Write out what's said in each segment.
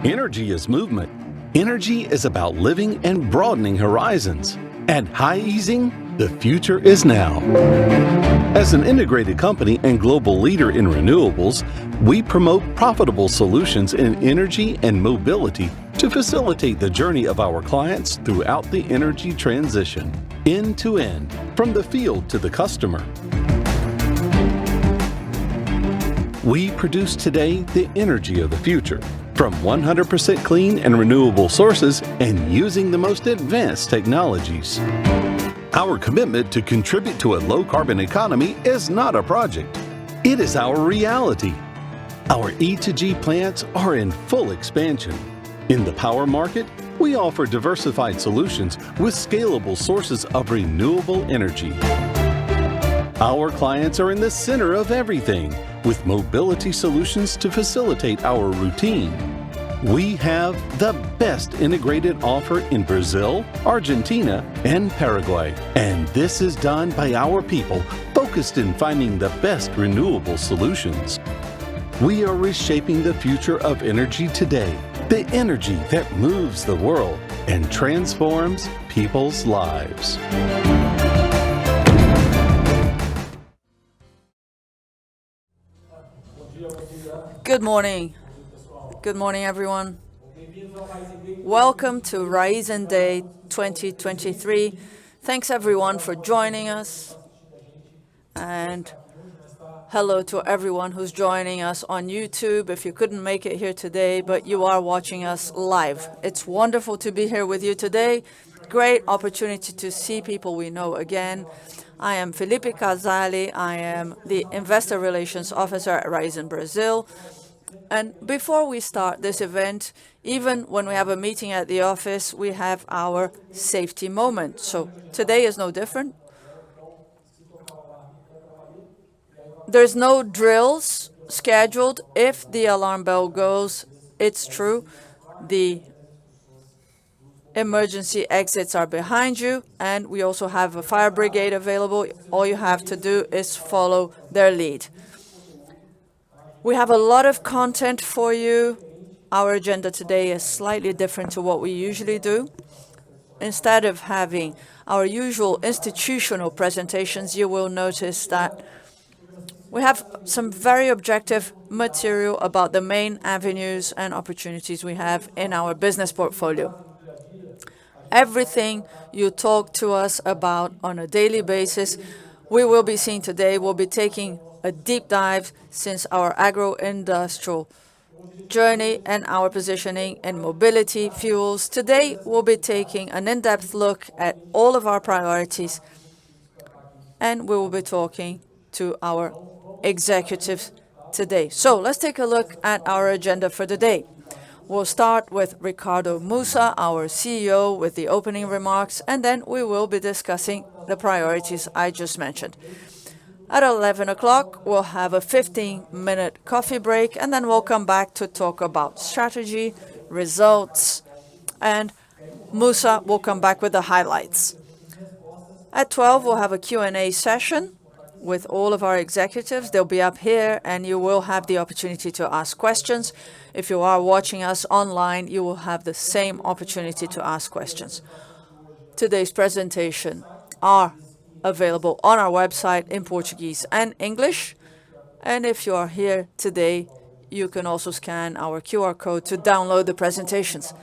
Energy is movement. Energy is about living and broadening horizons. At Raizen, the future is now. As an integrated company and global leader in renewables, we promote profitable solutions in energy and mobility to facilitate the journey of our clients throughout the energy transition, end to end, from the field to the customer. We produce today the energy of the future, from 100% clean and renewable sources and using the most advanced technologies. Our commitment to contribute to a low-carbon economy is not a project. It is our reality. Our E2G plants are in full expansion. In the power market, we offer diversified solutions with scalable sources of renewable energy. Our clients are in the center of everything, with mobility solutions to facilitate our routine. We have the best integrated offer in Brazil, Argentina, and Paraguay. And this is done by our people focused in finding the best renewable solutions. We are reshaping the future of energy today, the energy that moves the world and transforms people's lives. Good morning. Good morning, everyone. Welcome to Raizen Day 2023. Thanks, everyone, for joining us. And hello to everyone who's joining us on YouTube. If you couldn't make it here today, but you are watching us live. It's wonderful to be here with you today. Great opportunity to see people we know again. I am Felipe Casale. I am the Investor Relations Officer at Raizen Brazil. And before we start this event, even when we have a meeting at the office, we have our safety moment. So today is no different. There's no drills scheduled. If the alarm bell goes, it's true. The emergency exits are behind you, and we also have a fire brigade available. All you have to do is follow their lead. We have a lot of content for you. Our agenda today is slightly different to what we usually do. Instead of having our usual institutional presentations, you will notice that we have some very objective material about the main avenues and opportunities we have in our business portfolio. Everything you talk to us about on a daily basis, we will be seeing today. We'll be taking a deep dive since our agro-industrial journey and our positioning in mobility fuels. Today, we'll be taking an in-depth look at all of our priorities, and we will be talking to our executives today. So let's take a look at our agenda for the day. We'll start with Ricardo Mussa, our CEO, with the opening remarks, and then we will be discussing the priorities I just mentioned. At 11 o'clock, we'll have a 15-minute coffee break, and then we'll come back to talk about strategy, results, and Mussa will come back with the highlights. At 12, we'll have a Q&A session with all of our executives. They'll be up here, and you will have the opportunity to ask questions. If you are watching us online, you will have the same opportunity to ask questions. Today's presentation are available on our website in Portuguese and English. And if you are here today, you can also scan our QR code to download the presentations.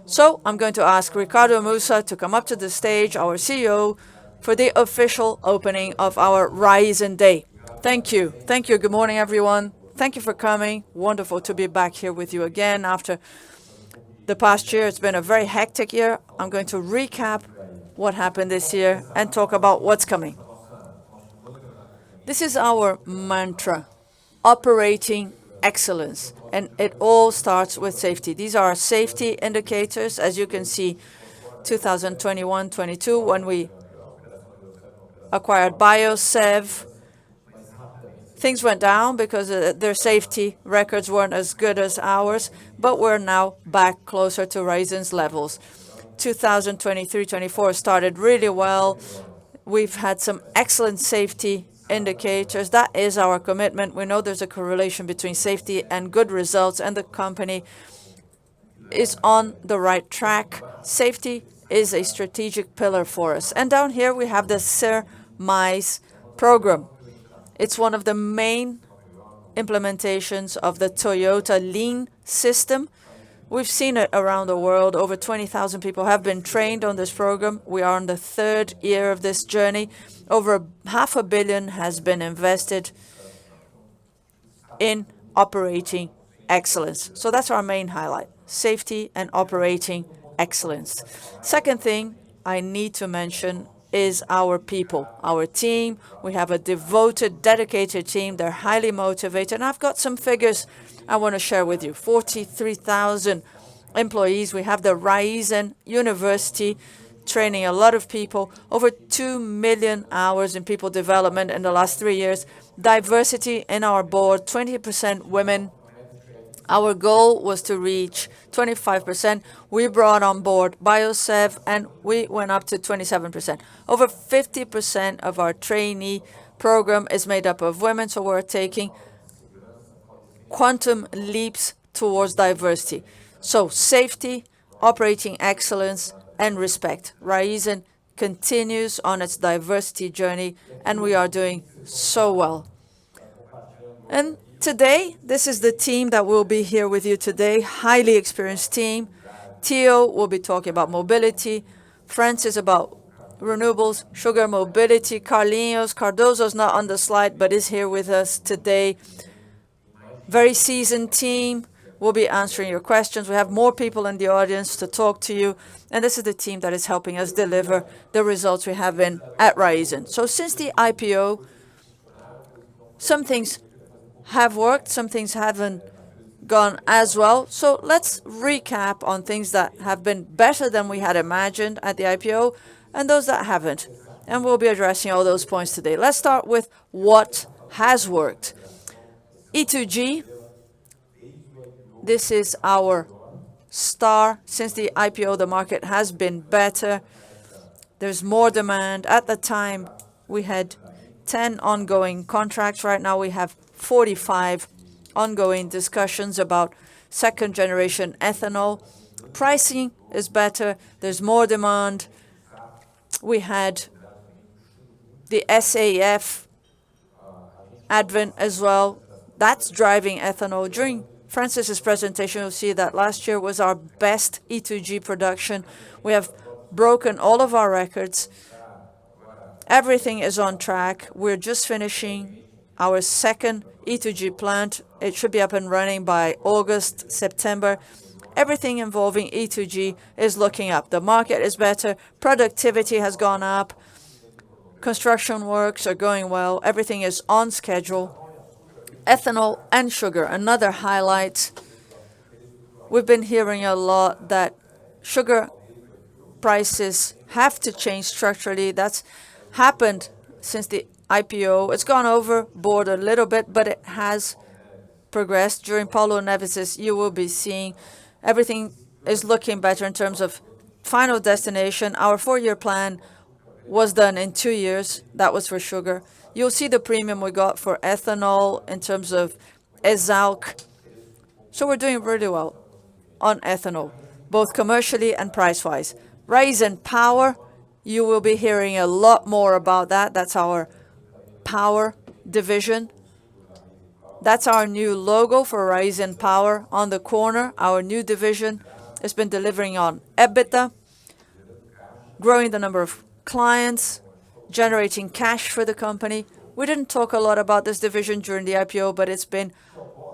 So I'm going to ask Ricardo Mussa to come up to the stage, our CEO, for the official opening of our Raizen Day. Thank you. Thank you. Good morning, everyone. Thank you for coming. Wonderful to be back here with you again after the past year. It's been a very hectic year. I'm going to recap what happened this year and talk about what's coming. This is our mantra, operating excellence, and it all starts with safety. These are our safety indicators. As you can see, 2021-22, when we acquired Biosev, things went down because their safety records weren't as good as ours, but we're now back closer to Raizen's levels. 2023-24 started really well. We've had some excellent safety indicators. That is our commitment. We know there's a correlation between safety and good results, and the company is on the right track. Safety is a strategic pillar for us. And down here we have the Ser Mais program. It's one of the main implementations of the Toyota Lean system. We've seen it around the world. Over 20,000 people have been trained on this program. We are on the third year of this journey. Over $500 million has been invested in operating excellence. So that's our main highlight, safety and operating excellence. Second thing I need to mention is our people, our team. We have a devoted, dedicated team. They're highly motivated. And I've got some figures I want to share with you. 43,000 employees. We have the Raizen University training a lot of people. Over 2 million hours in people development in the last 3 years. Diversity in our board, 20% women. Our goal was to reach 25%. We brought on board Biosev, and we went up to 27%. Over 50% of our trainee program is made up of women, so we're taking quantum leaps towards diversity. So safety, operating excellence, and respect. Raizen continues on its diversity journey, and we are doing so well. And today, this is the team that will be here with you today, highly experienced team. Theo will be talking about mobility, Francis about renewables, sugar mobility, Cardozo's not on the slide but is here with us today. Very seasoned team. We'll be answering your questions. We have more people in the audience to talk to you. And this is the team that is helping us deliver the results we have been at Raizen. So since the IPO, some things have worked, some things haven't gone as well. So let's recap on things that have been better than we had imagined at the IPO and those that haven't. And we'll be addressing all those points today. Let's start with what has worked. E2G, this is our star. Since the IPO, the market has been better. There's more demand. At the time, we had 10 ongoing contracts. Right now, we have 45 ongoing discussions about second-generation ethanol. Pricing is better. There's more demand. We had the SAF advent as well. That's driving ethanol. During Francis's presentation, you'll see that last year was our best E2G production. We have broken all of our records. Everything is on track. We're just finishing our second E2G plant. It should be up and running by August, September. Everything involving E2G is looking up. The market is better. Productivity has gone up. Construction works are going well. Everything is on schedule. Ethanol and sugar, another highlight. We've been hearing a lot that sugar prices have to change structurally. That's happened since the IPO. It's gone overboard a little bit, but it has progressed. During Paulo Neves', you will be seeing everything is looking better in terms of final destination. Our 4-year plan was done in 2 years. That was for sugar. You'll see the premium we got for ethanol in terms of Esalq. So we're doing really well on ethanol, both commercially and price-wise. Raizen Power, you will be hearing a lot more about that. That's our power division. That's our new logo for Raizen Power on the corner. Our new division has been delivering on EBITDA, growing the number of clients, generating cash for the company. We didn't talk a lot about this division during the IPO, but it's been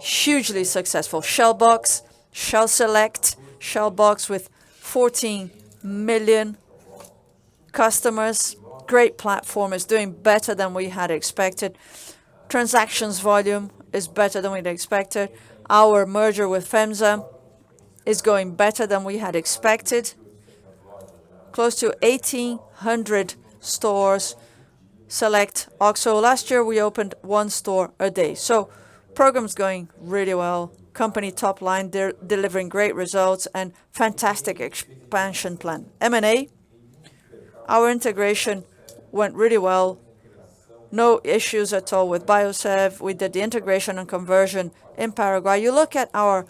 hugely successful. Shellbox, Shell Select, Shellbox with 14 million customers. Great platform, is doing better than we had expected. Transactions volume is better than we'd expected. Our merger with FEMSA is going better than we had expected. Close to 1,800 stores select OXXO. Last year, we opened 1 store a day. So program's going really well. Company top line, they're delivering great results and fantastic expansion plan. M&A, our integration went really well. No issues at all with Biosev. We did the integration and conversion in Paraguay. You look at our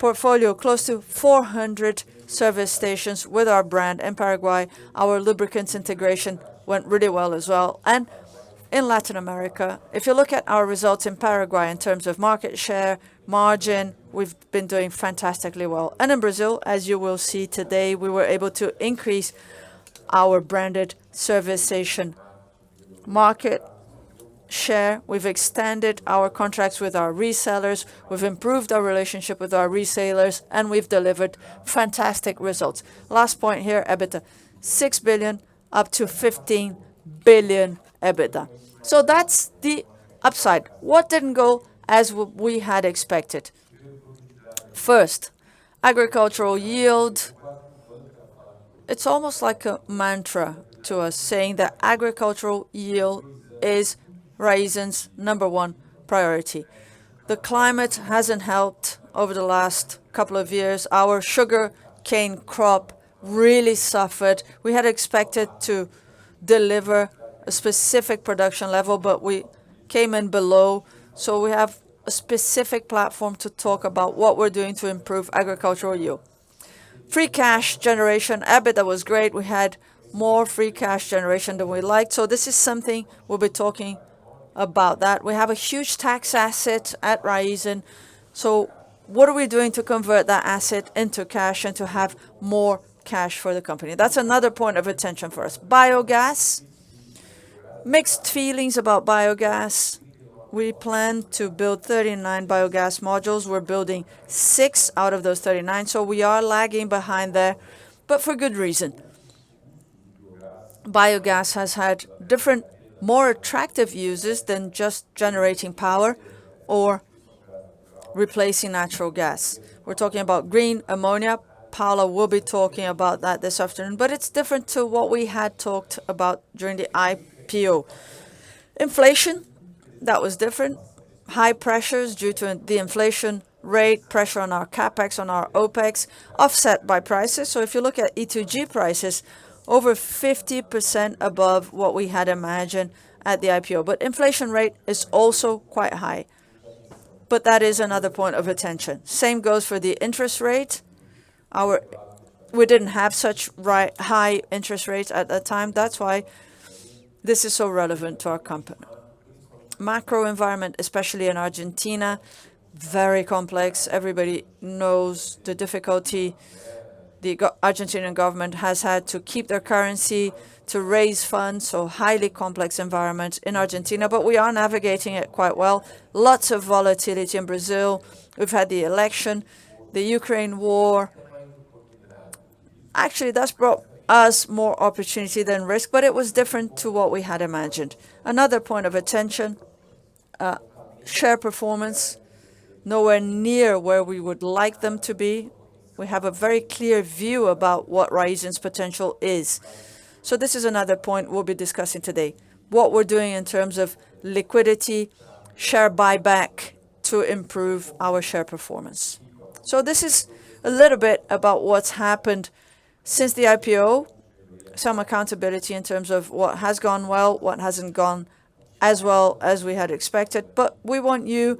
portfolio, close to 400 service stations with our brand in Paraguay. Our lubricants integration went really well as well. And in Latin America, if you look at our results in Paraguay in terms of market share, margin, we've been doing fantastically well. And in Brazil, as you will see today, we were able to increase our branded service station market share. We've extended our contracts with our resellers, we've improved our relationship with our resellers, and we've delivered fantastic results. Last point here, EBITDA, 6 billion up to 15 billion EBITDA. So that's the upside. What didn't go as we had expected? First, agricultural yield. It's almost like a mantra to us, saying that agricultural yield is Raizen's #1 priority. The climate hasn't helped over the last couple of years. Our sugar cane crop really suffered. We had expected to deliver a specific production level, but we came in below. So we have a specific platform to talk about what we're doing to improve agricultural yield. Free cash generation, EBITDA was great. We had more free cash generation than we liked. So this is something we'll be talking about that. We have a huge tax asset at Raizen. So what are we doing to convert that asset into cash and to have more cash for the company? That's another point of attention for us. Biogas, mixed feelings about biogas. We plan to build 39 biogas modules. We're building 6 out of those 39, so we are lagging behind there, but for good reason. Biogas has had different, more attractive uses than just generating power or replacing natural gas. We're talking about green ammonia. Paula will be talking about that this afternoon, but it's different to what we had talked about during the IPO. Inflation, that was different. High pressures due to the inflation rate, pressure on our capex, on our opex, offset by prices. So if you look at E2G prices, over 50% above what we had imagined at the IPO. But inflation rate is also quite high. But that is another point of attention. Same goes for the interest rate. We didn't have such high interest rates at that time. That's why this is so relevant to our company. Macro environment, especially in Argentina, very complex. Everybody knows the difficulty the Argentinian government has had to keep their currency, to raise funds, so highly complex environment in Argentina, but we are navigating it quite well. Lots of volatility in Brazil. We've had the election, the Ukraine war. Actually, that's brought us more opportunity than risk, but it was different to what we had imagined. Another point of attention, share performance, nowhere near where we would like them to be. We have a very clear view about what Raizen's potential is. So this is another point we'll be discussing today. What we're doing in terms of liquidity, share buyback to improve our share performance. So this is a little bit about what's happened since the IPO, some accountability in terms of what has gone well, what hasn't gone as well as we had expected. But we want you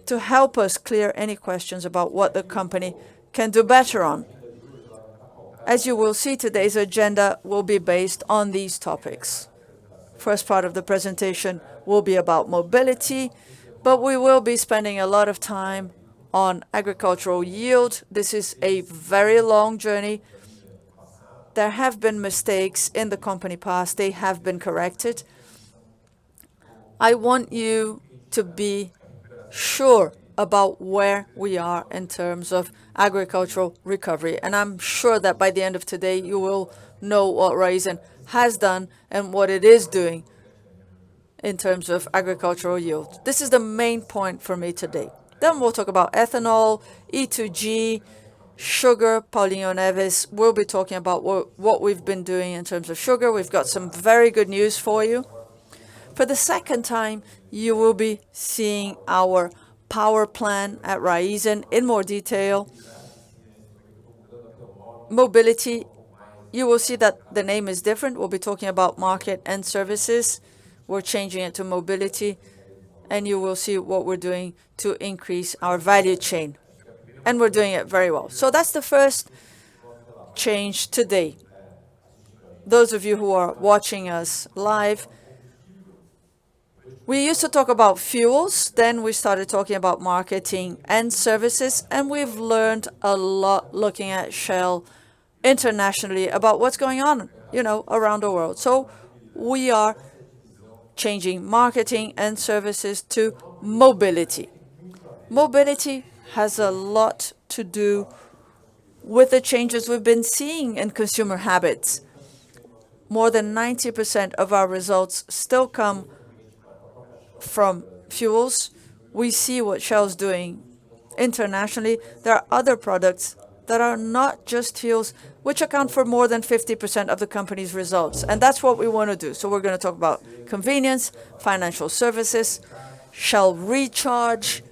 to help us clear any questions about what the company can do better on. As you will see, today's agenda will be based on these topics. First part of the presentation will be about mobility, but we will be spending a lot of time on agricultural yield. This is a very long journey. There have been mistakes in the company past. They have been corrected. I want you to be sure about where we are in terms of agricultural recovery. And I'm sure that by the end of today, you will know what Raizen has done and what it is doing in terms of agricultural yield. This is the main point for me today. Then we'll talk about ethanol, E2G, sugar. Paulinho Neves will be talking about what we've been doing in terms of sugar. We've got some very good news for you. For the second time, you will be seeing our power plan at Raizen in more detail. Mobility, you will see that the name is different. We'll be talking about market and services. We're changing it to mobility, and you will see what we're doing to increase our value chain. and we're doing it very well. So that's the first change today. Those of you who are watching us live, we used to talk about fuels, then we started talking about marketing and services, and we've learned a lot looking at Shell internationally about what's going on, around the world. So we are changing marketing and services to mobility. Mobility has a lot to do with the changes we've been seeing in consumer habits. More than 90% of our results still come from fuels. We see what Shell's doing internationally. There are other products that are not just fuels, which account for more than 50% of the company's results. And that's what we want to do. So we're going to talk about convenience, financial services, Shell Recharge.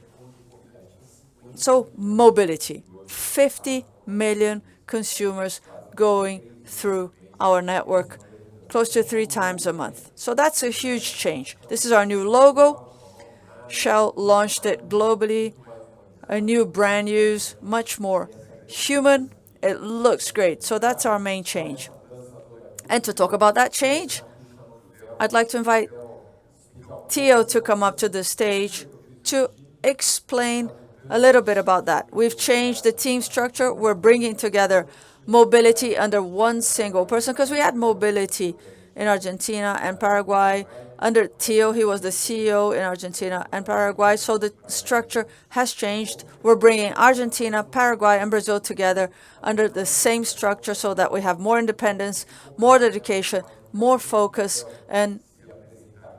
So mobility, 50 million consumers going through our network close to 3 times a month. So that's a huge change. This is our new logo. Shell launched it globally. A new brand use, much more human. It looks great. So that's our main change. And to talk about that change, I'd like to invite Theo to come up to the stage to explain a little bit about that. We've changed the team structure. We're bringing together mobility under one single person because we had mobility in Argentina and Paraguay. Under Theo, he was the CEO in Argentina and Paraguay. So the structure has changed. We're bringing Argentina, Paraguay, and Brazil together under the same structure so that we have more independence, more dedication, more focus. And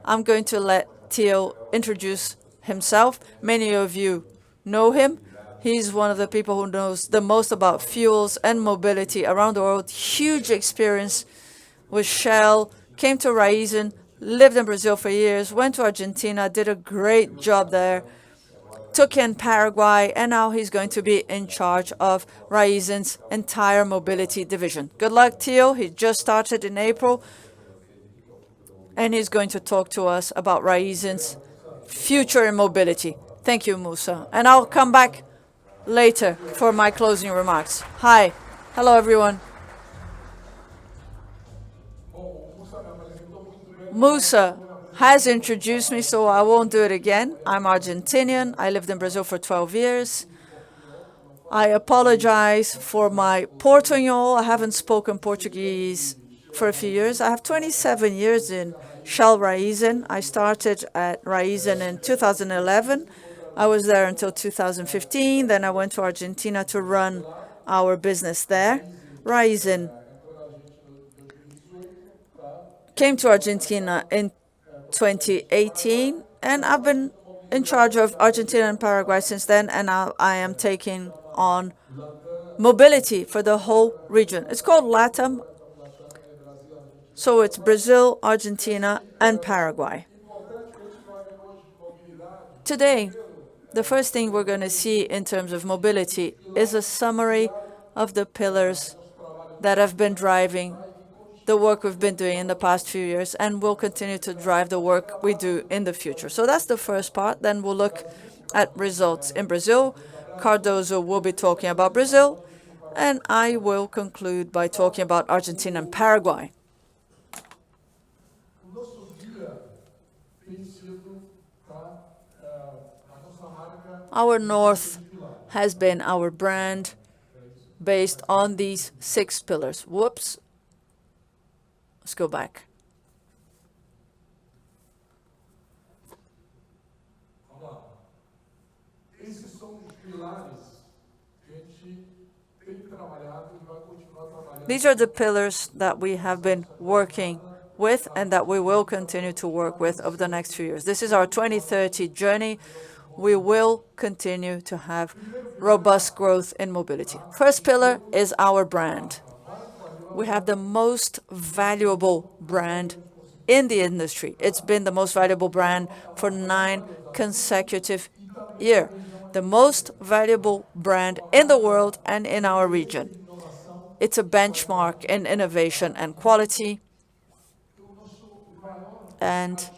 I'm going to let Theo introduce himself. Many of you know him. He's one of the people who knows the most about fuels and mobility around the world. Huge experience with Shell, came to Raizen, lived in Brazil for years, went to Argentina, did a great job there, took in Paraguay, and now he's going to be in charge of Raizen's entire mobility division. Good luck, Theo. He just started in April, and he's going to talk to us about Raizen's future in mobility. Thank you, Musa. And I'll come back later for my closing remarks. Hi. Hello, everyone. Musa has introduced me, so I won't do it again. I'm Argentinian. I lived in Brazil for 12 years. I apologize for my Portuñol. I haven't spoken Portuguese for a few years. I have 27 years in Shell Raizen. I started at Raizen in 2011. I was there until 2015. Then I went to Argentina to run our business there. Raizen came to Argentina in 2018, and I've been in charge of Argentina and Paraguay since then, and now I am taking on mobility for the whole region. It's called LATAM, so it's Brazil, Argentina, and Paraguay. Today, the first thing we're going to see in terms of mobility is a summary of the pillars that have been driving the work we've been doing in the past few years and will continue to drive the work we do in the future. So that's the first part. Then we'll look at results in Brazil. Cardoso will be talking about Brazil, and I will conclude by talking about Argentina and Paraguay. Our North has been our brand based on these 6 pillars. Whoops. Let's go back. These are the pillars that we have been working with and that we will continue to work with over the next few years. This is our 2030 journey. We will continue to have robust growth in mobility. First pillar is our brand. We have the most valuable brand in the industry. It's been the most valuable brand for 9 consecutive years. The most valuable brand in the world and in our region. It's a benchmark in innovation and quality. And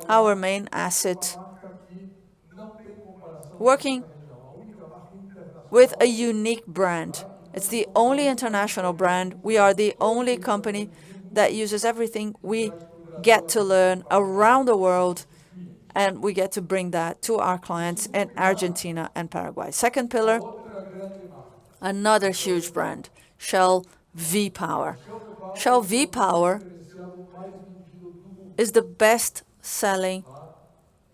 our main asset, working with a unique brand. It's the only international brand. We are the only company that uses everything we get to learn around the world, and we get to bring that to our clients in Argentina and Paraguay. Second pillar, another huge brand, Shell V-Power. Shell V-Power is the best-selling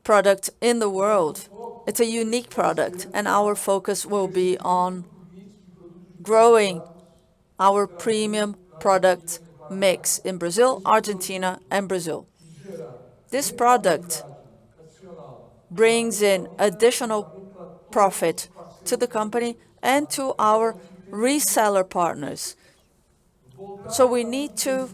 product in the world. It's a unique product, and our focus will be on growing our premium product mix in Brazil, Argentina, and Brazil. This product brings in additional profit to the company and to our reseller partners. So we need to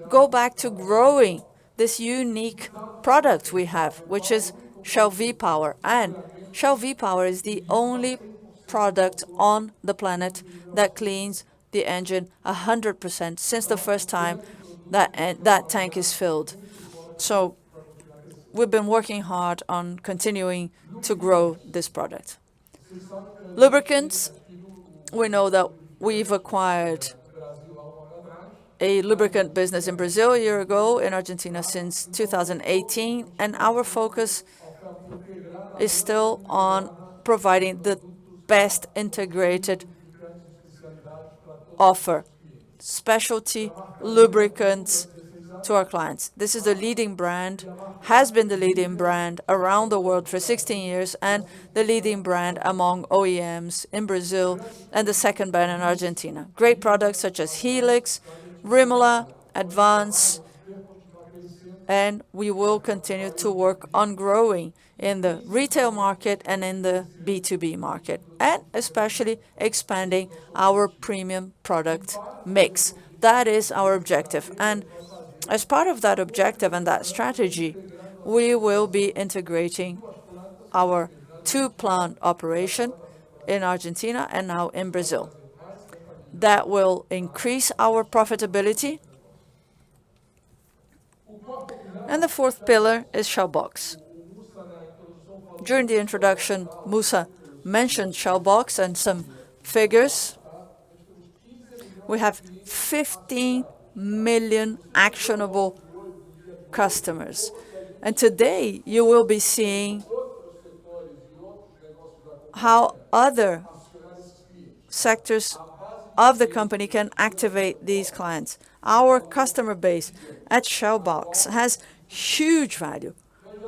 go back to growing this unique product we have, which is Shell V-Power. And Shell V-Power is the only product on the planet that cleans the engine 100% since the first time that tank is filled. So we've been working hard on continuing to grow this product. Lubricants, we know that we've acquired a lubricant business in Brazil a year ago, in Argentina since 2018, and our focus is still on providing the best integrated offer, specialty lubricants to our clients. This is the leading brand, has been the leading brand around the world for 16 years, and the leading brand among OEMs in Brazil, and the second brand in Argentina. Great products such as Helix, Rimola, Advance, and we will continue to work on growing in the retail market and in the B2B market, and especially expanding our premium product mix. That is our objective. And as part of that objective and that strategy, we will be integrating our two-plant operation in Argentina and now in Brazil. That will increase our profitability. And the fourth pillar is Shell Box. During the introduction, Musa mentioned Shell Box and some figures. We have 15 million actionable customers. And today, you will be seeing how other sectors of the company can activate these clients. Our customer base at Shell Box has huge value,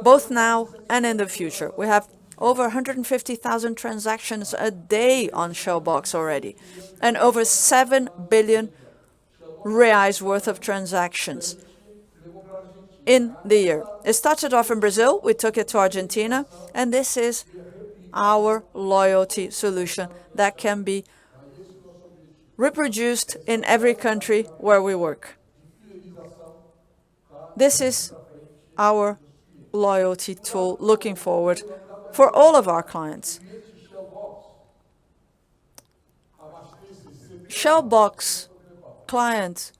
both now and in the future. We have over 150,000 transactions a day on Shell Box already, and over 7 billion reais worth of transactions in the year. It started off in Brazil, we took it to Argentina, and this is our loyalty solution that can be reproduced in every country where we work. This is our loyalty tool looking forward for all of our clients. Shell Box clients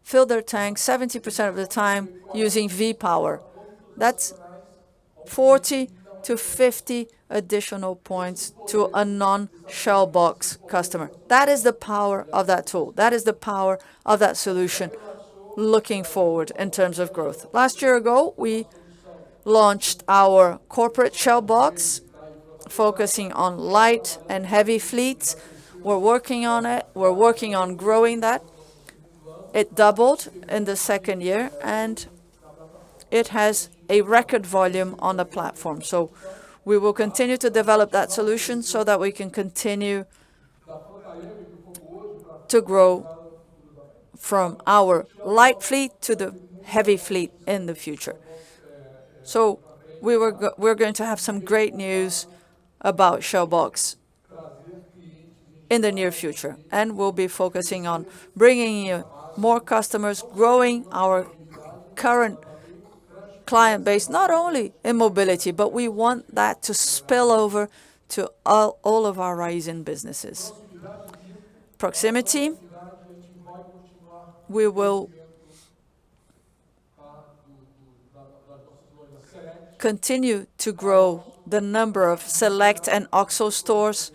fill their tanks 70% of the time using V-Power. That's 40 to 50 additional points to a non-Shell Box customer. That is the power of that tool. That is the power of that solution looking forward in terms of growth. Last year ago, we launched our corporate Shell Box, focusing on light and heavy fleets. We're working on it. We're working on growing that. It doubled in the second year, and it has a record volume on the platform. So we will continue to develop that solution so that we can continue to grow from our light fleet to the heavy fleet in the future. So we're going to have some great news about Shell Box in the near future, and we'll be focusing on bringing you more customers, growing our current client base, not only in mobility, but we want that to spill over to all of our Raizen businesses. Proximity, we will continue to grow the number of Select and OXXO stores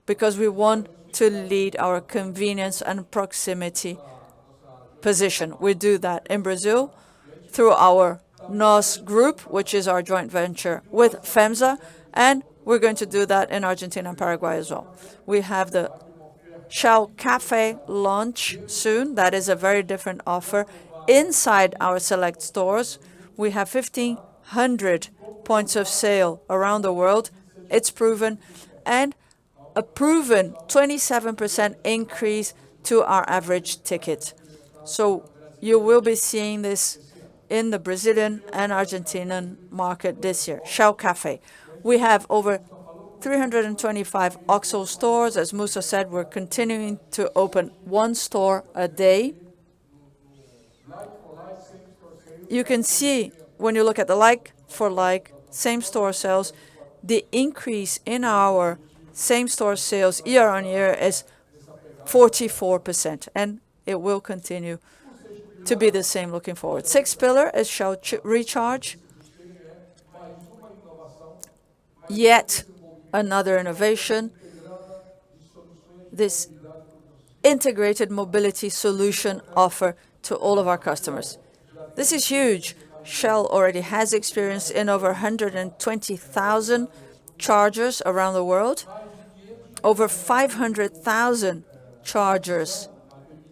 because we want to lead our convenience and proximity position. We do that in Brazil through our NOS Group, which is our joint venture with FEMSA, and we're going to do that in Argentina and Paraguay as well. We have the Shell Cafe launch soon. That is a very different offer. Inside our Select stores, we have 1,500 points of sale around the world. It's proven, and a proven 27% increase to our average ticket. So you will be seeing this in the Brazilian and Argentinian market this year. Shell Cafe. We have over 325 OXXO stores. As Musa said, we're continuing to open one store a day. You can see when you look at the like-for-like same-store sales, the increase in our same-store sales year-on-year is 44%, and it will continue to be the same looking forward. Sixth pillar is Shell Recharge. Yet another innovation, this integrated mobility solution offer to all of our customers. This is huge. Shell already has experience in over 120,000 chargers around the world. Over 500,000 chargers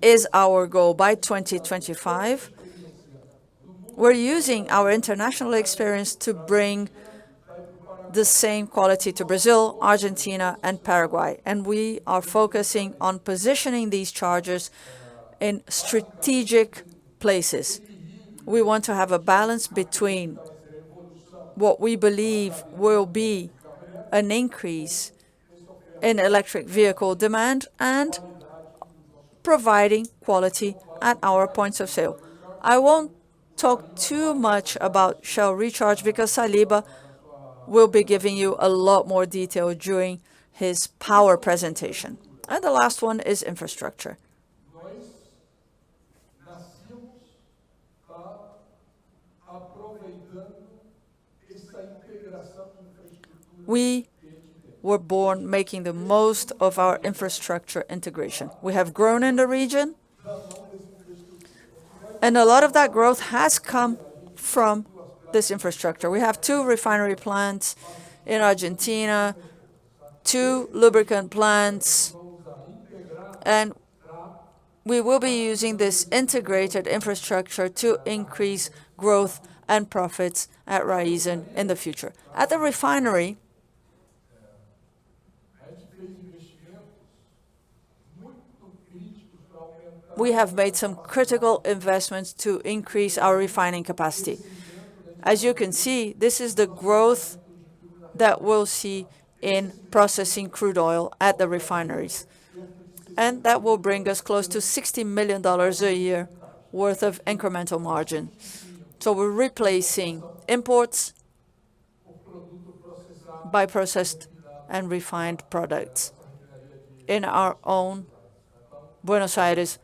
is our goal by 2025. We're using our international experience to bring the same quality to Brazil, Argentina, and Paraguay. And we are focusing on positioning these chargers in strategic places. We want to have a balance between what we believe will be an increase in electric vehicle demand and providing quality at our points of sale. I won't talk too much about Shell Recharge because Saliba will be giving you a lot more detail during his power presentation. And the last one is infrastructure. We were born making the most of our infrastructure integration. We have grown in the region, and a lot of that growth has come from this infrastructure. We have 2 refinery plants in Argentina, 2 lubricant plants, and we will be using this integrated infrastructure to increase growth and profits at Raizen in the future. At the refinery, we have made some critical investments to increase our refining capacity. As you can see, this is the growth that we'll see in processing crude oil at the refineries. And that will bring us close to $60 million a year worth of incremental margin. So we're replacing imports by processed and refined products in our own Buenos Aires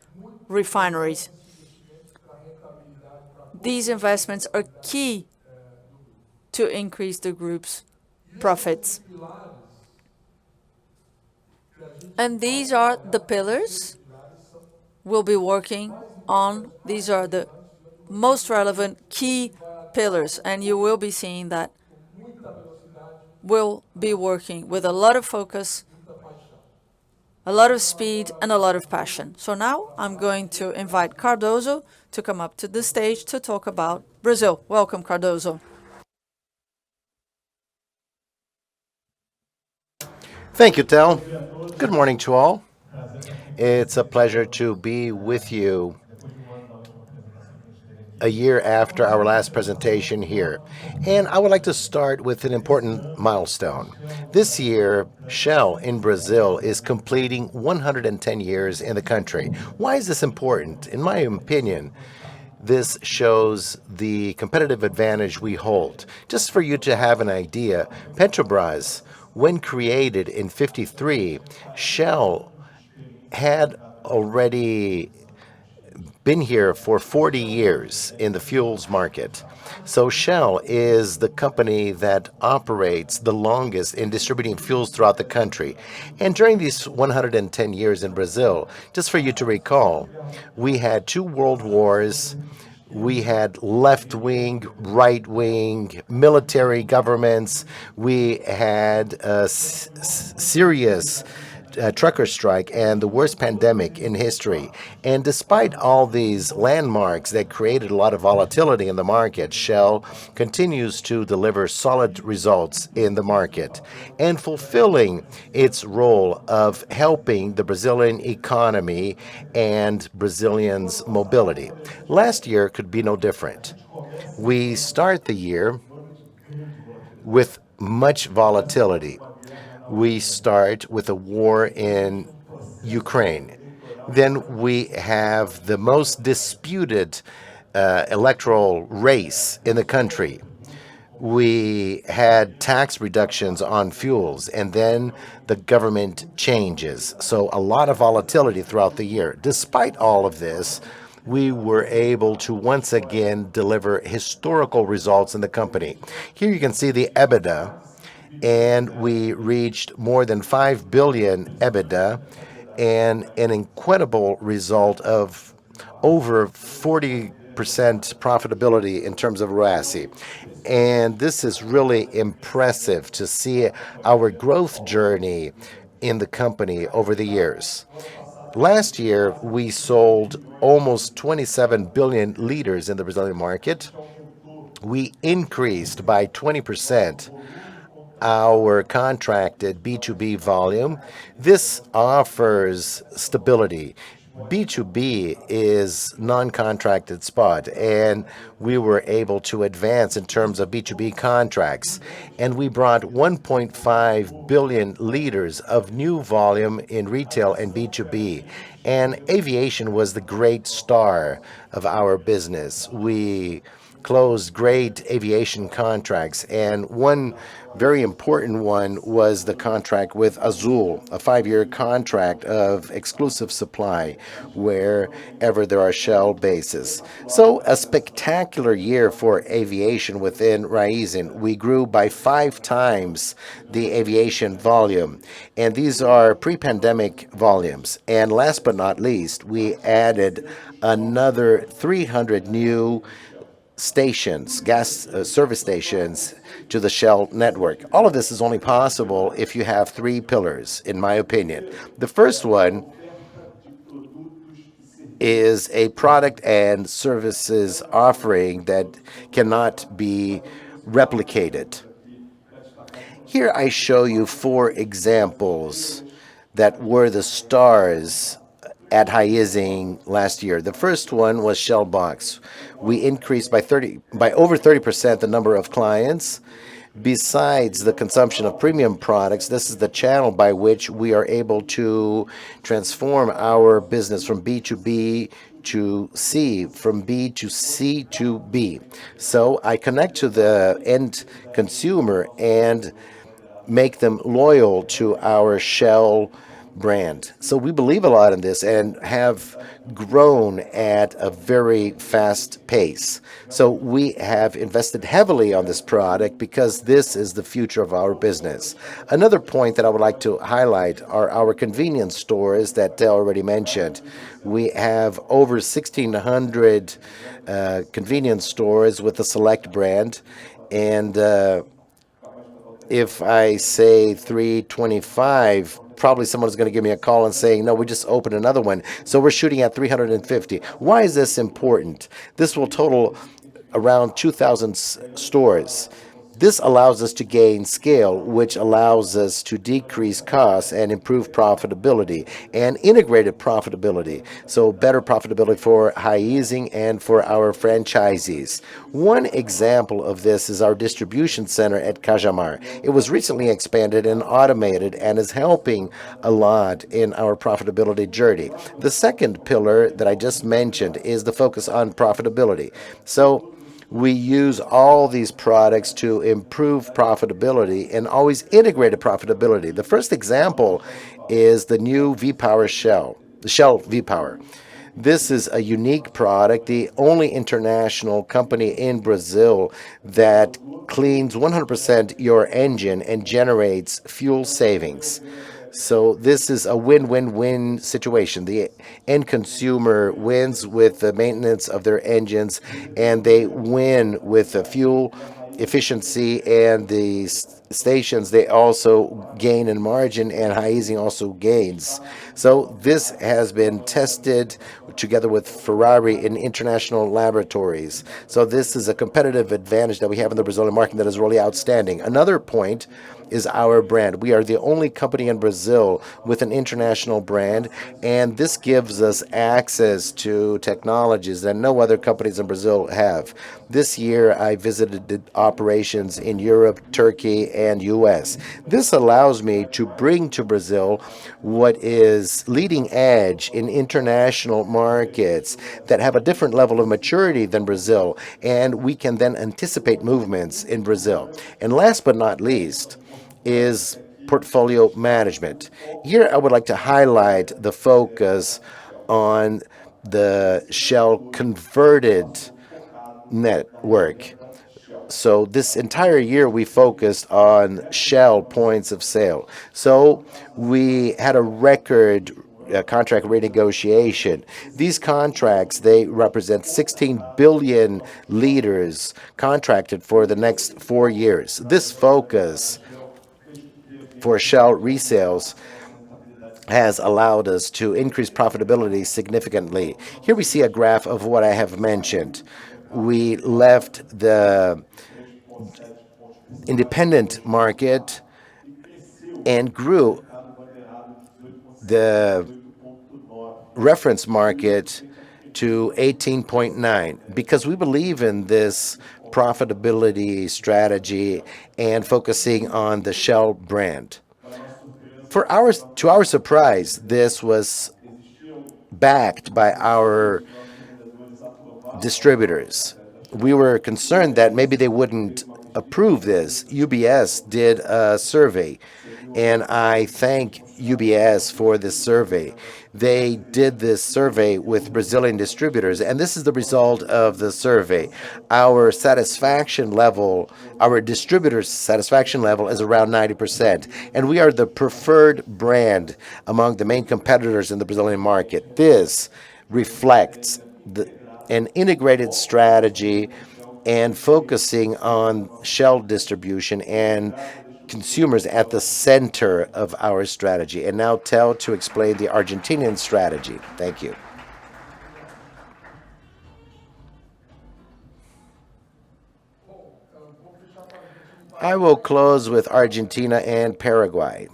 refineries. These investments are key to increase the group's profits. And these are the pillars we'll be working on. These are the most relevant key pillars, and you will be seeing that we'll be working with a lot of focus, a lot of speed, and a lot of passion. So now I'm going to invite Cardoso to come up to the stage to talk about Brazil. Welcome, Cardoso. Thank you, Tel. Good morning to all. It's a pleasure to be with you a year after our last presentation here. And I would like to start with an important milestone. This year, Shell in Brazil is completing 110 years in the country. Why is this important? In my opinion, this shows the competitive advantage we hold. Just for you to have an idea, Petrobras, when created in '53, Shell had already been here for 40 years in the fuels market. So Shell is the company that operates the longest in distributing fuels throughout the country. And during these 110 years in Brazil, just for you to recall, we had two world wars. We had left wing, right wing, military governments. We had a serious trucker strike and the worst pandemic in history. And despite all these landmarks that created a lot of volatility in the market, Shell continues to deliver solid results in the market and fulfilling its role of helping the Brazilian economy and Brazilians' mobility. Last year could be no different. We start the year with much volatility. We start with a war in Ukraine. Then we have the most disputed electoral race in the country. We had tax reductions on fuels, and then the government changes. So a lot of volatility throughout the year. Despite all of this, we were able to once again deliver historical results in the company. Here you can see the EBITDA, and we reached more than 5 billion EBITDA and an incredible result of over 40% profitability in terms of ROACE. And this is really impressive to see our growth journey in the company over the years. Last year, we sold almost 27 billion liters in the Brazilian market. We increased by 20% our contracted B2B volume. This offers stability. B2B is non-contracted spot, and we were able to advance in terms of B2B contracts. And we brought 1.5 billion liters of new volume in retail and B2B. And aviation was the great star of our business. We closed great aviation contracts, and one very important one was the contract with Azul, a 5-year contract of exclusive supply wherever there are Shell bases. So a spectacular year for aviation within Raizen. We grew by 5 times the aviation volume, and these are pre-pandemic volumes. And last but not least, we added another 300 new stations, gas service stations to the Shell network. All of this is only possible if you have 3 pillars, in my opinion. The first one is a product and services offering that cannot be replicated. Here I show you 4 examples that were the stars at Raizen last year. The first one was Shell Box. We increased by over 30% the number of clients. Besides the consumption of premium products, this is the channel by which we are able to transform our business from B2B to C, from B to C to B. So I connect to the end consumer and make them loyal to our Shell brand. So we believe a lot in this and have grown at a very fast pace. So we have invested heavily on this product because this is the future of our business. Another point that I would like to highlight are our convenience stores that Tel already mentioned. We have over 1,600 convenience stores with the Select brand, and if I say 325, probably someone's going to give me a call and saying, no, we just opened another one. So we're shooting at 350. Why is this important? This will total around 2,000 stores. This allows us to gain scale, which allows us to decrease costs and improve profitability and integrated profitability. So better profitability for Raizen and for our franchisees. One example of this is our distribution center at Cajamar. It was recently expanded and automated and is helping a lot in our profitability journey. The second pillar that I just mentioned is the focus on profitability. So we use all these products to improve profitability and always integrated profitability. The first example is the new V-Power Shell, the Shell V-Power. This is a unique product, the only international company in Brazil that cleans 100% your engine and generates fuel savings. So this is a win-win-win situation. The end consumer wins with the maintenance of their engines, and they win with the fuel efficiency, and the stations, they also gain in margin, and Raizen also gains. So this has been tested together with Ferrari in international laboratories. So this is a competitive advantage that we have in the Brazilian market that is really outstanding. Another point is our brand. We are the only company in Brazil with an international brand, and this gives us access to technologies that no other companies in Brazil have. This year, I visited the operations in Europe, Turkey, and US. This allows me to bring to Brazil what is leading edge in international markets that have a different level of maturity than Brazil, and we can then anticipate movements in Brazil. And last but not least, is portfolio management. Here, I would like to highlight the focus on the Shell converted network. So this entire year, we focused on Shell points of sale. So we had a record contract renegotiation. These contracts, they represent 16 billion liters contracted for the next 4 years. This focus for Shell resales has allowed us to increase profitability significantly. Here we see a graph of what I have mentioned. We left the independent market and grew the reference market to 18.9 because we believe in this profitability strategy and focusing on the Shell brand. To our surprise, this was backed by our distributors. We were concerned that maybe they wouldn't approve this. UBS did a survey, and I thank UBS for this survey. They did this survey with Brazilian distributors, and this is the result of the survey. Our satisfaction level, our distributors' satisfaction level is around 90%, and we are the preferred brand among the main competitors in the Brazilian market. This reflects an integrated strategy and focusing on Shell distribution and consumers at the center of our strategy. And now Tel to explain the Argentinian strategy. Thank you. I will close with Argentina and Paraguay.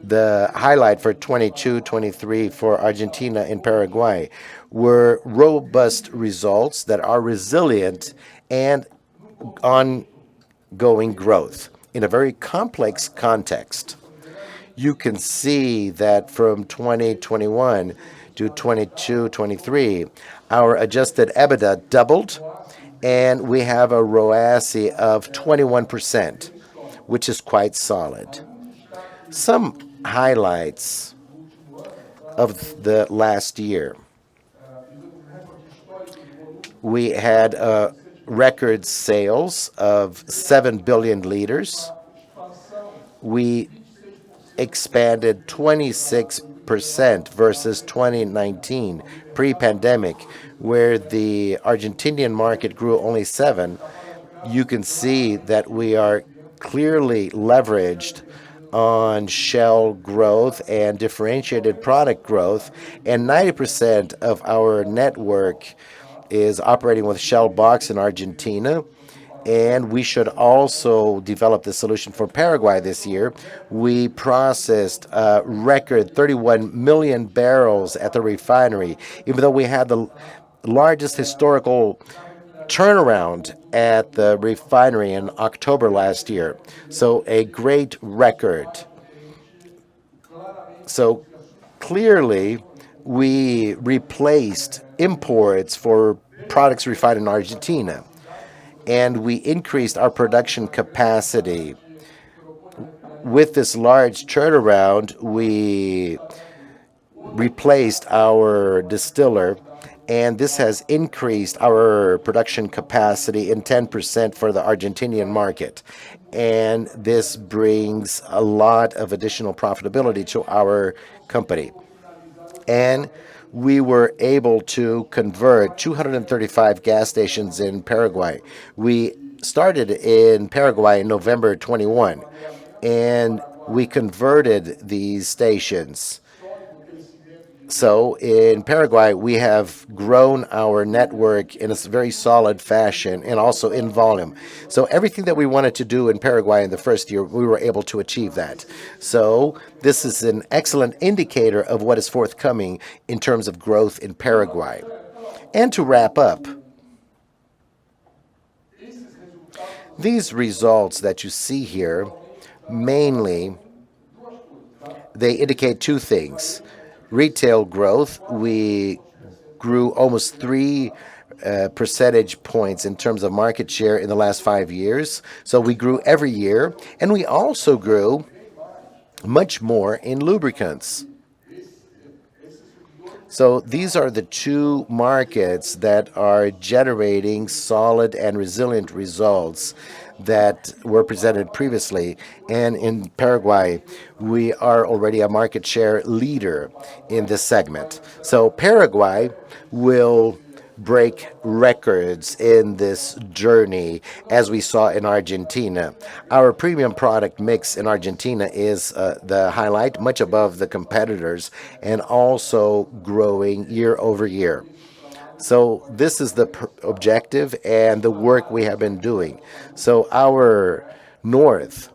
The highlight for 22-23 for Argentina and Paraguay were robust results that are resilient and ongoing growth in a very complex context. You can see that from 2021 to 22-23, our adjusted EBITDA doubled, and we have a ROACE of 21%, which is quite solid. Some highlights of the last year. We had record sales of 7 billion liters. We expanded 26% versus 2019, pre-pandemic, where the Argentinian market grew only 7%. You can see that we are clearly leveraged on Shell growth and differentiated product growth, and 90% of our network is operating with Shell Box in Argentina, and we should also develop the solution for Paraguay this year. We processed a record 31 million barrels at the refinery, even though we had the largest historical turnaround at the refinery in October last year. So a great record. So clearly, we replaced imports for products refined in Argentina, and we increased our production capacity. With this large turnaround, we replaced our distiller, and this has increased our production capacity in 10% for the Argentinian market. And this brings a lot of additional profitability to our company. And we were able to convert 235 gas stations in Paraguay. We started in Paraguay in November 21, and we converted these stations. So in Paraguay, we have grown our network in a very solid fashion and also in volume. So everything that we wanted to do in Paraguay in the first year, we were able to achieve that. So this is an excellent indicator of what is forthcoming in terms of growth in Paraguay. And to wrap up, these results that you see here, mainly, they indicate two things. Retail growth, we grew almost 3 percentage points in terms of market share in the last 5 years. So we grew every year, and we also grew much more in lubricants. So these are the two markets that are generating solid and resilient results that were presented previously. And in Paraguay, we are already a market share leader in this segment. So Paraguay will break records in this journey as we saw in Argentina. Our premium product mix in Argentina is the highlight, much above the competitors, and also growing year over year. So this is the objective and the work we have been doing. So our north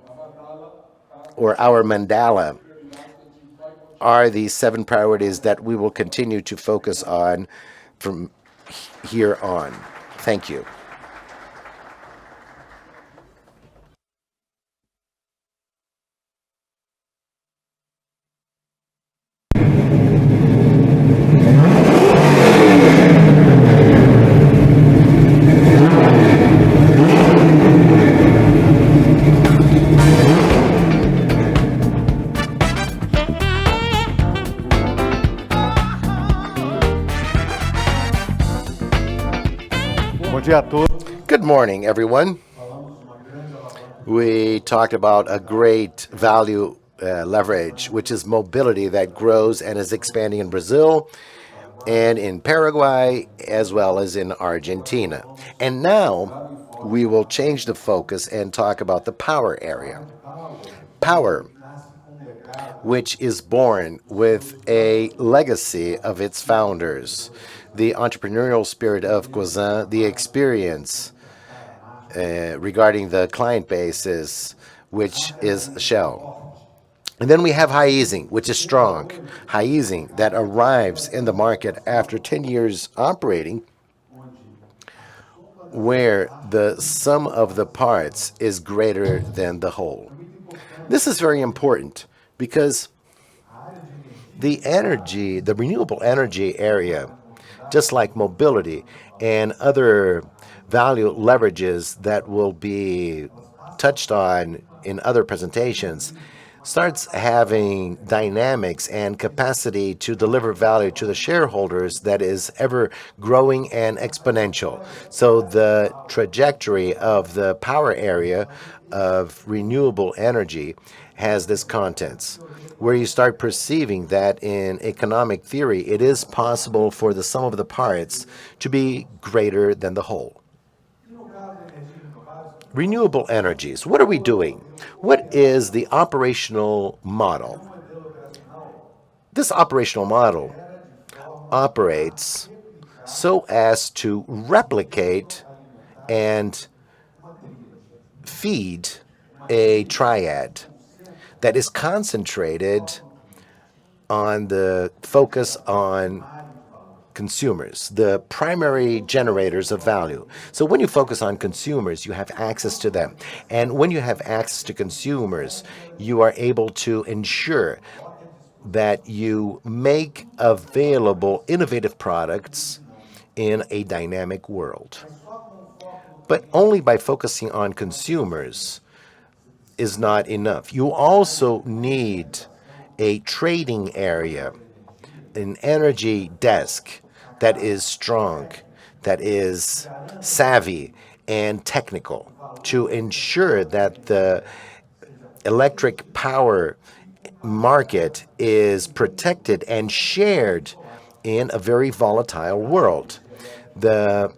or our mandala are these 7 priorities that we will continue to focus on from here on. Thank you. Good morning, everyone. We talked about a great value leverage, which is mobility that grows and is expanding in Brazil and in Paraguay as well as in Argentina. And now we will change the focus and talk about the power area. Power, which is born with a legacy of its founders, the entrepreneurial spirit of Raizen, the experience regarding the client bases, which is Shell. And then we have Raizen, which is strong. Raizen that arrives in the market after 10 years operating, where the sum of the parts is greater than the whole. This is very important because the energy, the renewable energy area, just like mobility and other value leverages that will be touched on in other presentations, starts having dynamics and capacity to deliver value to the shareholders that is ever growing and exponential. So the trajectory of the power area of renewable energy has this contents, where you start perceiving that in economic theory, it is possible for the sum of the parts to be greater than the whole. Renewable energies. What are we doing? What is the operational model? This operational model operates so as to replicate and feed a triad that is concentrated on the focus on consumers, the primary generators of value. So when you focus on consumers, you have access to them. And when you have access to consumers, you are able to ensure that you make available innovative products in a dynamic world. But only by focusing on consumers is not enough. You also need a trading area an energy desk that is strong, that is savvy and technical to ensure that the electric power market is protected and shared in a very volatile world. The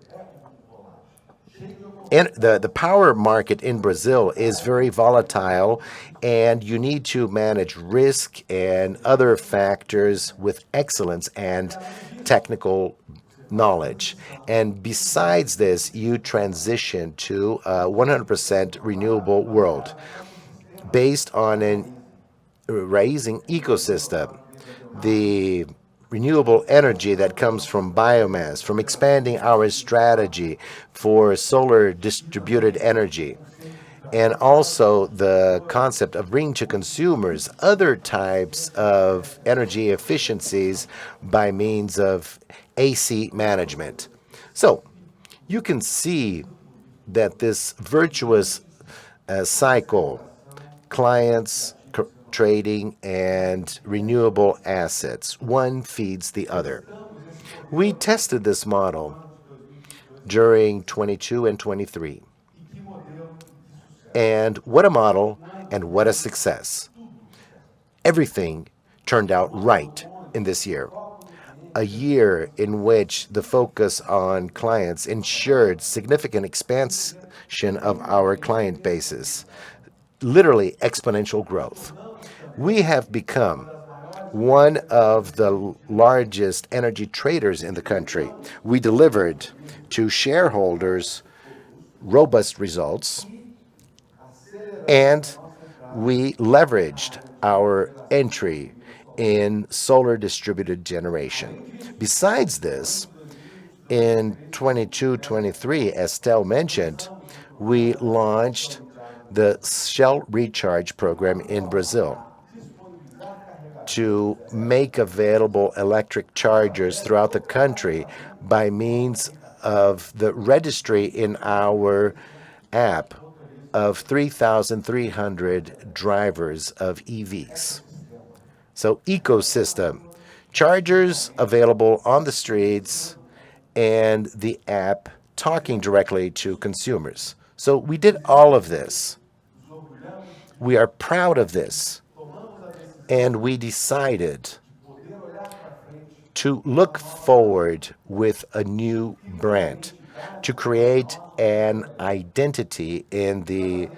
the power market in Brazil is very volatile, and you need to manage risk and other factors with excellence and technical knowledge. And besides this, you transition to a 100% renewable world based on an Raizen ecosystem. The renewable energy that comes from biomass, from expanding our strategy for solar distributed energy, and also the concept of bringing to consumers other types of energy efficiencies by means of AC management. So you can see that this virtuous cycle, clients, trading, and renewable assets, one feeds the other. We tested this model during 22 and 23. And what a model and what a success. Everything turned out right in this year. A year in which the focus on clients ensured significant expansion of our client bases, literally exponential growth. We have become one of the largest energy traders in the country. We delivered to shareholders robust results, and we leveraged our entry in solar distributed generation. Besides this, in 22-23, as Tel mentioned, we launched the Shell Recharge program in Brazil to make available electric chargers throughout the country by means of the registry in our app of 3,300 drivers of EVs. So ecosystem, chargers available on the streets, and the app talking directly to consumers. So we did all of this. We are proud of this. And we decided to look forward with a new brand, to create an identity in the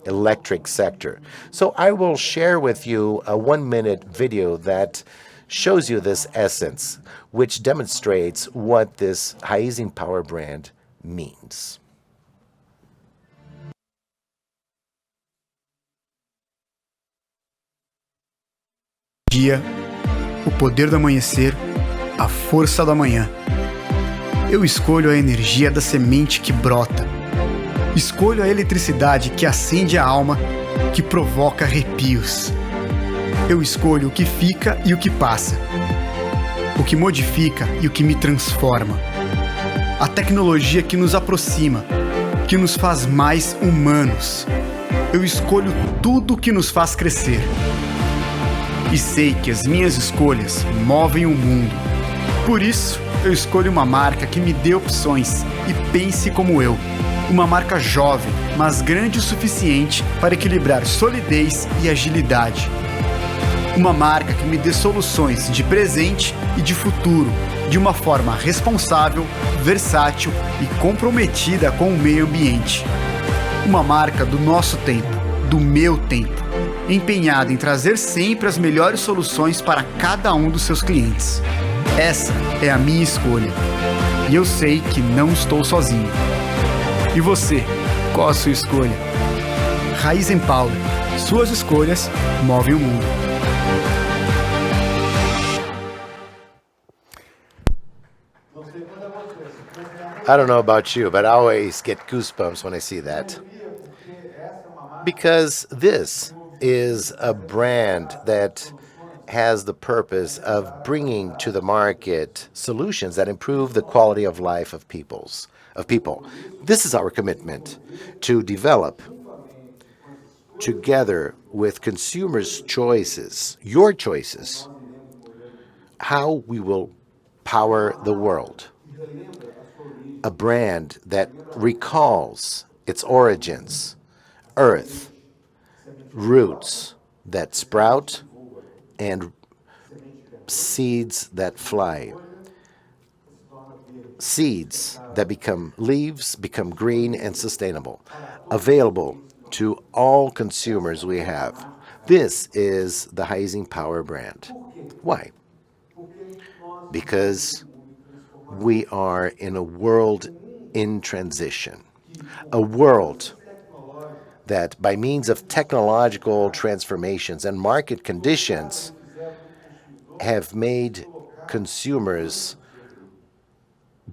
electric sector. So I will share with you a 1-minute video that shows you this essence, which demonstrates what this Raizen Power brand means. Dia, o poder do amanhecer, a força do amanhã. Eu escolho a energia da semente que brota. Escolho a eletricidade que acende a alma, que provoca arrepios. Eu escolho o que fica e o que passa. O que modifica e o que me transforma. A tecnologia que nos aproxima, que nos faz mais humanos. Eu escolho tudo que nos faz crescer. E sei que as minhas escolhas movem o mundo. Por isso, eu escolho uma marca que me dê opções e pense como eu. Uma marca jovem, mas grande o suficiente para equilibrar solidez e agilidade. Uma marca que me dê soluções de presente e de futuro, de uma forma responsável, versátil e comprometida com o meio ambiente. Uma marca do nosso tempo, do meu tempo, empenhada em trazer sempre as melhores soluções para cada um dos seus clientes. Essa é a minha escolha. E eu sei que não estou sozinho. E você, qual a sua escolha? Raizen Power. Suas escolhas movem o mundo. I don't know about you, but I always get goosebumps when I see that. Because this is a brand that has the purpose of bringing to the market solutions that improve the quality of life of people. This is our commitment to develop together with consumers' choices, your choices, how we will power the world. A brand that recalls its origins, earth, roots that sprout, and seeds that fly. Seeds that become leaves, become green and sustainable, available to all consumers we have. This is the Raizen Power brand. Why? Because we are in a world in transition, a world that by means of technological transformations and market conditions have made consumers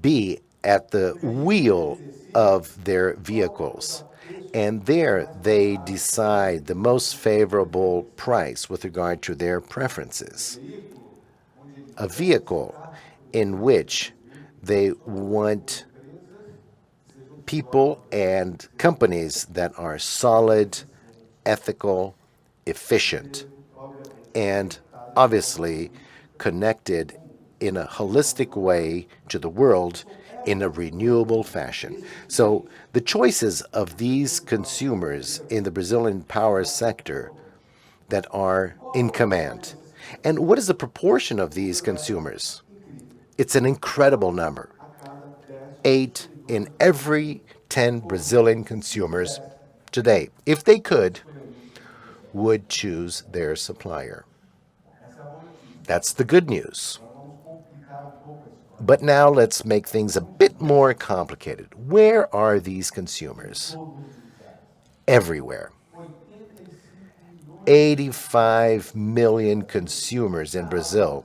be at the wheel of their vehicles. And there they decide the most favorable price with regard to their preferences. A vehicle in which they want people and companies that are solid, ethical, efficient, and obviously connected in a holistic way to the world in a renewable fashion. So the choices of these consumers in the Brazilian power sector that are in command. And what is the proportion of these consumers? It's an incredible number. 8 in every 10 Brazilian consumers today, if they could, would choose their supplier. That's the good news. But now let's make things a bit more complicated. Where are these consumers? Everywhere. 85 million consumers in Brazil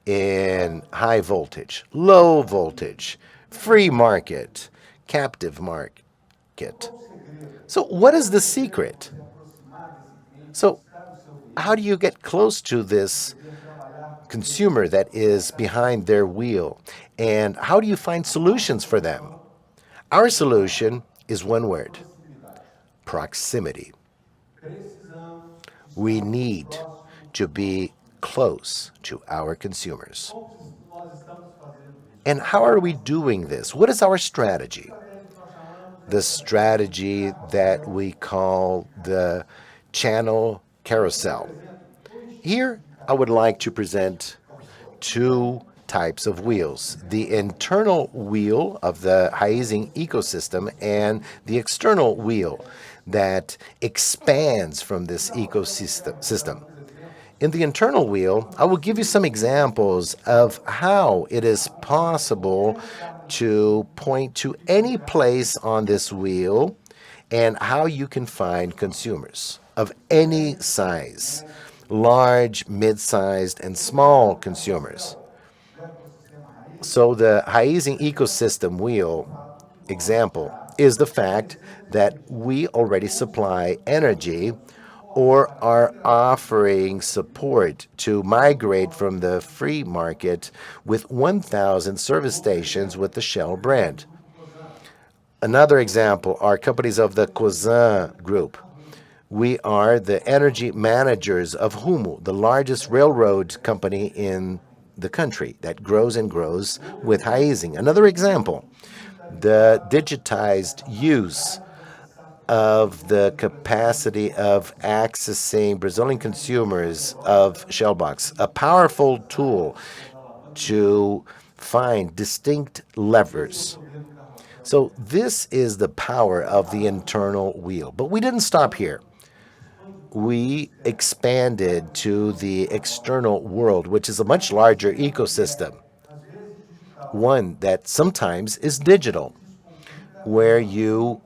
in high voltage, low voltage, free market, captive market. So what is the secret? So how do you get close to this consumer that is behind their wheel? And how do you find solutions for them? Our solution is one word: proximity. We need to be close to our consumers. And how are we doing this? What is our strategy? The strategy that we call the channel carousel. Here, I would like to present two types of wheels: the internal wheel of the Raizen ecosystem and the external wheel that expands from this ecosystem. In the internal wheel, I will give you some examples of how it is possible to point to any place on this wheel and how you can find consumers of any size: large, mid-sized, and small consumers. So the Raizen ecosystem wheel example is the fact that we already supply energy or are offering support to migrate from the free market with 1,000 service stations with the Shell brand. Another example are companies of the Cosan group. We are the energy managers of Rumo, the largest railroad company in the country that grows and grows with Raizen. Another example, the digitized use of the capacity of accessing Brazilian consumers of Shellbox, a powerful tool to find distinct levers. So this is the power of the internal wheel. But we didn't stop here. We expanded to the external world, which is a much larger ecosystem, one that sometimes is digital, where you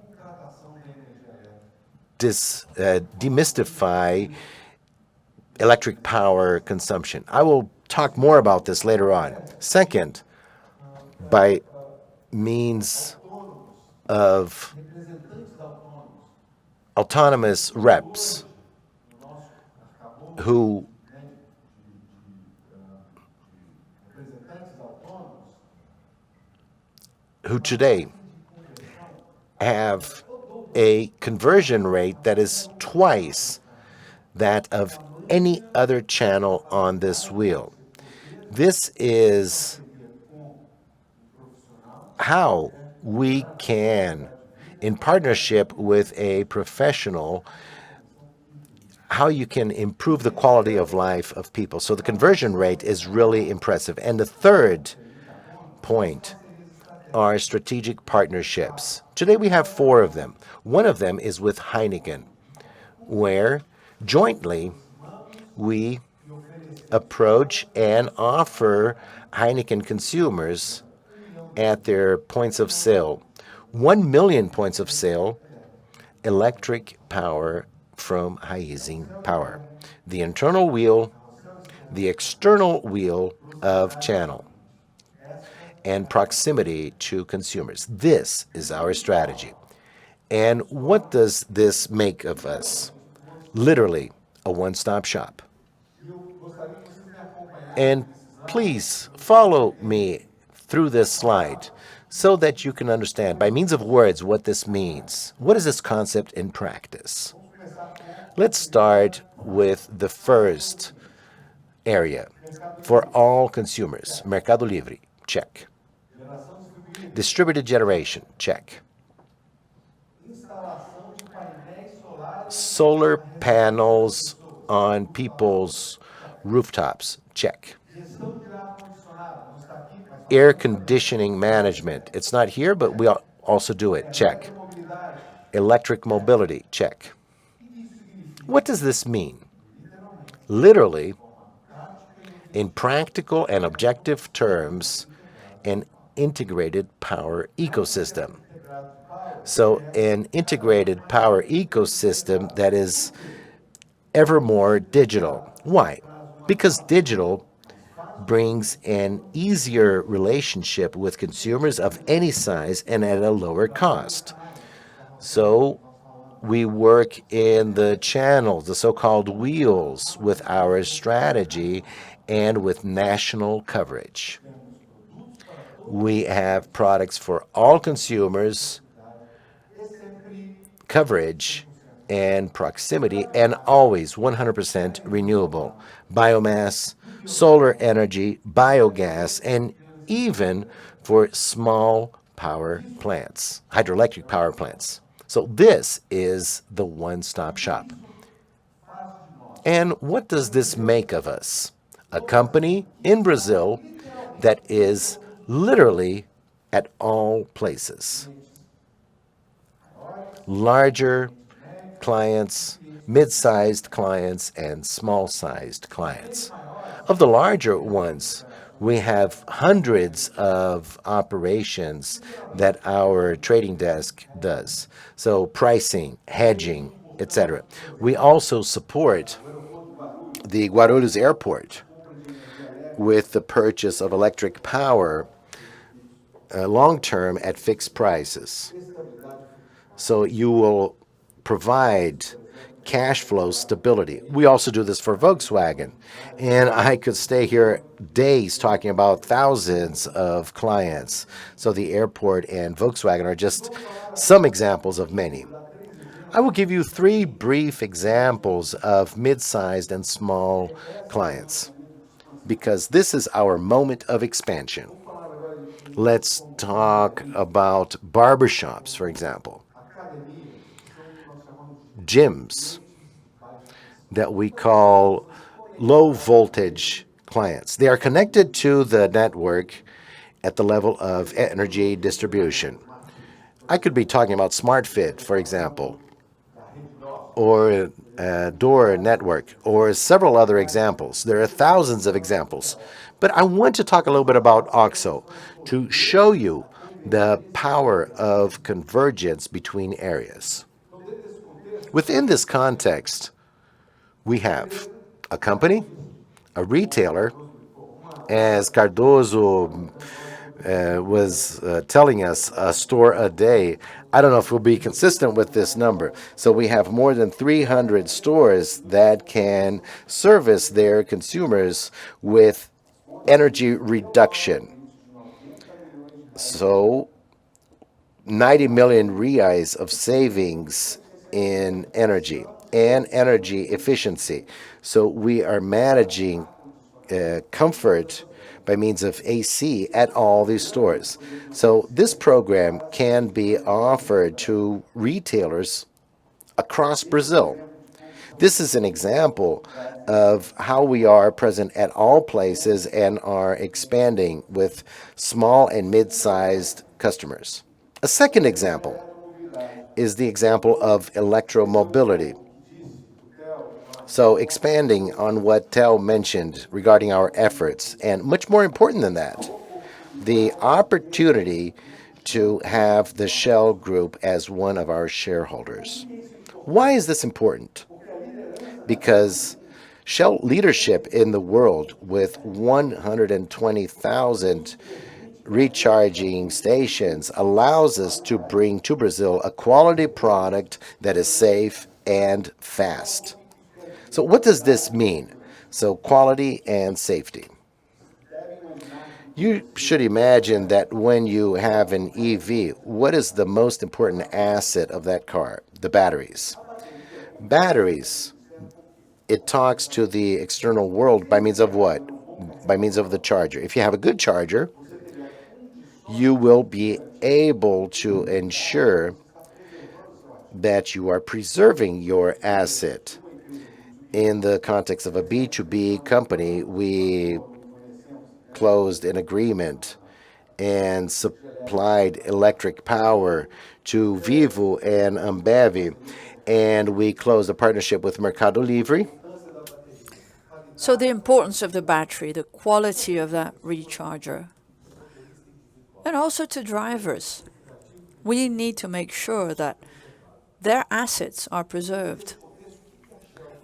demystify electric power consumption. I will talk more about this later on. Second, by means of autonomous reps who today have a conversion rate that is twice that of any other channel on this wheel. This is how we can, in partnership with a professional, how you can improve the quality of life of people. So the conversion rate is really impressive. And the third point are strategic partnerships. Today we have 4 of them. One of them is with Heineken, where jointly we approach and offer Heineken consumers at their points of sale 1 million points of sale, electric power from Raizen Power. The internal wheel, the external wheel of channel, and proximity to consumers. This is our strategy. And what does this make of us? Literally, a one-stop shop. And please follow me through this slide so that you can understand by means of words what this means. What is this concept in practice? Let's start with the first area for all consumers. Mercado Livre, check. Distributed generation, check. Solar panels on people's rooftops, check. Air conditioning management, it's not here, but we also do it, check. Electric mobility, check. What does this mean? Literally, in practical and objective terms, an integrated power ecosystem. So an integrated power ecosystem that is ever more digital. Why? Because digital brings an easier relationship with consumers of any size and at a lower cost. So we work in the channels, the so-called wheels, with our strategy and with national coverage. We have products for all consumers, coverage, and proximity, and always 100% renewable. Biomass, solar energy, biogas, and even for small power plants, hydroelectric power plants. So this is the one-stop shop. And what does this make of us? A company in Brazil that is literally at all places. Larger clients, mid-sized clients, and small-sized clients. Of the larger ones, we have hundreds of operations that our trading desk does. So pricing, hedging, etc. We also support the Guarulhos Airport with the purchase of electric power long-term at fixed prices. So you will provide cash flow stability. We also do this for Volkswagen. And I could stay here days talking about thousands of clients. So the airport and Volkswagen are just some examples of many. I will give you 3 brief examples of mid-sized and small clients, because this is our moment of expansion. Let's talk about barbershops, for example. Gyms that we call low voltage clients. They are connected to the network at the level of energy distribution. I could be talking about SmartFit, for example, or Door Network, or several other examples. There are thousands of examples. But I want to talk a little bit about OXXO to show you the power of convergence between areas. Within this context, we have a company, a retailer, as Cardoso was telling us, a store a day. I don't know if we'll be consistent with this number. So we have more than 300 stores that can service their consumers with energy reduction. So 90 million reais of savings in energy and energy efficiency. So we are managing comfort by means of AC at all these stores. So this program can be offered to retailers across Brazil. This is an example of how we are present at all places and are expanding with small and mid-sized customers. A second example is the example of electromobility. So expanding on what Tel mentioned regarding our efforts, and much more important than that, the opportunity to have the Shell Group as one of our shareholders. Why is this important? Because Shell leadership in the world with 120,000 recharging stations allows us to bring to Brazil a quality product that is safe and fast. So what does this mean? So quality and safety. You should imagine that when you have an EV, what is the most important asset of that car? The batteries. Batteries, it talks to the external world by means of what? By means of the charger. If you have a good charger, you will be able to ensure that you are preserving your asset. In the context of a B2B company, we closed an agreement and supplied electric power to Vivo and Ambev, and we closed a partnership with Mercado Livre. So the importance of the battery, the quality of that recharger, and also to drivers. We need to make sure that their assets are preserved.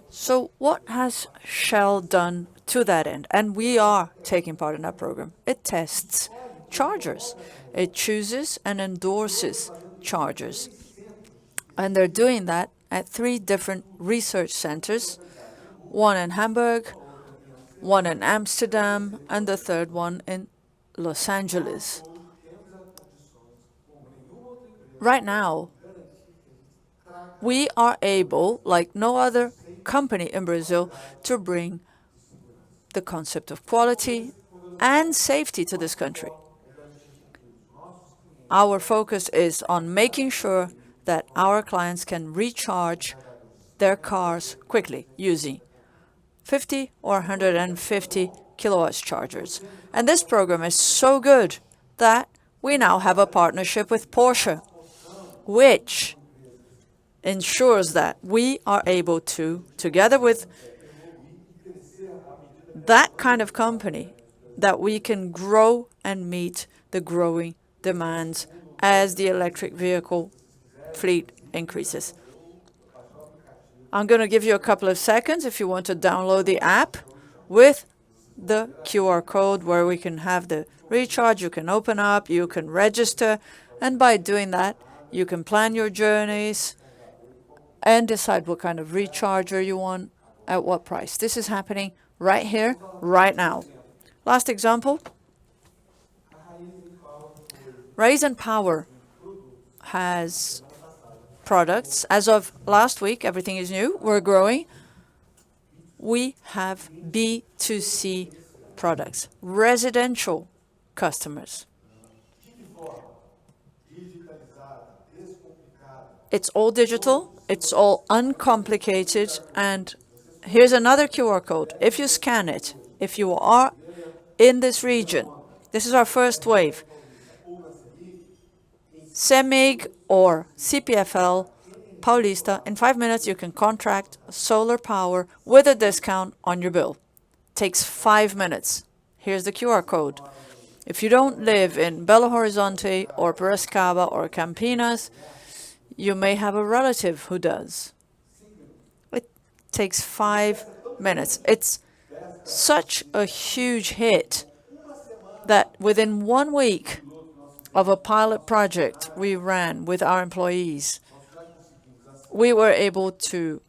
So what has Shell done to that end? And we are taking part in that program. It tests chargers. It chooses and endorses chargers. And they're doing that at 3 different research centers, one in Hamburg, one in Amsterdam, and the third one in Los Angeles. Right now, we are able, like no other company in Brazil, to bring the concept of quality and safety to this country. Our focus is on making sure that our clients can recharge their cars quickly using 50 or 150 kilowatts chargers. And this program is so good that we now have a partnership with Porsche, which ensures that we are able to, together with that kind of company, that we can grow and meet the growing demands as the electric vehicle fleet increases. I'm going to give you a couple of seconds if you want to download the app with the QR code where we can have the recharge. You can open up, you can register, and by doing that, you can plan your journeys and decide what kind of recharger you want at what price. This is happening right here, right now. Last example. Raizen Power has products. As of last week, everything is new. We're growing. We have B2C products, residential customers. It's all digital, it's all uncomplicated, and here's another QR code. If you scan it, if you are in this region, this is our first wave. CEMIG or CPFL Paulista, in 5 minutes you can contract solar power with a discount on your bill. Takes 5 minutes. Here's the QR code. If you don't live in Belo Horizonte or Piracicaba or Campinas, you may have a relative who does. It takes 5 minutes. It's such a huge hit that within 1 week of a pilot project we ran with our employees, we were able to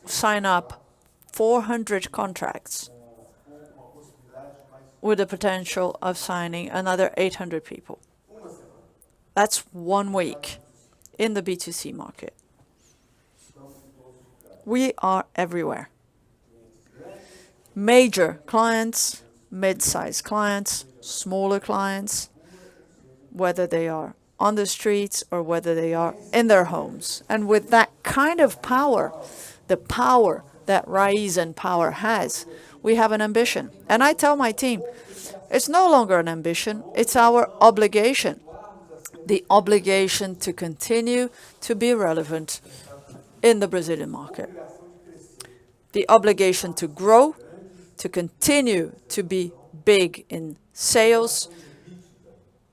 sign up 400 contracts with the potential of signing another 800 people. That's 1 week in the B2C market. We are everywhere. Major clients, mid-sized clients, smaller clients, whether they are on the streets or whether they are in their homes. And with that kind of power, the power that Raizen Power has, we have an ambition. And I tell my team, it's no longer an ambition, it's our obligation. The obligation to continue to be relevant in the Brazilian market. The obligation to grow, to continue to be big in sales,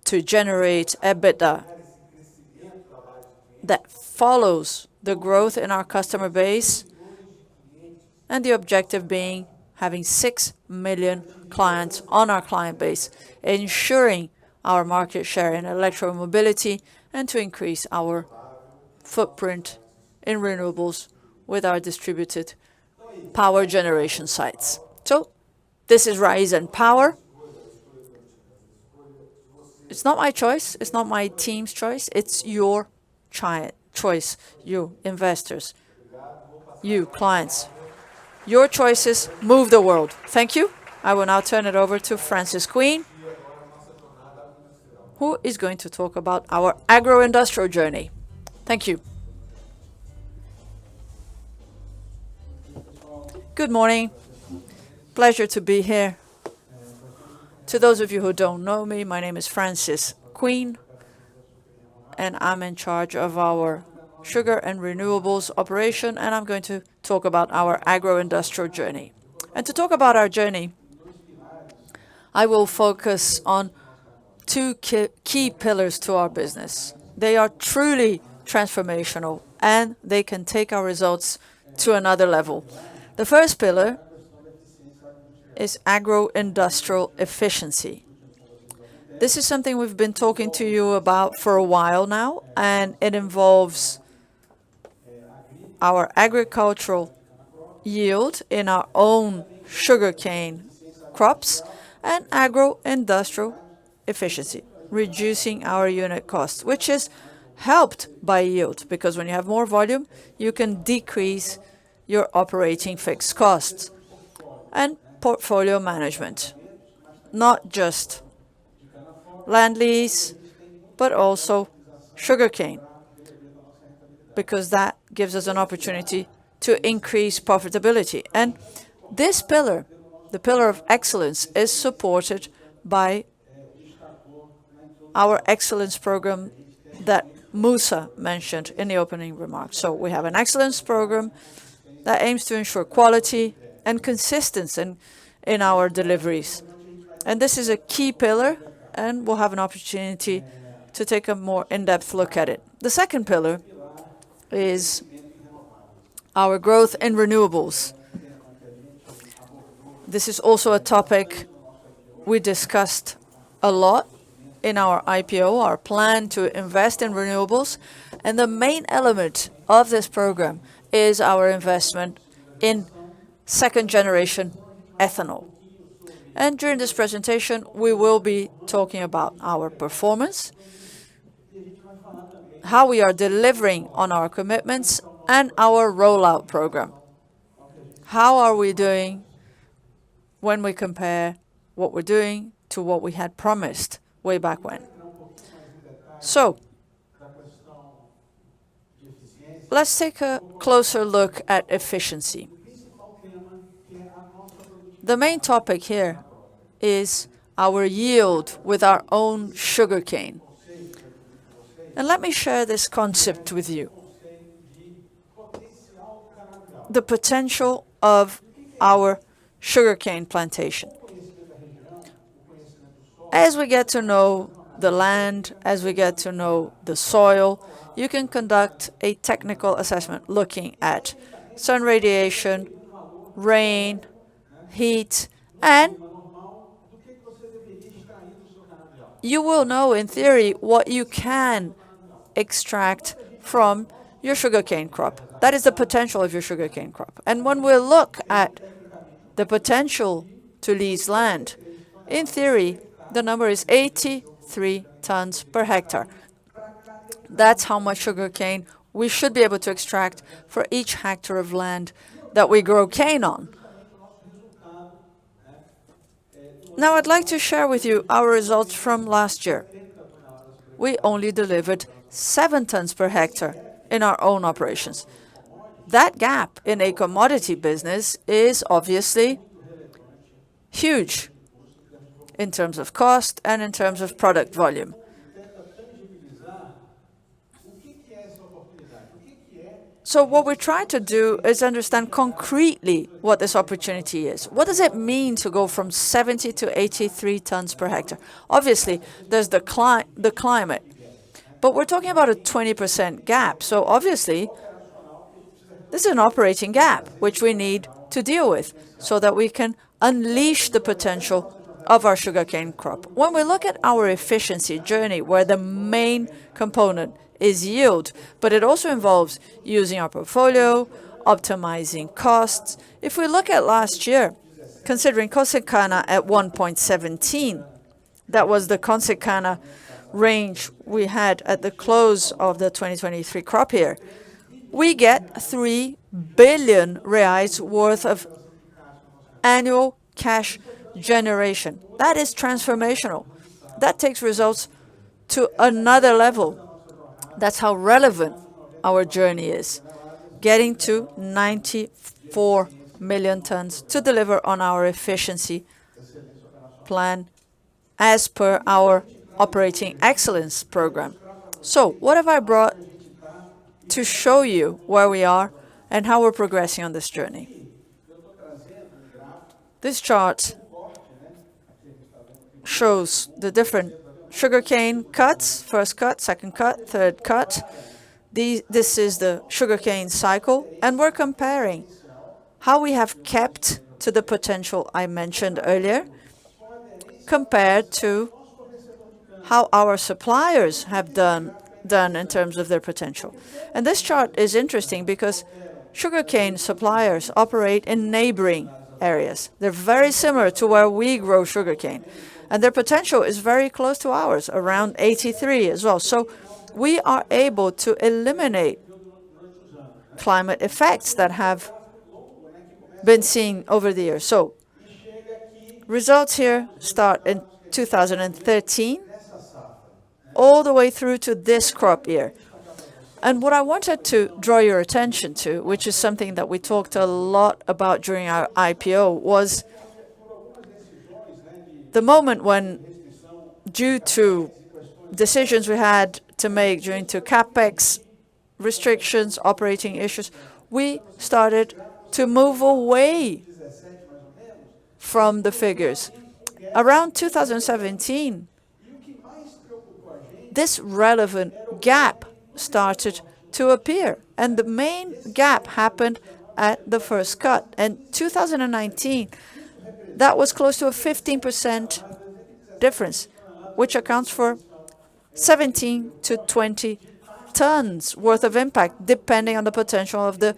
to generate EBITDA that follows the growth in our customer base, and the objective being having 6 million clients on our client base, ensuring our market share in electromobility and to increase our footprint in renewables with our distributed power generation sites. So this is Raizen Power. It's not my choice, it's not my team's choice, it's your choice, you investors, you clients. Your choices move the world. Thank you. I will now turn it over to Francis Queen, who is going to talk about our agro-industrial journey. Thank you. Good morning. Pleasure to be here. To those of you who don't know me, my name is Francis Queen, and I'm in charge of our sugar and renewables operation, and I'm going to talk about our agro-industrial journey. And to talk about our journey, I will focus on two key pillars to our business. They are truly transformational, and they can take our results to another level. The first pillar is agro-industrial efficiency. This is something we've been talking to you about for a while now, and it involves our agricultural yield in our own sugarcane crops and agro-industrial efficiency, reducing our unit cost, which is helped by yield, because when you have more volume, you can decrease your operating fixed costs. And portfolio management, not just land lease, but also sugarcane, because that gives us an opportunity to increase profitability. And this pillar, the pillar of excellence, is supported by our excellence program that Musa mentioned in the opening remarks. So we have an excellence program that aims to ensure quality and consistency in our deliveries. And this is a key pillar, and we'll have an opportunity to take a more in-depth look at it. The second pillar is our growth in renewables. This is also a topic we discussed a lot in our IPO, our plan to invest in renewables. And the main element of this program is our investment in second-generation ethanol. And during this presentation, we will be talking about our performance, how we are delivering on our commitments, and our rollout program. How are we doing when we compare what we're doing to what we had promised way back when? So, let's take a closer look at efficiency. The main topic here is our yield with our own sugarcane. And let me share this concept with you. The potential of our sugarcane plantation. As we get to know the land, as we get to know the soil, you can conduct a technical assessment looking at sun radiation, rain, heat, and you will know in theory what you can extract from your sugarcane crop. That is the potential of your sugarcane crop. And when we look at the potential to lease land, in theory, the number is 83 tons per hectare. That's how much sugarcane we should be able to extract for each hectare of land that we grow cane on. Now I'd like to share with you our results from last year. We only delivered 7 tons per hectare in our own operations. That gap in a commodity business is obviously huge in terms of cost and in terms of product volume. So what we're trying to do is understand concretely what this opportunity is. What does it mean to go from 70 to 83 tons per hectare? Obviously, there's the climate, but we're talking about a 20% gap. So obviously, this is an operating gap, which we need to deal with so that we can unleash the potential of our sugarcane crop. When we look at our efficiency journey, where the main component is yield, but it also involves using our portfolio, optimizing costs. If we look at last year, considering Consecana at 1.17, that was the Consecana range we had at the close of the 2023 crop year, we get 3 billion reais worth of annual cash generation. That is transformational. That takes results to another level. That's how relevant our journey is, getting to 94 million tons to deliver on our efficiency plan as per our operating excellence program. So what have I brought to show you where we are and how we're progressing on this journey? This chart shows the different sugarcane cuts, first cut, second cut, third cut. This is the sugarcane cycle, and we're comparing how we have kept to the potential I mentioned earlier compared to how our suppliers have done in terms of their potential. And this chart is interesting because sugarcane suppliers operate in neighboring areas. They're very similar to where we grow sugarcane. And their potential is very close to ours, around 83 as well. So we are able to eliminate climate effects that have been seen over the years. So results here start in 2013, all the way through to this crop year. And what I wanted to draw your attention to, which is something that we talked a lot about during our IPO, was the moment when, due to decisions we had to make due to CapEx restrictions, operating issues, we started to move away from the figures. Around 2017, this relevant gap started to appear, and the main gap happened at the first cut. And 2019, that was close to a 15% difference, which accounts for 17 to 20 tons worth of impact, depending on the potential of the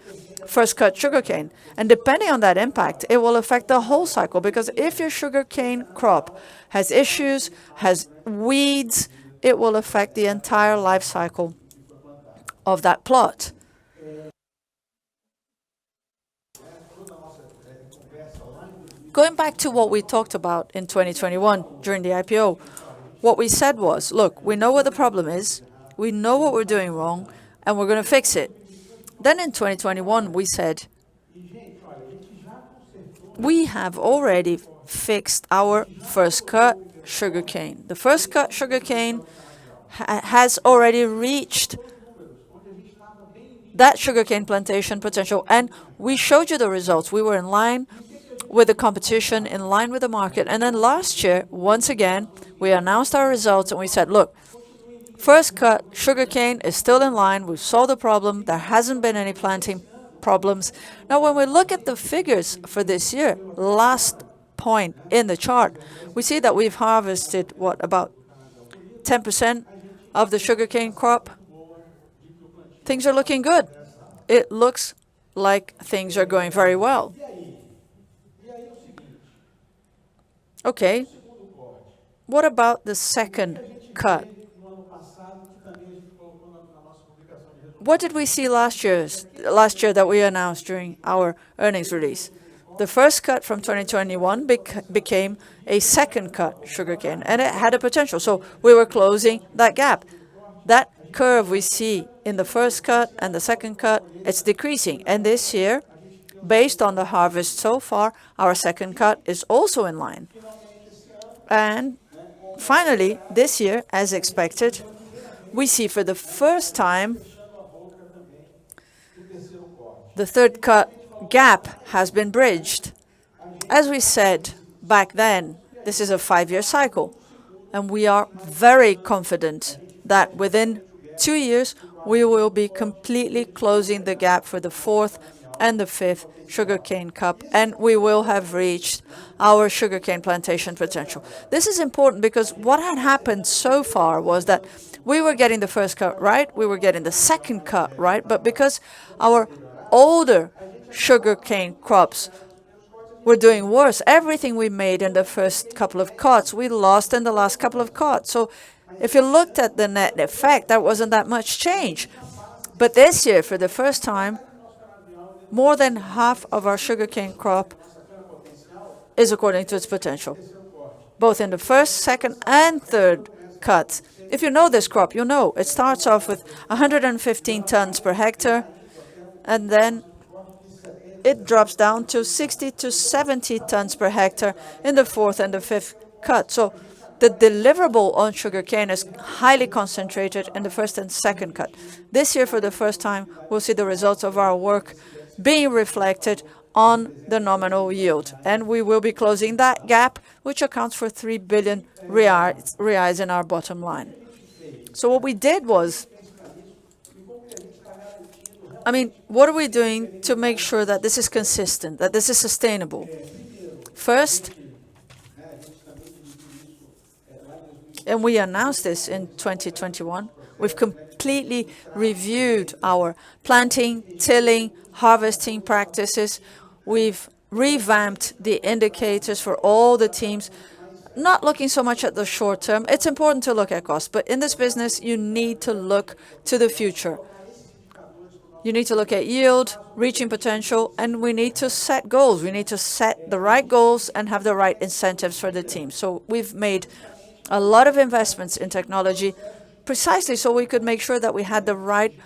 first cut sugarcane. And depending on that impact, it will affect the whole cycle, because if your sugarcane crop has issues, has weeds, it will affect the entire life cycle of that plot. Going back to what we talked about in 2021 during the IPO, what we said was, look, we know what the problem is, we know what we're doing wrong, and we're going to fix it. Then in 2021, we said, we have already fixed our first cut sugarcane. The first cut sugarcane has already reached that sugarcane plantation potential, and we showed you the results. We were in line with the competition, in line with the market. And then last year, once again, we announced our results and we said, look, first cut sugarcane is still in line. We've solved the problem. There hasn't been any planting problems. Now, when we look at the figures for this year, last point in the chart, we see that we've harvested, what, about 10% of the sugarcane crop. Things are looking good. It looks like things are going very well. Okay, what about the second cut? What did we see last year that we announced during our earnings release? The first cut from 2021 became a second cut sugarcane, and it had a potential. So we were closing that gap. That curve we see in the first cut and the second cut, it's decreasing. And this year, based on the harvest so far, our second cut is also in line. And finally, this year, as expected, we see for the first time the third cut gap has been bridged. As we said back then, this is a 5-year cycle, and we are very confident that within 2 years we will be completely closing the gap for the fourth and the fifth sugarcane crop, and we will have reached our sugarcane plantation potential. This is important because what had happened so far was that we were getting the first cut right, we were getting the second cut right, but because our older sugarcane crops were doing worse, everything we made in the first couple of cuts, we lost in the last couple of cuts. So if you looked at the net effect, there wasn't that much change. But this year, for the first time, more than half of our sugarcane crop is according to its potential, both in the first, second, and third cuts. If you know this crop, you know it starts off with 115 tons per hectare, and then it drops down to 60 to 70 tons per hectare in the fourth and the fifth cut. So the deliverable on sugarcane is highly concentrated in the first and second cut. This year, for the first time, we'll see the results of our work being reflected on the nominal yield. And we will be closing that gap, which accounts for 3 billion reais in our bottom line. So what we did was, what are we doing to make sure that this is consistent, that this is sustainable? First, and we announced this in 2021, we've completely reviewed our planting, tilling, harvesting practices. We've revamped the indicators for all the teams, not looking so much at the short term. It's important to look at costs, but in this business, you need to look to the future. You need to look at yield, reaching potential, and we need to set goals. We need to set the right goals and have the right incentives for the team. So we've made a lot of investments in technology precisely so we could make sure that we had the right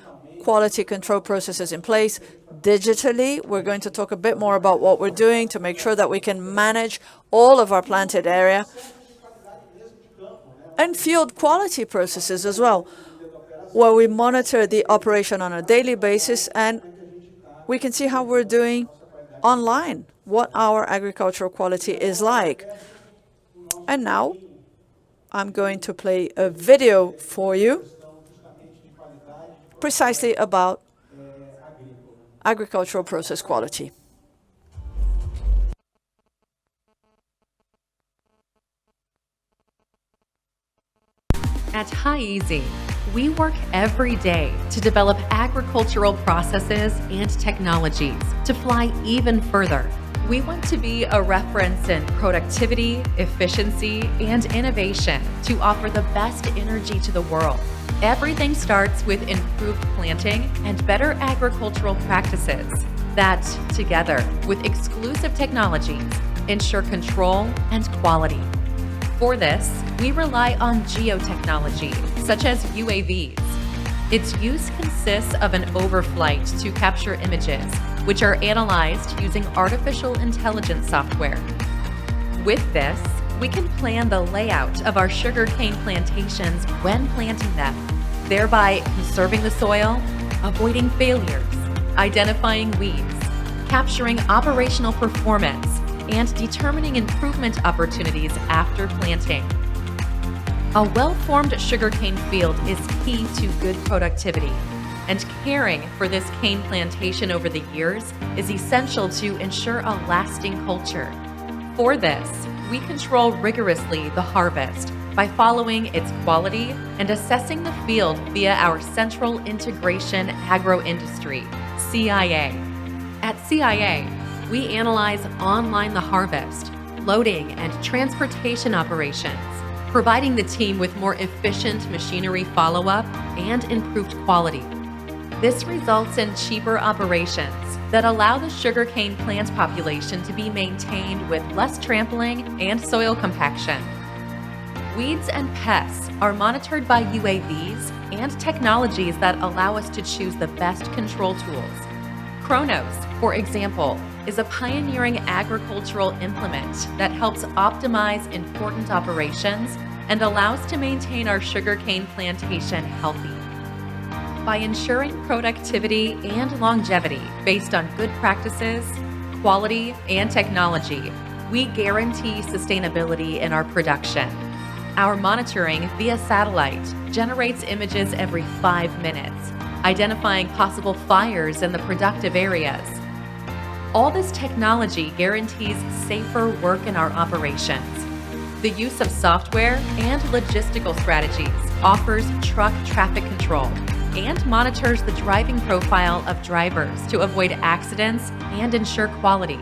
quality control processes in place. Digitally, we're going to talk a bit more about what we're doing to make sure that we can manage all of our planted area, and field quality processes as well, where we monitor the operation on a daily basis and we can see how we're doing online, what our agricultural quality is like. And now I'm going to play a video for you precisely about agricultural process quality. At Raizen, we work every day to develop agricultural processes and technologies to fly even further. We want to be a reference in productivity, efficiency, and innovation to offer the best energy to the world. Everything starts with improved planting and better agricultural practices that, together with exclusive technologies, ensure control and quality. For this, we rely on geotechnology, such as UAVs. Its use consists of an overflight to capture images, which are analyzed using artificial intelligence software. With this, we can plan the layout of our sugarcane plantations when planting them, thereby conserving the soil, avoiding failures, identifying weeds, capturing operational performance, and determining improvement opportunities after planting. A well-formed sugarcane field is key to good productivity, and caring for this cane plantation over the years is essential to ensure a lasting culture. For this, we control rigorously the harvest by following its quality and assessing the field via our Central Integration Agro-Industry, CIA. At CIA, we analyze online the harvest, loading, and transportation operations, providing the team with more efficient machinery follow-up and improved quality. This results in cheaper operations that allow the sugarcane plant population to be maintained with less trampling and soil compaction. Weeds and pests are monitored by UAVs and technologies that allow us to choose the best control tools. Kronos, for example, is a pioneering agricultural implement that helps optimize important operations and allows to maintain our sugarcane plantation healthy. By ensuring productivity and longevity based on good practices, quality, and technology, we guarantee sustainability in our production. Our monitoring via satellite generates images every 5 minutes, identifying possible fires in the productive areas. All this technology guarantees safer work in our operations. The use of software and logistical strategies offers truck traffic control and monitors the driving profile of drivers to avoid accidents and ensure quality.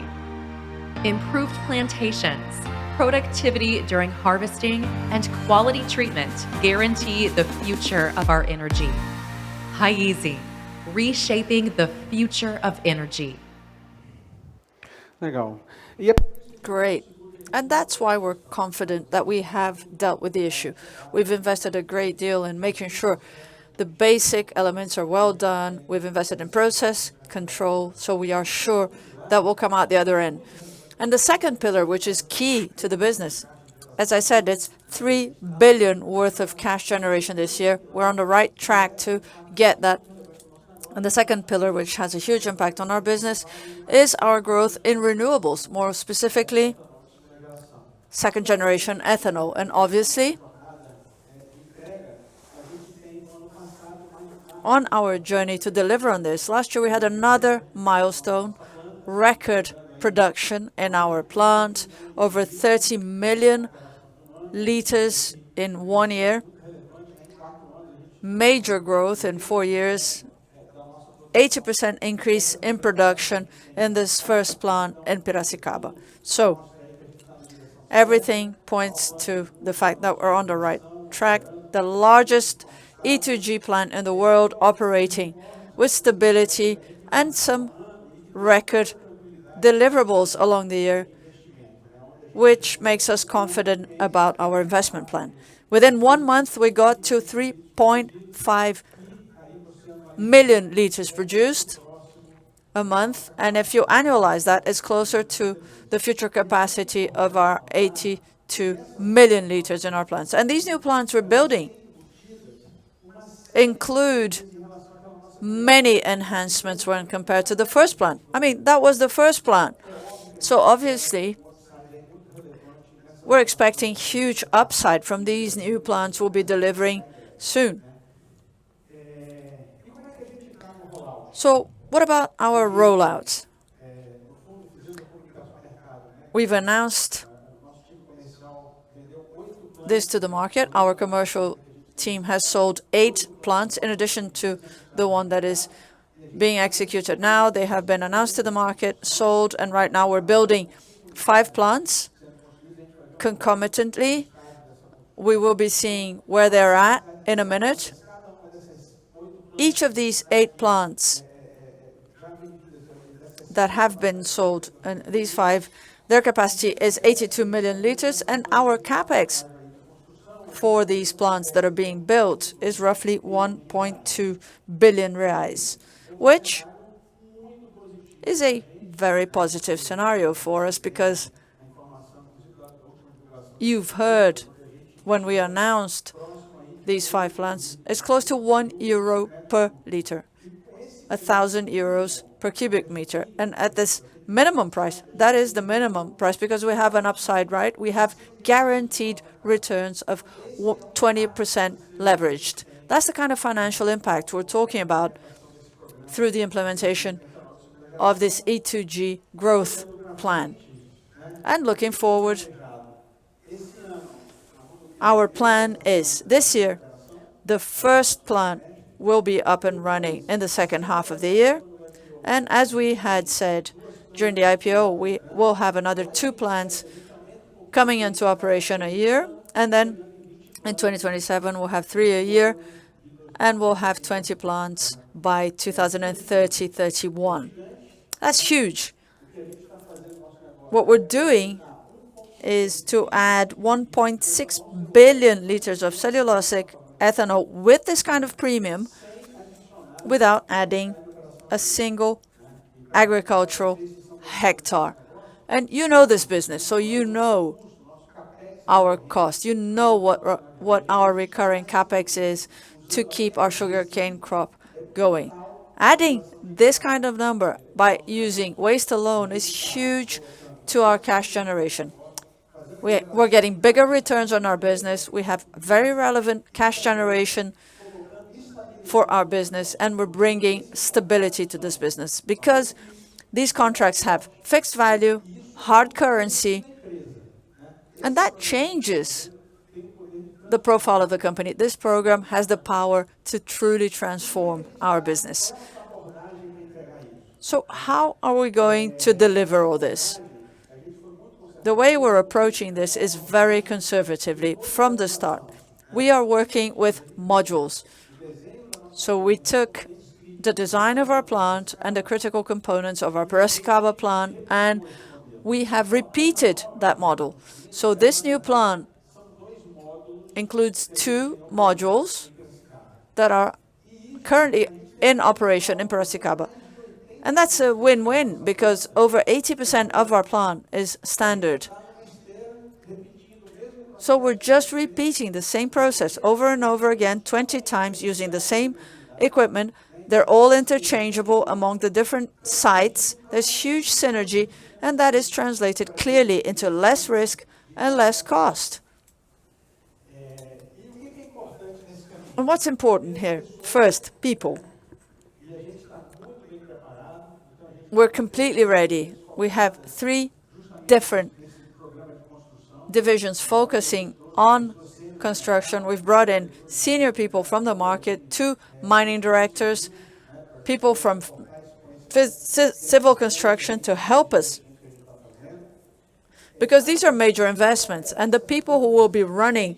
Improved plantations, productivity during harvesting, and quality treatment guarantee the future of our energy. Raizen, reshaping the future of energy. Legal. Great. And that's why we're confident that we have dealt with the issue. We've invested a great deal in making sure the basic elements are well done. We've invested in process control, so we are sure that we'll come out the other end. And the second pillar, which is key to the business, as I said, it's 3 billion worth of cash generation this year. We're on the right track to get that. And the second pillar, which has a huge impact on our business, is our growth in renewables, more specifically, second generation ethanol. And obviously, on our journey to deliver on this, last year we had another milestone, record production in our plant, over 30 million liters in 1 year, major growth in 4 years, 80% increase in production in this first plant in Piracicaba. So everything points to the fact that we're on the right track. The largest E2G plant in the world operating with stability and some record deliverables along the year, which makes us confident about our investment plan. Within 1 month, we got to 3.5 million liters produced a month, and if you annualize that, it's closer to the future capacity of our 82 million liters in our plants. And these new plants we're building include many enhancements when compared to the first plant. I mean, that was the first plant. So obviously, we're expecting huge upside from these new plants we'll be delivering soon. So what about our rollouts? We've announced this to the market. Our commercial team has sold 8 plants in addition to the one that is being executed now. They have been announced to the market, sold, and right now we're building 5 plants concomitantly. We will be seeing where they're at in a minute. Each of these 8 plants that have been sold, and these 5, their capacity is 82 million liters, and our capex for these plants that are being built is roughly 1.2 billion reais, which is a very positive scenario for us because you've heard when we announced these 5 plants, it's close to €1 per liter, 1,000 euros per cubic meter. And at this minimum price, that is the minimum price because we have an upside, right? We have guaranteed returns of 20% leveraged. That's the kind of financial impact we're talking about through the implementation of this E2G growth plan. And looking forward, our plan is this year, the first plant will be up and running in the second half of the year. And as we had said during the IPO, we will have another 2 plants coming into operation a year. And then in 2027, we'll have 3 a year, and we'll have 20 plants by 2030-31. That's huge. What we're doing is to add 1.6 billion liters of cellulosic ethanol with this kind of premium without adding a single agricultural hectare. And you know this business, so you know our cost. You know what our recurring capex is to keep our sugarcane crop going. Adding this kind of number by using waste alone is huge to our cash generation. We're getting bigger returns on our business. We have very relevant cash generation for our business, and we're bringing stability to this business because these contracts have fixed value, hard currency, and that changes the profile of the company. This program has the power to truly transform our business. So how are we going to deliver all this? The way we're approaching this is very conservatively from the start. We are working with modules. So we took the design of our plant and the critical components of our Piracicaba plant, and we have repeated that model. So this new plant includes 2 modules that are currently in operation in Piracicaba. And that's a win-win because over 80% of our plant is standard. So we're just repeating the same process over and over again, 20 times using the same equipment. They're all interchangeable among the different sites. There's huge synergy, and that is translated clearly into less risk and less cost. And what's important here? First, people. We're completely ready. We have 3 different divisions focusing on construction. We've brought in senior people from the market, 2 mining directors, people from civil construction to help us. Because these are major investments, and the people who will be running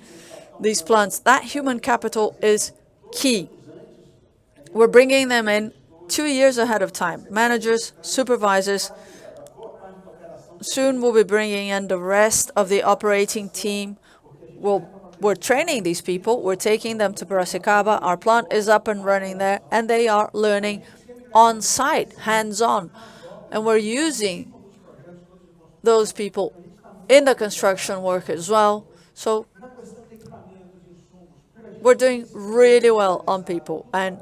these plants, that human capital is key. We're bringing them in 2 years ahead of time. Managers, supervisors. Soon we'll be bringing in the rest of the operating team. We're training these people. We're taking them to Piracicaba. Our plant is up and running there, and they are learning on site, hands-on. And we're using those people in the construction work as well. So we're doing really well on people. And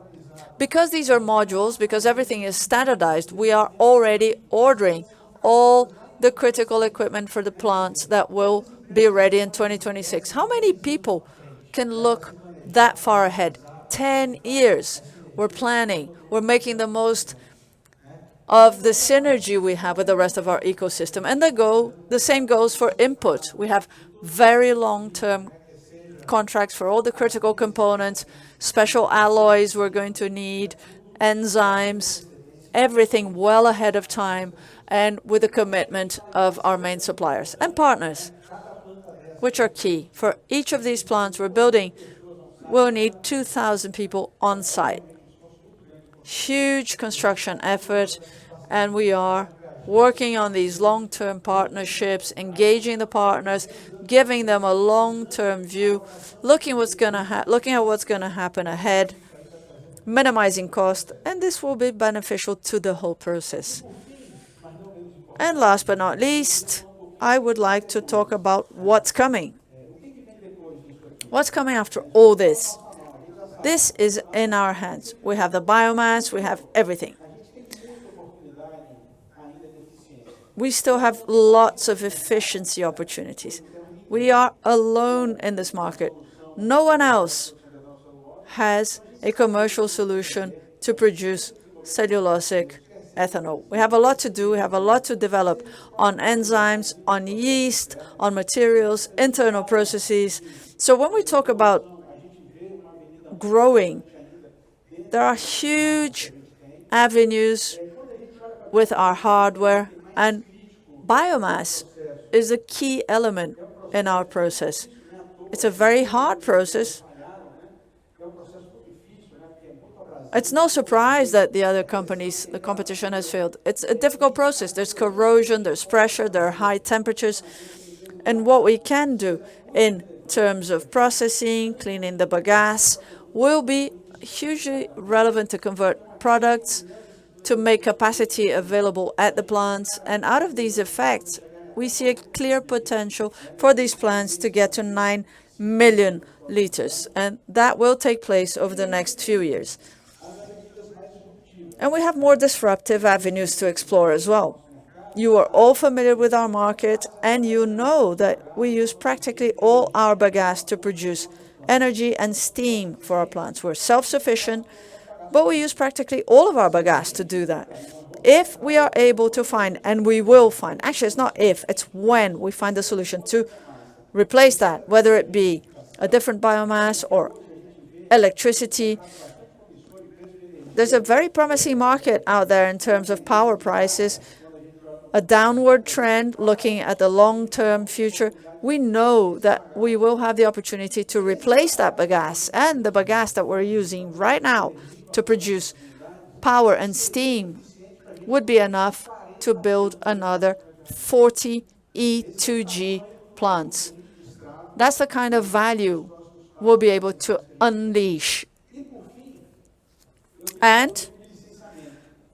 because these are modules, because everything is standardized, we are already ordering all the critical equipment for the plants that will be ready in 2026. How many people can look that far ahead? 10 years. We're planning. We're making the most of the synergy we have with the rest of our ecosystem. And the same goes for input. We have very long-term contracts for all the critical components, special alloys we're going to need, enzymes, everything well ahead of time, and with the commitment of our main suppliers and partners, which are key. For each of these plants we're building, we'll need 2,000 people on site. Huge construction effort, and we are working on these long-term partnerships, engaging the partners, giving them a long-term view, looking at what's going to happen ahead, minimizing cost, and this will be beneficial to the whole process. And last but not least, I would like to talk about what's coming. What's coming after all this? This is in our hands. We have the biomass, we have everything. We still have lots of efficiency opportunities. We are alone in this market. No one else has a commercial solution to produce cellulosic ethanol. We have a lot to do. We have a lot to develop on enzymes, on yeast, on materials, internal processes. So when we talk about growing, there are huge avenues with our hardware, and biomass is a key element in our process. It's a very hard process. It's no surprise that the other companies, the competition has failed. It's a difficult process. There's corrosion, there's pressure, there are high temperatures. And what we can do in terms of processing, cleaning the bagasse, will be hugely relevant to convert products, to make capacity available at the plants. And out of these effects, we see a clear potential for these plants to get to 9 million liters. And that will take place over the next few years. And we have more disruptive avenues to explore as well. You are all familiar with our market, and you know that we use practically all our bagasse to produce energy and steam for our plants. We're self-sufficient, but we use practically all of our bagasse to do that. If we are able to find, and we will find, actually it's not if, it's when we find a solution to replace that, whether it be a different biomass or electricity. There's a very promising market out there in terms of power prices, a downward trend looking at the long-term future. We know that we will have the opportunity to replace that bagasse, and the bagasse that we're using right now to produce power and steam would be enough to build another 40 E2G plants. That's the kind of value we'll be able to unleash. And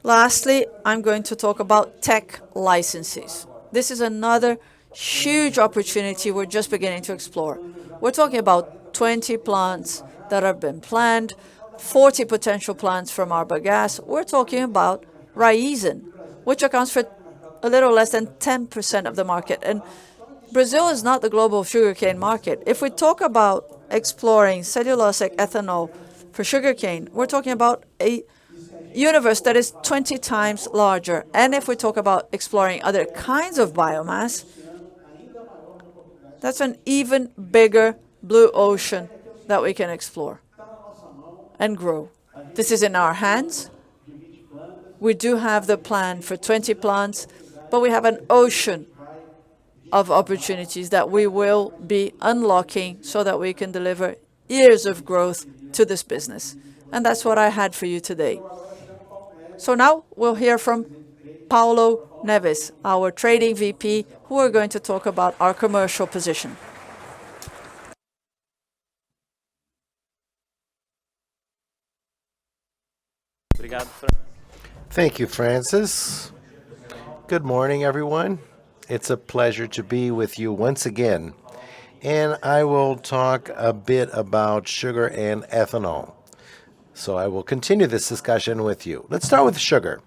lastly, I'm going to talk about tech licenses. This is another huge opportunity we're just beginning to explore. We're talking about 20 plants that have been planned, 40 potential plants from our bagasse. We're talking about Raizen, which accounts for a little less than 10% of the market. And Brazil is not the global sugarcane market. If we talk about exploring cellulosic ethanol for sugarcane, we're talking about a universe that is 20 times larger. And if we talk about exploring other kinds of biomass, that's an even bigger blue ocean that we can explore and grow. This is in our hands. We do have the plan for 20 plants, but we have an ocean of opportunities that we will be unlocking so that we can deliver years of growth to this business. And that's what I had for you today. So now we'll hear from Paulo Neves, our trading VP, who are going to talk about our commercial position. Thank you, Francis. Good morning, everyone. It's a pleasure to be with you once again. And I will talk a bit about sugar and ethanol. So I will continue this discussion with you. Let's start with sugar.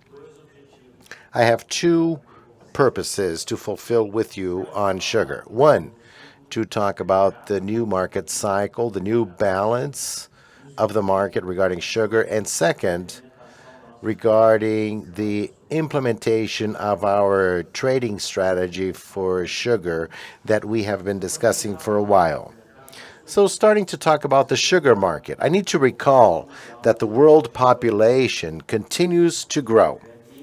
I have two purposes to fulfill with you on sugar. One, to talk about the new market cycle, the new balance of the market regarding sugar. And second, regarding the implementation of our trading strategy for sugar that we have been discussing for a while. So starting to talk about the sugar market, I need to recall that the world population continues to grow.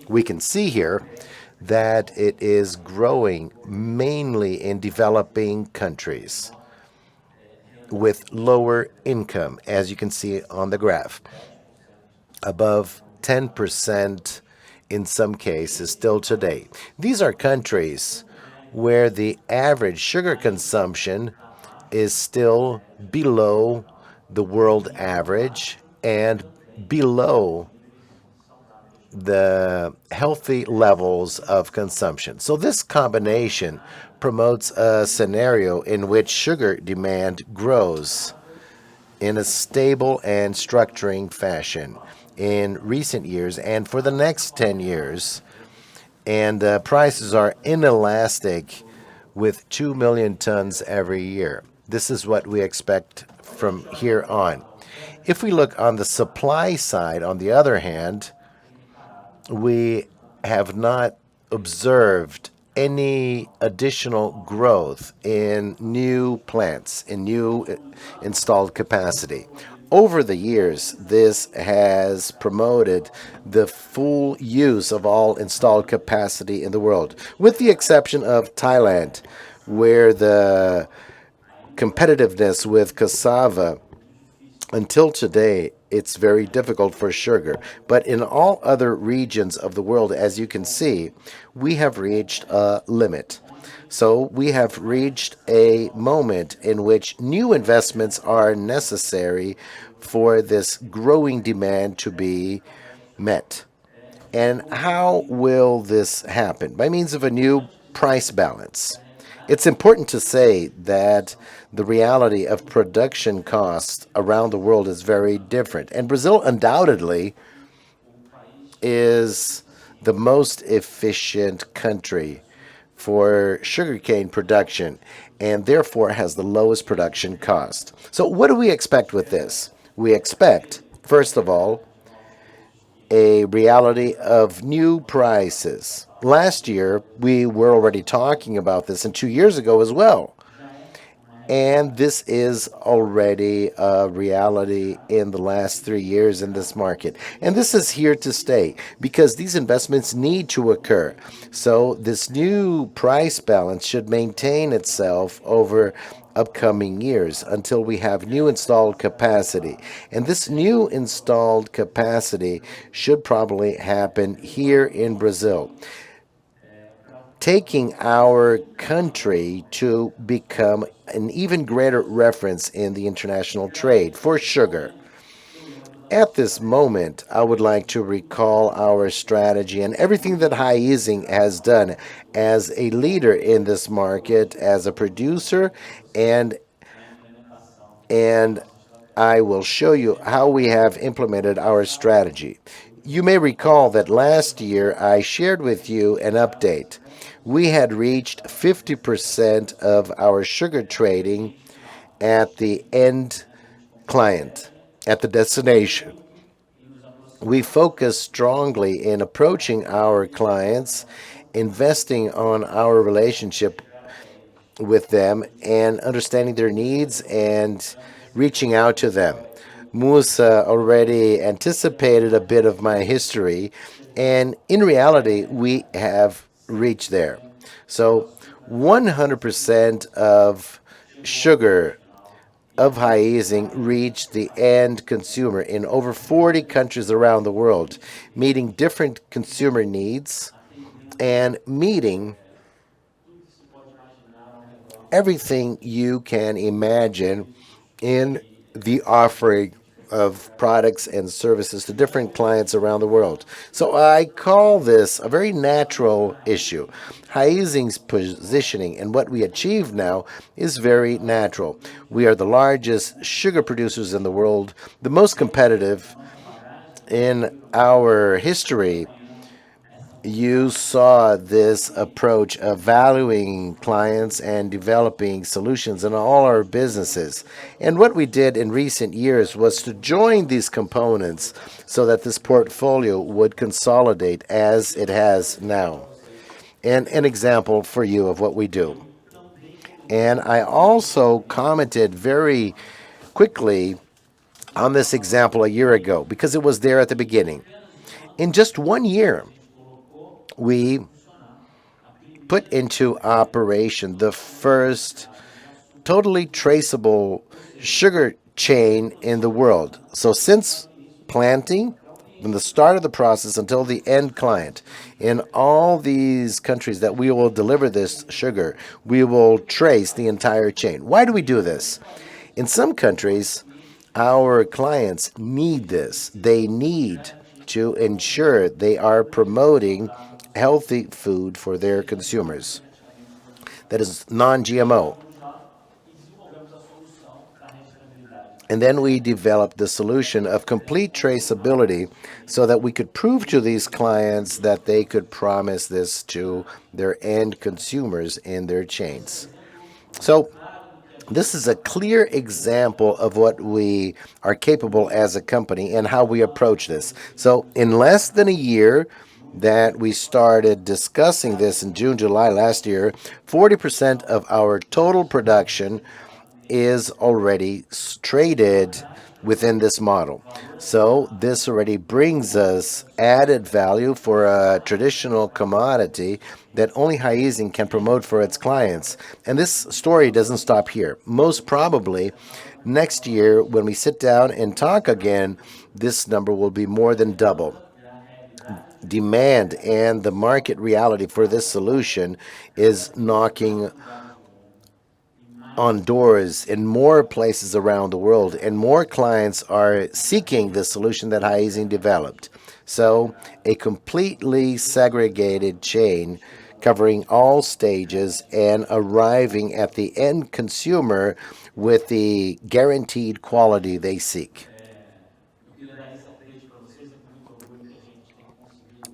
We can see here that it is growing mainly in developing countries with lower income, as you can see on the graph. Above 10% in some cases still today. These are countries where the average sugar consumption is still below the world average and below the healthy levels of consumption. So this combination promotes a scenario in which sugar demand grows in a stable and structuring fashion in recent years and for the next 10 years. And prices are inelastic with 2 million tons every year. This is what we expect from here on. If we look on the supply side, on the other hand, we have not observed any additional growth in new plants, in new installed capacity. Over the years, this has promoted the full use of all installed capacity in the world, with the exception of Thailand, where the competitiveness with cassava until today it's very difficult for sugar. But in all other regions of the world, as you can see, we have reached a limit. So we have reached a moment in which new investments are necessary for this growing demand to be met. And how will this happen? By means of a new price balance. It's important to say that the reality of production costs around the world is very different. And Brazil undoubtedly is the most efficient country for sugarcane production and therefore has the lowest production cost. So, what do we expect with this? We expect, first of all, a reality of new prices. Last year, we were already talking about this, and 2 years ago as well. And this is already a reality in the last 3 years in this market. And this is here to stay because these investments need to occur. So, this new price balance should maintain itself over upcoming years until we have new installed capacity. And this new installed capacity should probably happen here in Brazil, taking our country to become an even greater reference in the international trade for sugar. At this moment, I would like to recall our strategy and everything that Raizen has done as a leader in this market, as a producer, and and I will show you how we have implemented our strategy. You may recall that last year I shared with you an update. We had reached 50% of our sugar trading at the end client, at the destination. We focus strongly in approaching our clients, investing on our relationship with them and understanding their needs and reaching out to them. Musa already anticipated a bit of my history, and in reality, we have reached there. So, 100% of sugar of Raizen reached the end consumer in over 40 countries around the world, meeting different consumer needs and meeting everything you can imagine in the offering of products and services to different clients around the world. So I call this a very natural issue. Raizen's positioning and what we achieve now is very natural. We are the largest sugar producers in the world, the most competitive in our history. You saw this approach of valuing clients and developing solutions in all our businesses. And what we did in recent years was to join these components so that this portfolio would consolidate as it has now. And an example for you of what we do. And I also commented very quickly on this example a year ago because it was there at the beginning. In just 1 year, we put into operation the first totally traceable sugar chain in the world. So since planting, from the start of the process until the end client, in all these countries that we will deliver this sugar, we will trace the entire chain. Why do we do this? In some countries, our clients need this. They need to ensure they are promoting healthy food for their consumers that is non-GMO. And then we developed the solution of complete traceability so that we could prove to these clients that they could promise this to their end consumers in their chains. So this is a clear example of what we are capable as a company and how we approach this. So in less than a year that we started discussing this in June, July last year, 40% of our total production is already traded within this model. So this already brings us added value for a traditional commodity that only Raizen can promote for its clients. And this story doesn't stop here. Most probably, Next year, when we sit down and talk again, this number will be more than double. Demand and the market reality for this solution is knocking on doors in more places around the world, and more clients are seeking the solution that Raizen developed. So, a completely segregated chain covering all stages and arriving at the end consumer with the guaranteed quality they seek.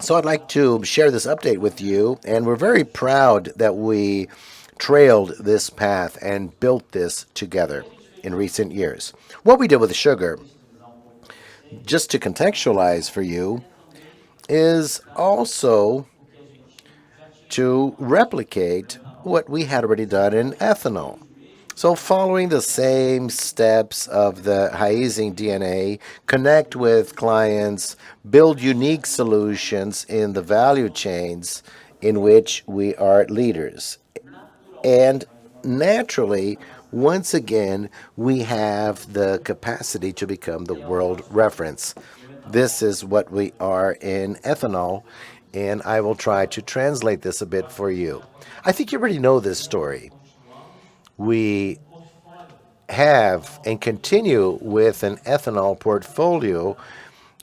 So I'd like to share this update with you, and we're very proud that we trailed this path and built this together in recent years. What we did with the sugar, just to contextualize for you, is also to replicate what we had already done in ethanol. So, following the same steps of the Raizen DNA, connect with clients, build unique solutions in the value chains in which we are leaders. And naturally, once again, we have the capacity to become the world reference. This is what we are in ethanol, and I will try to translate this a bit for you. I think you already know this story. We have and continue with an ethanol portfolio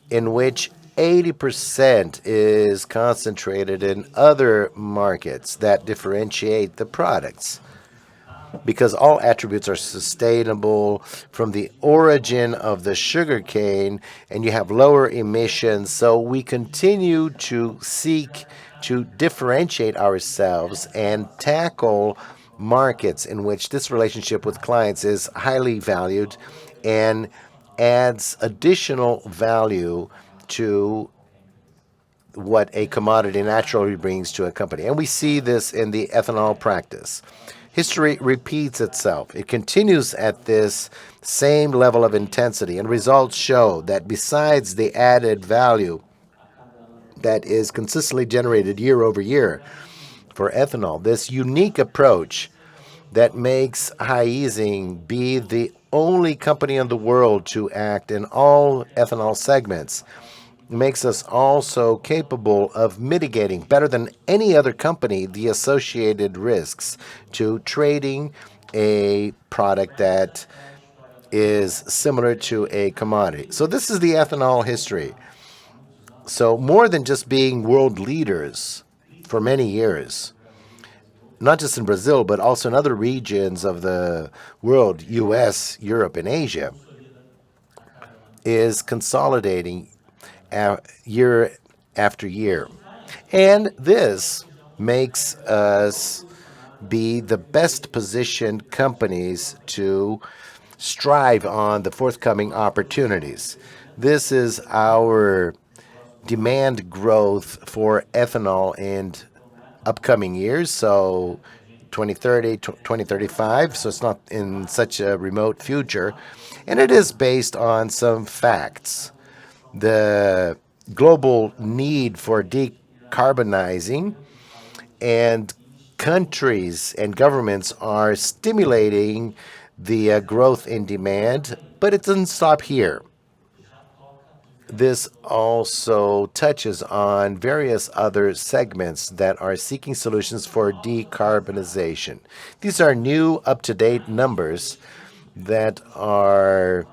in which 80% is concentrated in other markets that differentiate the products because all attributes are sustainable from the origin of the sugar cane, and you have lower emissions. So we continue to seek to differentiate ourselves and tackle markets in which this relationship with clients is highly valued and adds additional value to what a commodity naturally brings to a company. And we see this in the ethanol practice. History repeats itself. It continues at this same level of intensity, and results show that besides the added value that is consistently generated year over year for ethanol, this unique approach that makes Raizen be the only company in the world to act in all ethanol segments makes us also capable of mitigating better than any other company the associated risks to trading a product that is similar to a commodity. So this is the ethanol history. So more than just being world leaders for many years, not just in Brazil, but also in other regions of the world, US, Europe, and Asia, is consolidating year after year. And this makes us be the best positioned companies to strive on the forthcoming opportunities. This is our demand growth for ethanol in upcoming years, so 2030, 2035, so it's not in such a remote future. And it is based on some facts. The global need for decarbonizing, and countries and governments are stimulating the growth in demand, but it doesn't stop here. This also touches on various other segments that are seeking solutions for decarbonization. These are new, up-to-date numbers that are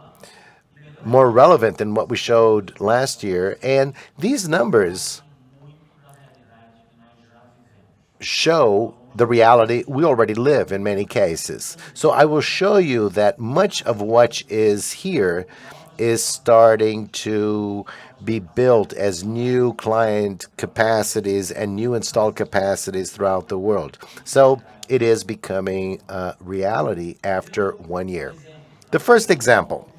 more relevant than what we showed last year, and these numbers show the reality we already live in many cases. So I will show you that much of what is here is starting to be built as new client capacities and new installed capacities throughout the world. So it is becoming a reality after 1 year. The first example,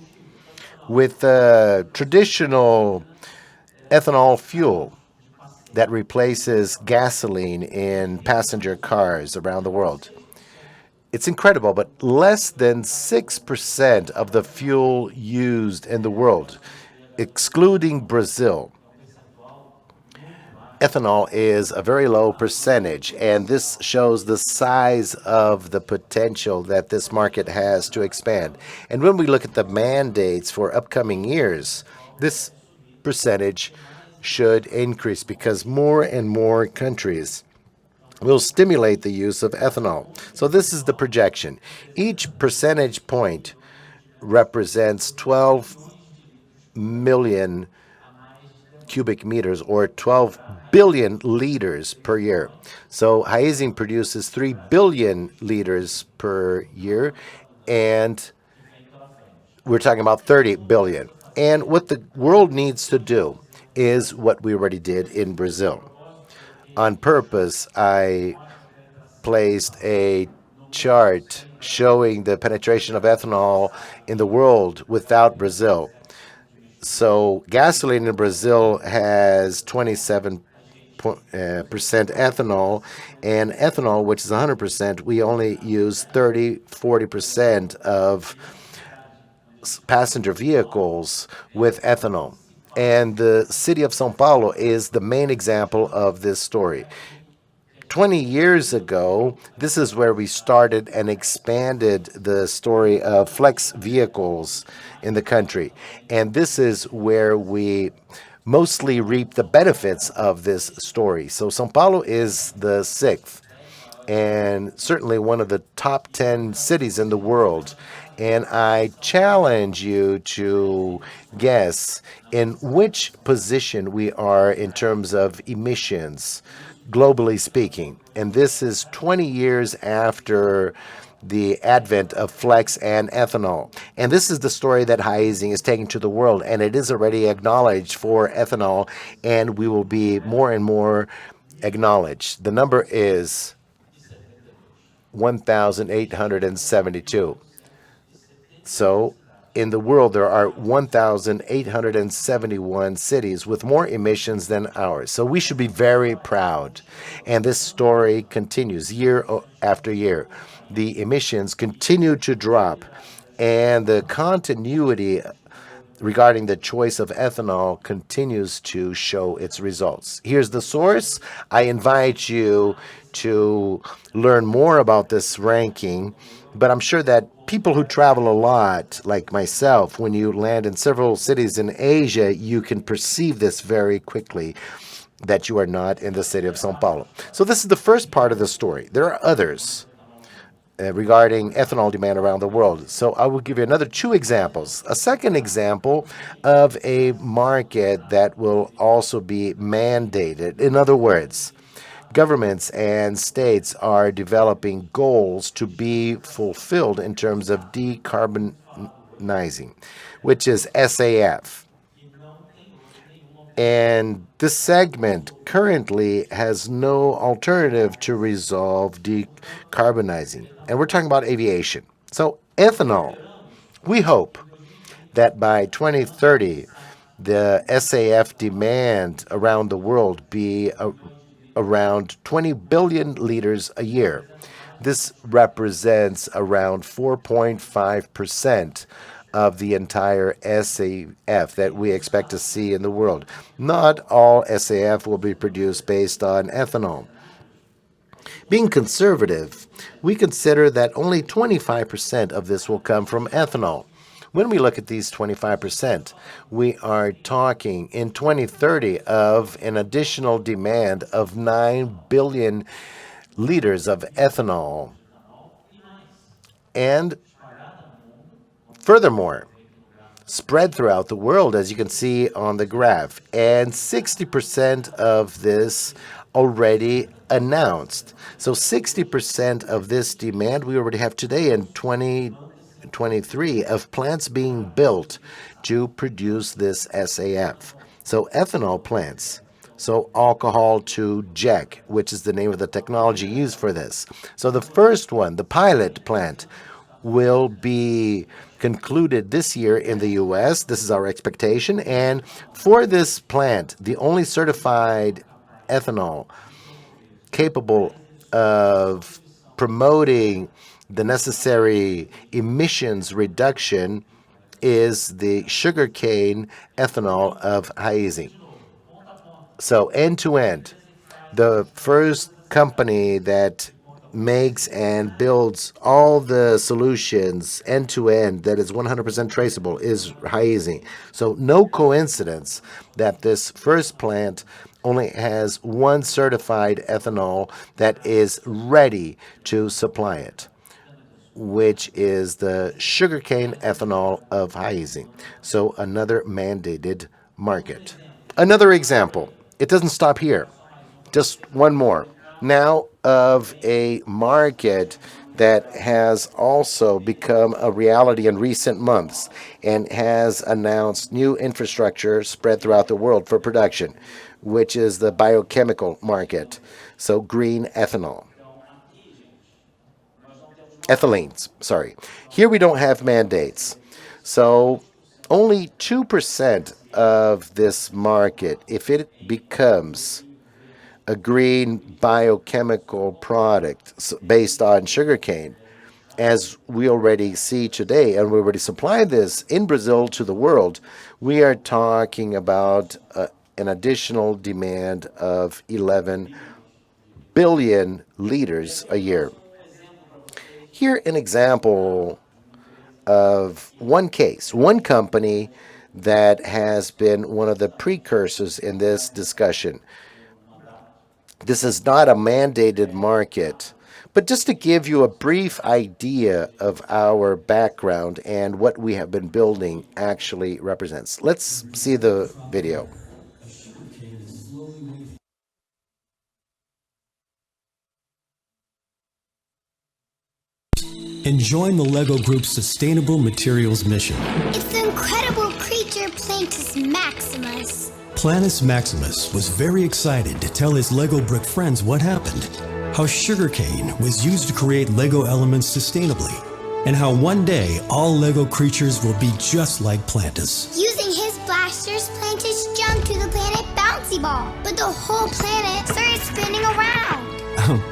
with traditional ethanol fuel that replaces gasoline in passenger cars around the world. It's incredible, but less than 6% of the fuel used in the world, excluding Brazil, ethanol is a very low percentage, and this shows the size of the potential that this market has to expand. And when we look at the mandates for upcoming years, this percentage should increase because more and more countries will stimulate the use of ethanol. So this is the projection. Each percentage point represents 12 million cubic meters or 12 billion liters per year. So Raizen produces 3 billion liters per year, and we're talking about 30 billion. And what the world needs to do is what we already did in Brazil. On purpose, I placed a chart showing the penetration of ethanol in the world without Brazil. So gasoline in Brazil has 27% ethanol, and ethanol, which is 100%, we only use 30-40% of passenger vehicles with ethanol. And the city of São Paulo is the main example of this story. 20 years ago, this is where we started and expanded the story of flex vehicles in the country. And this is where we mostly reap the benefits of this story. So São Paulo is the sixth and certainly one of the top 10 cities in the world. And I challenge you to guess in which position we are in terms of emissions, globally speaking. And this is 20 years after the advent of flex and ethanol. And this is the story that Raizen is taking to the world, and it is already acknowledged for ethanol, and we will be more and more acknowledged. The number is 1,872. So in the world, there are 1,871 cities with more emissions than ours. So we should be very proud. And this story continues year after year. The emissions continue to drop, and the continuity regarding the choice of ethanol continues to show its results. Here's the source. I invite you to learn more about this ranking, but I'm sure that people who travel a lot, like myself, when you land in several cities in Asia, you can perceive this very quickly, that you are not in the city of São Paulo. So this is the first part of the story. There are others regarding ethanol demand around the world. So I will give you another two examples. A second example of a market that will also be mandated. In other words, governments and states are developing goals to be fulfilled in terms of decarbonizing, which is SAF. And this segment currently has no alternative to resolve decarbonizing. And we're talking about aviation. So ethanol, we hope that by 2030, the SAF demand around the world be around 20 billion liters a year. This represents around 4.5% of the entire SAF that we expect to see in the world. Not all SAF will be produced based on ethanol. Being conservative, we consider that only 25% of this will come from ethanol. When we look at these 25%, we are talking in 2030 of an additional demand of 9 billion liters of ethanol. And furthermore, spread throughout the world, as you can see on the graph, and 60% of this already announced. So 60% of this demand we already have today in 2023 of plants being built to produce this SAF. So ethanol plants. So alcohol to jet, which is the name of the technology used for this. So the first one, the pilot plant, will be concluded this year in the U.S. This is our expectation. And for this plant, the only certified ethanol capable of promoting the necessary emissions reduction is the sugarcane ethanol of Raizen. So end to end, the first company that makes and builds all the solutions end to end that is 100% traceable is Raizen. So no coincidence that this first plant only has one certified ethanol that is ready to supply it, which is the sugarcane ethanol of Raizen. So another mandated market. Another example. It doesn't stop here. Just one more. Now, of a market that has also become a reality in recent months and has announced new infrastructure spread throughout the world for production, which is the biochemical market. So, green ethanol. Ethylenes, sorry. Here we don't have mandates. So, only 2% of this market, if it becomes a green biochemical product based on sugarcane, as we already see today, and we already supply this in Brazil to the world, we are talking about an additional demand of 11 billion liters a year. Here, an example of one case, one company that has been one of the precursors in this discussion. This is not a mandated market, but just to give you a brief idea of our background and what we have been building actually represents. Let's see the video. And join the LEGO Group's sustainable materials mission. It's the incredible creature Plantus Maximus. Planus Maximus was very excited to tell his LEGO brick friends what happened, how sugarcane was used to create LEGO elements sustainably, and how one day all LEGO creatures will be just like Plantus. Using his blasters, Plantus jumped to the planet Bouncy Ball, but the whole planet started spinning around.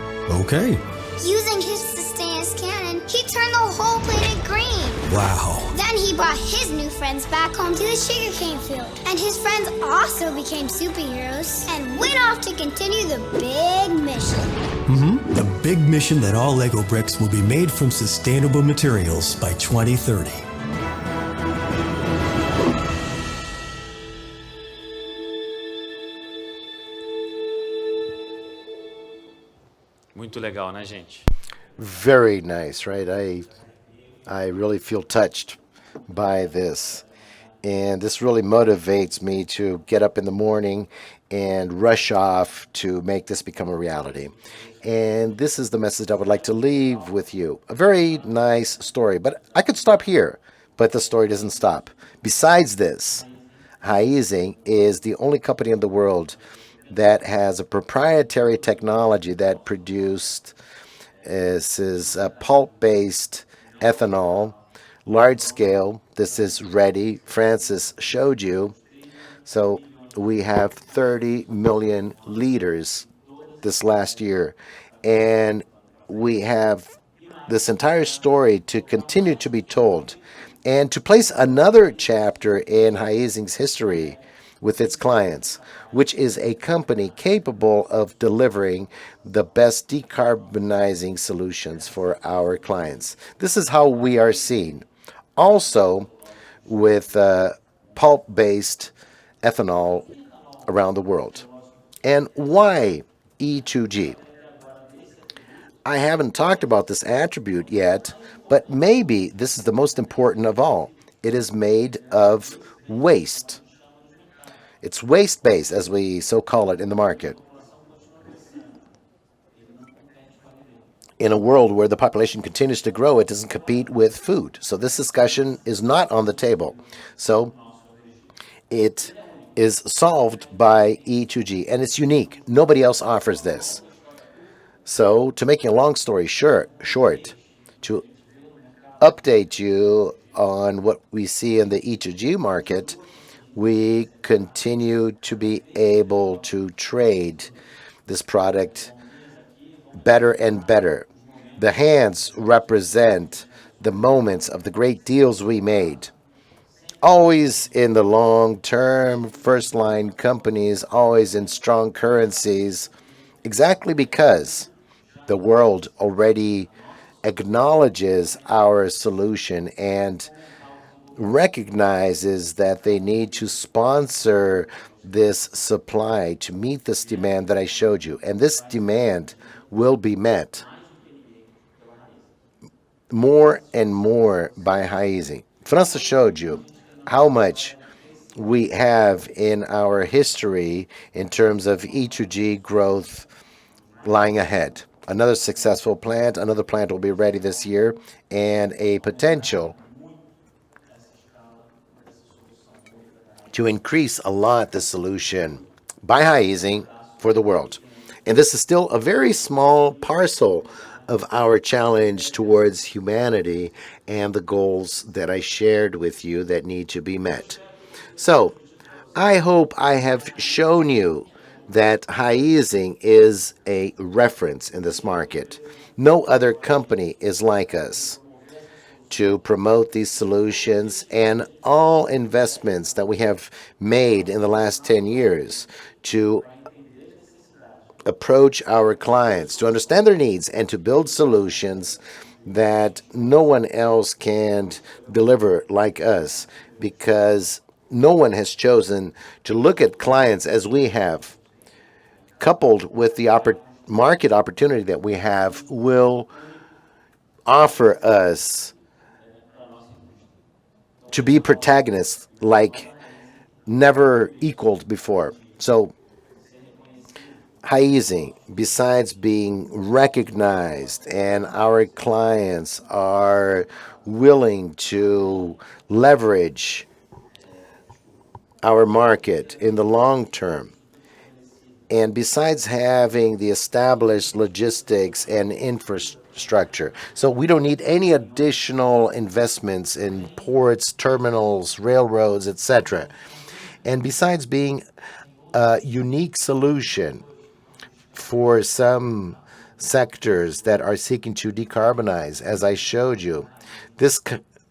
Okay. Using his Sustainus cannon, he turned the whole planet green. Wow. Then he brought his new friends back home to the sugarcane field. And his friends also became superheroes and went off to continue the big mission. The big mission that all LEGO bricks will be made from sustainable materials by 2030. Muito legal, né, gente? Very nice, right? I really feel touched by this. And this really motivates me to get up in the morning and rush off to make this become a reality. And this is the message I would like to leave with you. A very nice story, but I could stop here, but the story doesn't stop. Besides this, Raizen is the only company in the world that has a proprietary technology that produced this is a pulp-based ethanol, large scale. This is ready. Francis showed you. So we have 30 million liters this last year. And we have this entire story to continue to be told and to place another chapter in Raizen's history with its clients, which is a company capable of delivering the best decarbonizing solutions for our clients. This is how we are seen. Also, with pulp-based ethanol around the world. And why E2G? I haven't talked about this attribute yet, but maybe this is the most important of all. It is made of waste. It's waste-based, as we so call it in the market. In a world where the population continues to grow, it doesn't compete with food. So this discussion is not on the table. So it is solved by E2G, and it's unique. Nobody else offers this. So to make a long story short, to update you on what we see in the E2G market, we continue to be able to trade this product better and better. The hands represent the moments of the great deals we made. always in the long term, first line companies, always in strong currencies, exactly because the world already acknowledges our solution and recognizes that they need to sponsor this supply to meet this demand that I showed you. And this demand will be met more and more by Raizen. França showed you how much we have in our history in terms of E2G growth lying ahead. Another successful plant, another plant will be ready this year, and a potential to increase a lot the solution by Raizen for the world. And this is still a very small parcel of our challenge towards humanity and the goals that I shared with you that need to be met. So, I hope I have shown you that Raizen is a reference in this market. No other company is like us to promote these solutions, and all investments that we have made in the last 10 years to approach our clients, to understand their needs, and to build solutions that no one else can deliver like us, because no one has chosen to look at clients as we have, coupled with the market opportunity that we have, will offer us to be protagonists like never equaled before. So Raizen, besides being recognized and our clients are willing to leverage our market in the long term, and besides having the established logistics and infrastructure, so we don't need any additional investments in ports, terminals, railroads, etc. And besides being a unique solution for some sectors that are seeking to decarbonize, as I showed you, this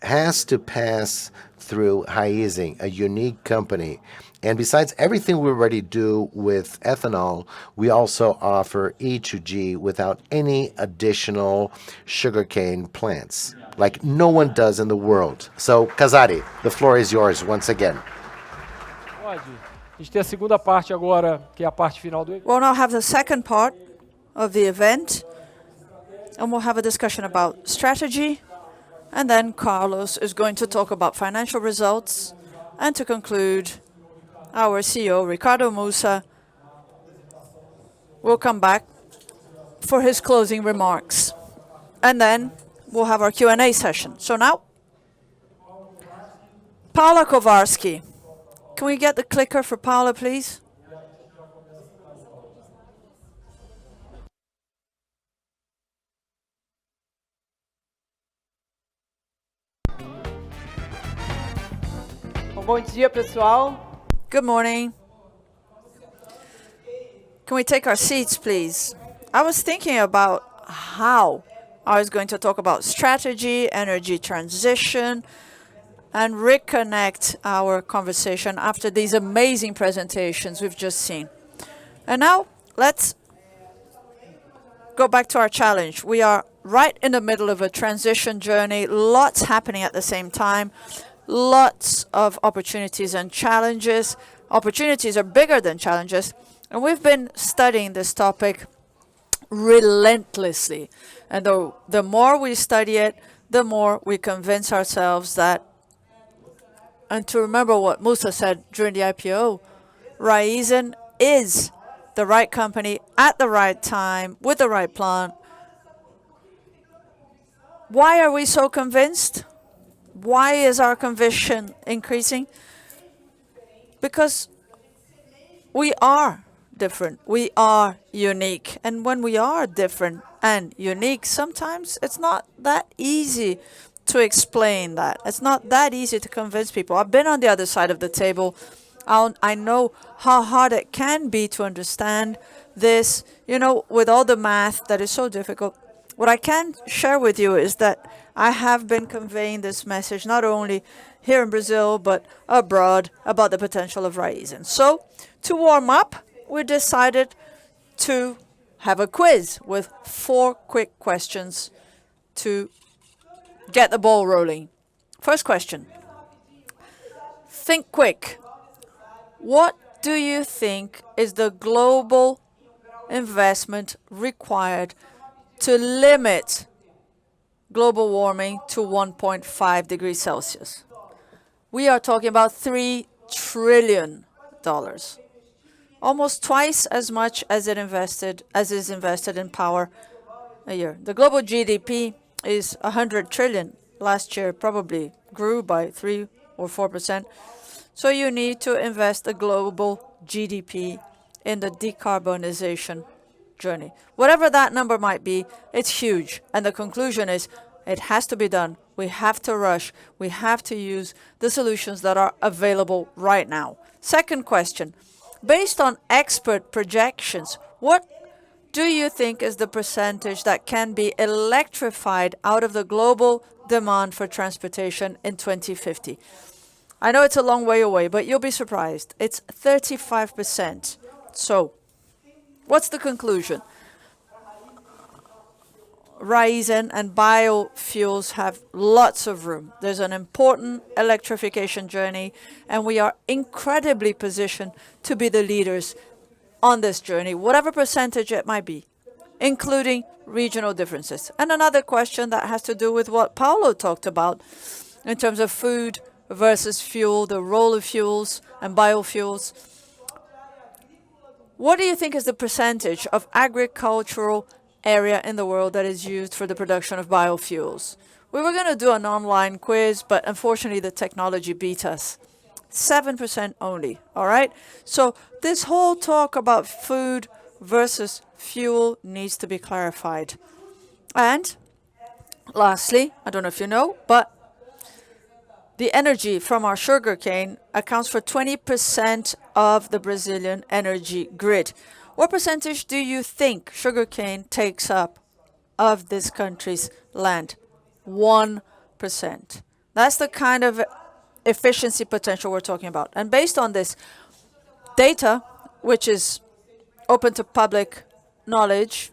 has to pass through Raizen, a unique company. And besides everything we already do with ethanol, we also offer E2G without any additional sugarcane plants, like no one does in the world. So, Casari, the floor is yours once again. A gente tem a segunda parte agora, que é a parte final do evento. We'll now have the second part of the event, and we'll have a discussion about strategy, and then Carlos is going to talk about financial results, and to conclude, our CEO, Ricardo Mussa, will come back for his closing remarks. And then we'll have our Q&A session. So now, Paula Kowarski. Can we get the clicker for Paula, please? Bom dia, pessoal. Good morning. Can we take our seats, please? I was thinking about how I was going to talk about strategy, energy transition, and reconnect our conversation after these amazing presentations we've just seen. And now, let's go back to our challenge. We are right in the middle of a transition journey, lots happening at the same time, lots of opportunities and challenges. Opportunities are bigger than challenges, and we've been studying this topic relentlessly. And the more we study it, the more we convince ourselves that, and to remember what Musa said during the IPO, Raizen is the right company at the right time with the right plan. Why are we so convinced? Why is our conviction increasing? Because we are different. We are unique. And when we are different and unique, sometimes it's not that easy to explain that. It's not that easy to convince people. I've been on the other side of the table. I know how hard it can be to understand this, with all the math that is so difficult. What I can share with you is that I have been conveying this message not only here in Brazil, but abroad about the potential of Raizen. So, to warm up, we decided to have a quiz with 4 quick questions to get the ball rolling. First question. Think quick. What do you think is the global investment required to limit global warming to 1.5 degrees Celsius? We are talking about $3 trillion. Almost twice as much as is invested in power a year. The global GDP is 100 trillion. Last year probably grew by 3 or 4%. So you need to invest the global GDP in the decarbonization journey. Whatever that number might be, it's huge. And the conclusion is it has to be done. We have to rush. We have to use the solutions that are available right now. Second question. Based on expert projections, what do you think is the percentage that can be electrified out of the global demand for transportation in 2050? I know it's a long way away, but you'll be surprised. It's 35%. So, what's the conclusion? Raizen and biofuels have lots of room. There's an important electrification journey, and we are incredibly positioned to be the leaders on this journey, whatever percentage it might be, including regional differences. And another question that has to do with what Paulo talked about in terms of food versus fuel, the role of fuels and biofuels. What do you think is the percentage of agricultural area in the world that is used for the production of biofuels? We were going to do an online quiz, but unfortunately the technology beat us. 7% only, all right? So this whole talk about food versus fuel needs to be clarified. And lastly, I don't know if you know, but the energy from our sugarcane accounts for 20% of the Brazilian energy grid. What percentage do you think sugarcane takes up of this country's land? 1%. That's the kind of efficiency potential we're talking about. And based on this data, which is open to public knowledge,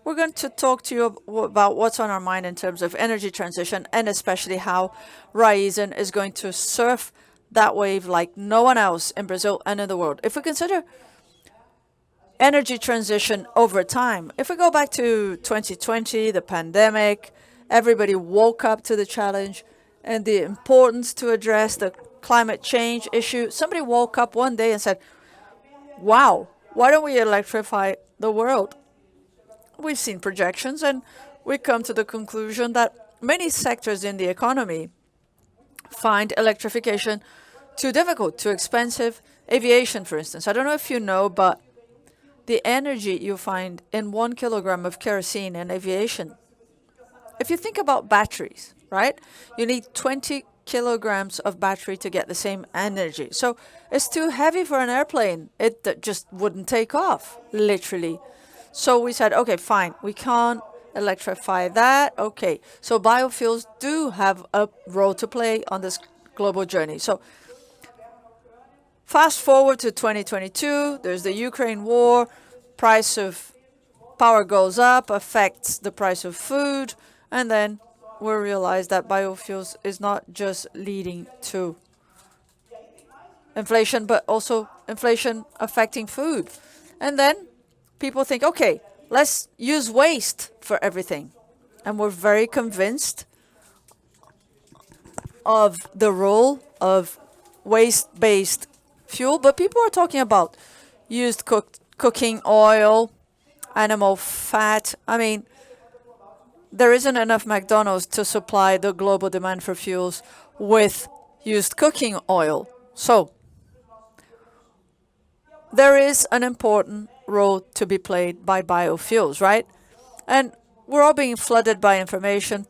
we're going to talk to you about what's on our mind in terms of energy transition, and especially how Raizen is going to surf that wave like no one else in Brazil and in the world. If we consider energy transition over time, if we go back to 2020, the pandemic, everybody woke up to the challenge and the importance to address the climate change issue. Somebody woke up one day and said, wow, why don't we electrify the world? We've seen projections, and we come to the conclusion that many sectors in the economy find electrification too difficult, too expensive. Aviation, for instance. I don't know if you know, but the energy you find in 1 kilogram of kerosene in aviation, if you think about batteries, right? You need 20 kilograms of battery to get the same energy. So it's too heavy for an airplane. It just wouldn't take off, literally. So we said, okay, fine, we can't electrify that. Okay, so biofuels do have a role to play on this global journey. So fast forward to 2022, there's the Ukraine war, price of power goes up, affects the price of food, and then we realize that biofuels is not just leading to inflation, but also inflation affecting food. And then people think, okay, let's use waste for everything. And we're very convinced of the role of waste-based fuel, but people are talking about used cooking oil, animal fat. I mean, there isn't enough McDonald's to supply the global demand for fuels with used cooking oil. So there is an important role to be played by biofuels, right? And we're all being flooded by information,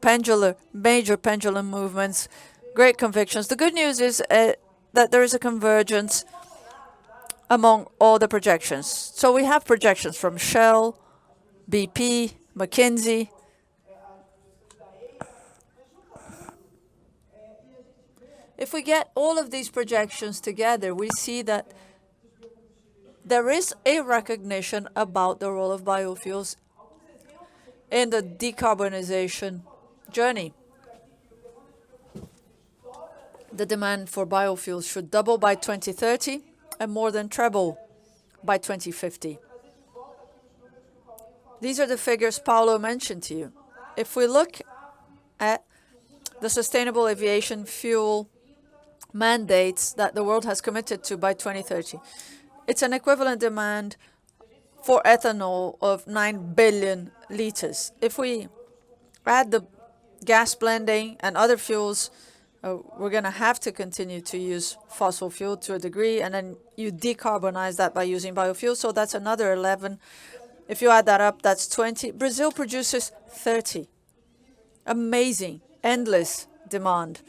major pendulum movements, great convictions. The good news is that there is a convergence among all the projections. So we have projections from Shell, BP, McKinsey. If we get all of these projections together, we see that there is a recognition about the role of biofuels in the decarbonization journey. The demand for biofuels should double by 2030 and more than treble by 2050. These are the figures Paulo mentioned to you. If we look at the sustainable aviation fuel mandates that the world has committed to by 2030, it's an equivalent demand for ethanol of 9 billion liters. If we add the gas blending and other fuels, we're going to have to continue to use fossil fuel to a degree, and then you decarbonize that by using biofuel, so that's another 11. If you add that up, that's 20. Brazil produces 30. Amazing, endless demand.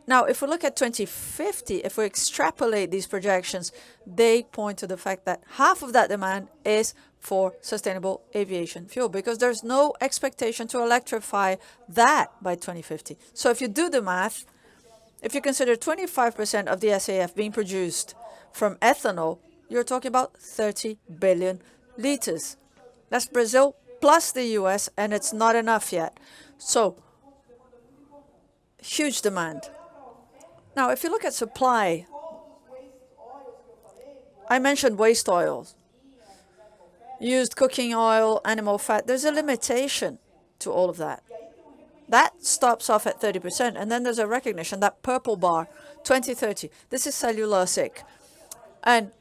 Now, if we look at 2050, if we extrapolate these projections, they point to the fact that half of that demand is for sustainable aviation fuel, because there's no expectation to electrify that by 2050. So if you do the math, if you consider 25% of the SAF being produced from ethanol, you're talking about 30 billion liters. That's Brazil plus the US, and it's not enough yet. So, huge demand. Now, if you look at supply, I mentioned waste oils, used cooking oil, animal fat. There's a limitation to all of that. That stops off at 30%, and then there's a recognition, that purple bar, 2030. This is cellulosic. And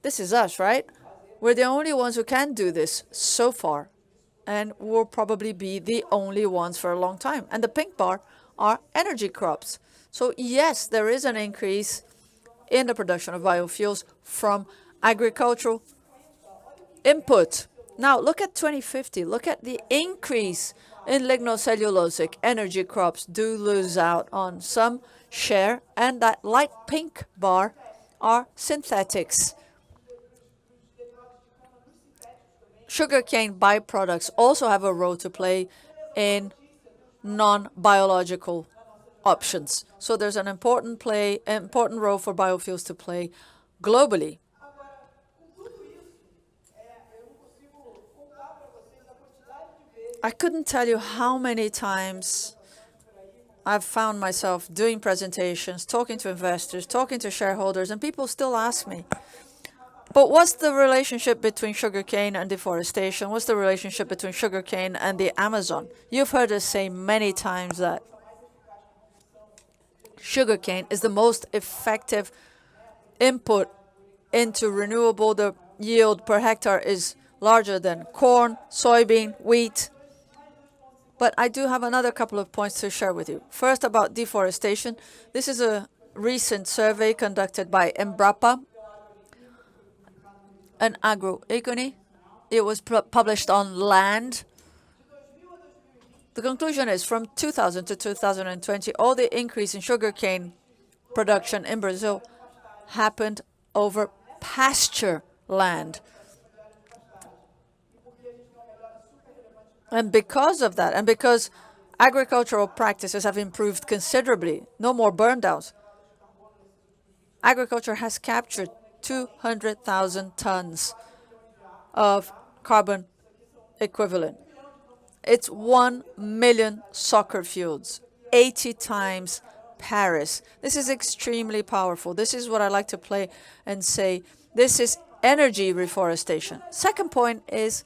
this is us, right? We're the only ones who can do this so far, and we'll probably be the only ones for a long time. And the pink bar are energy crops. So yes, there is an increase in the production of biofuels from agricultural input. Now look at 2050. Look at the increase in lignocellulosic. Energy crops do lose out on some share, and that light pink bar are synthetics. Sugarcane byproducts also have a role to play in non-biological options. So there's an important role for biofuels to play globally. I couldn't tell you how many times I've found myself doing presentations, talking to investors, talking to shareholders, and people still ask me, but what's the relationship between sugarcane and deforestation? What's the relationship between sugarcane and the Amazon? You've heard us say many times that sugarcane is the most effective input into renewable. The yield per hectare is larger than corn, soybean, wheat. But I do have another couple of points to share with you. First, about deforestation. This is a recent survey conducted by Embrapa, an agroecony. It was published on Land. The conclusion is, from 2000 to 2020, all the increase in sugarcane production in Brazil happened over pasture land. And because of that, and because agricultural practices have improved considerably, no more burn downs, agriculture has captured 200,000 tons of carbon equivalent. It's 1 million soccer fields, 80 times Paris. This is extremely powerful. This is what I like to play and say. This is energy reforestation. Second point is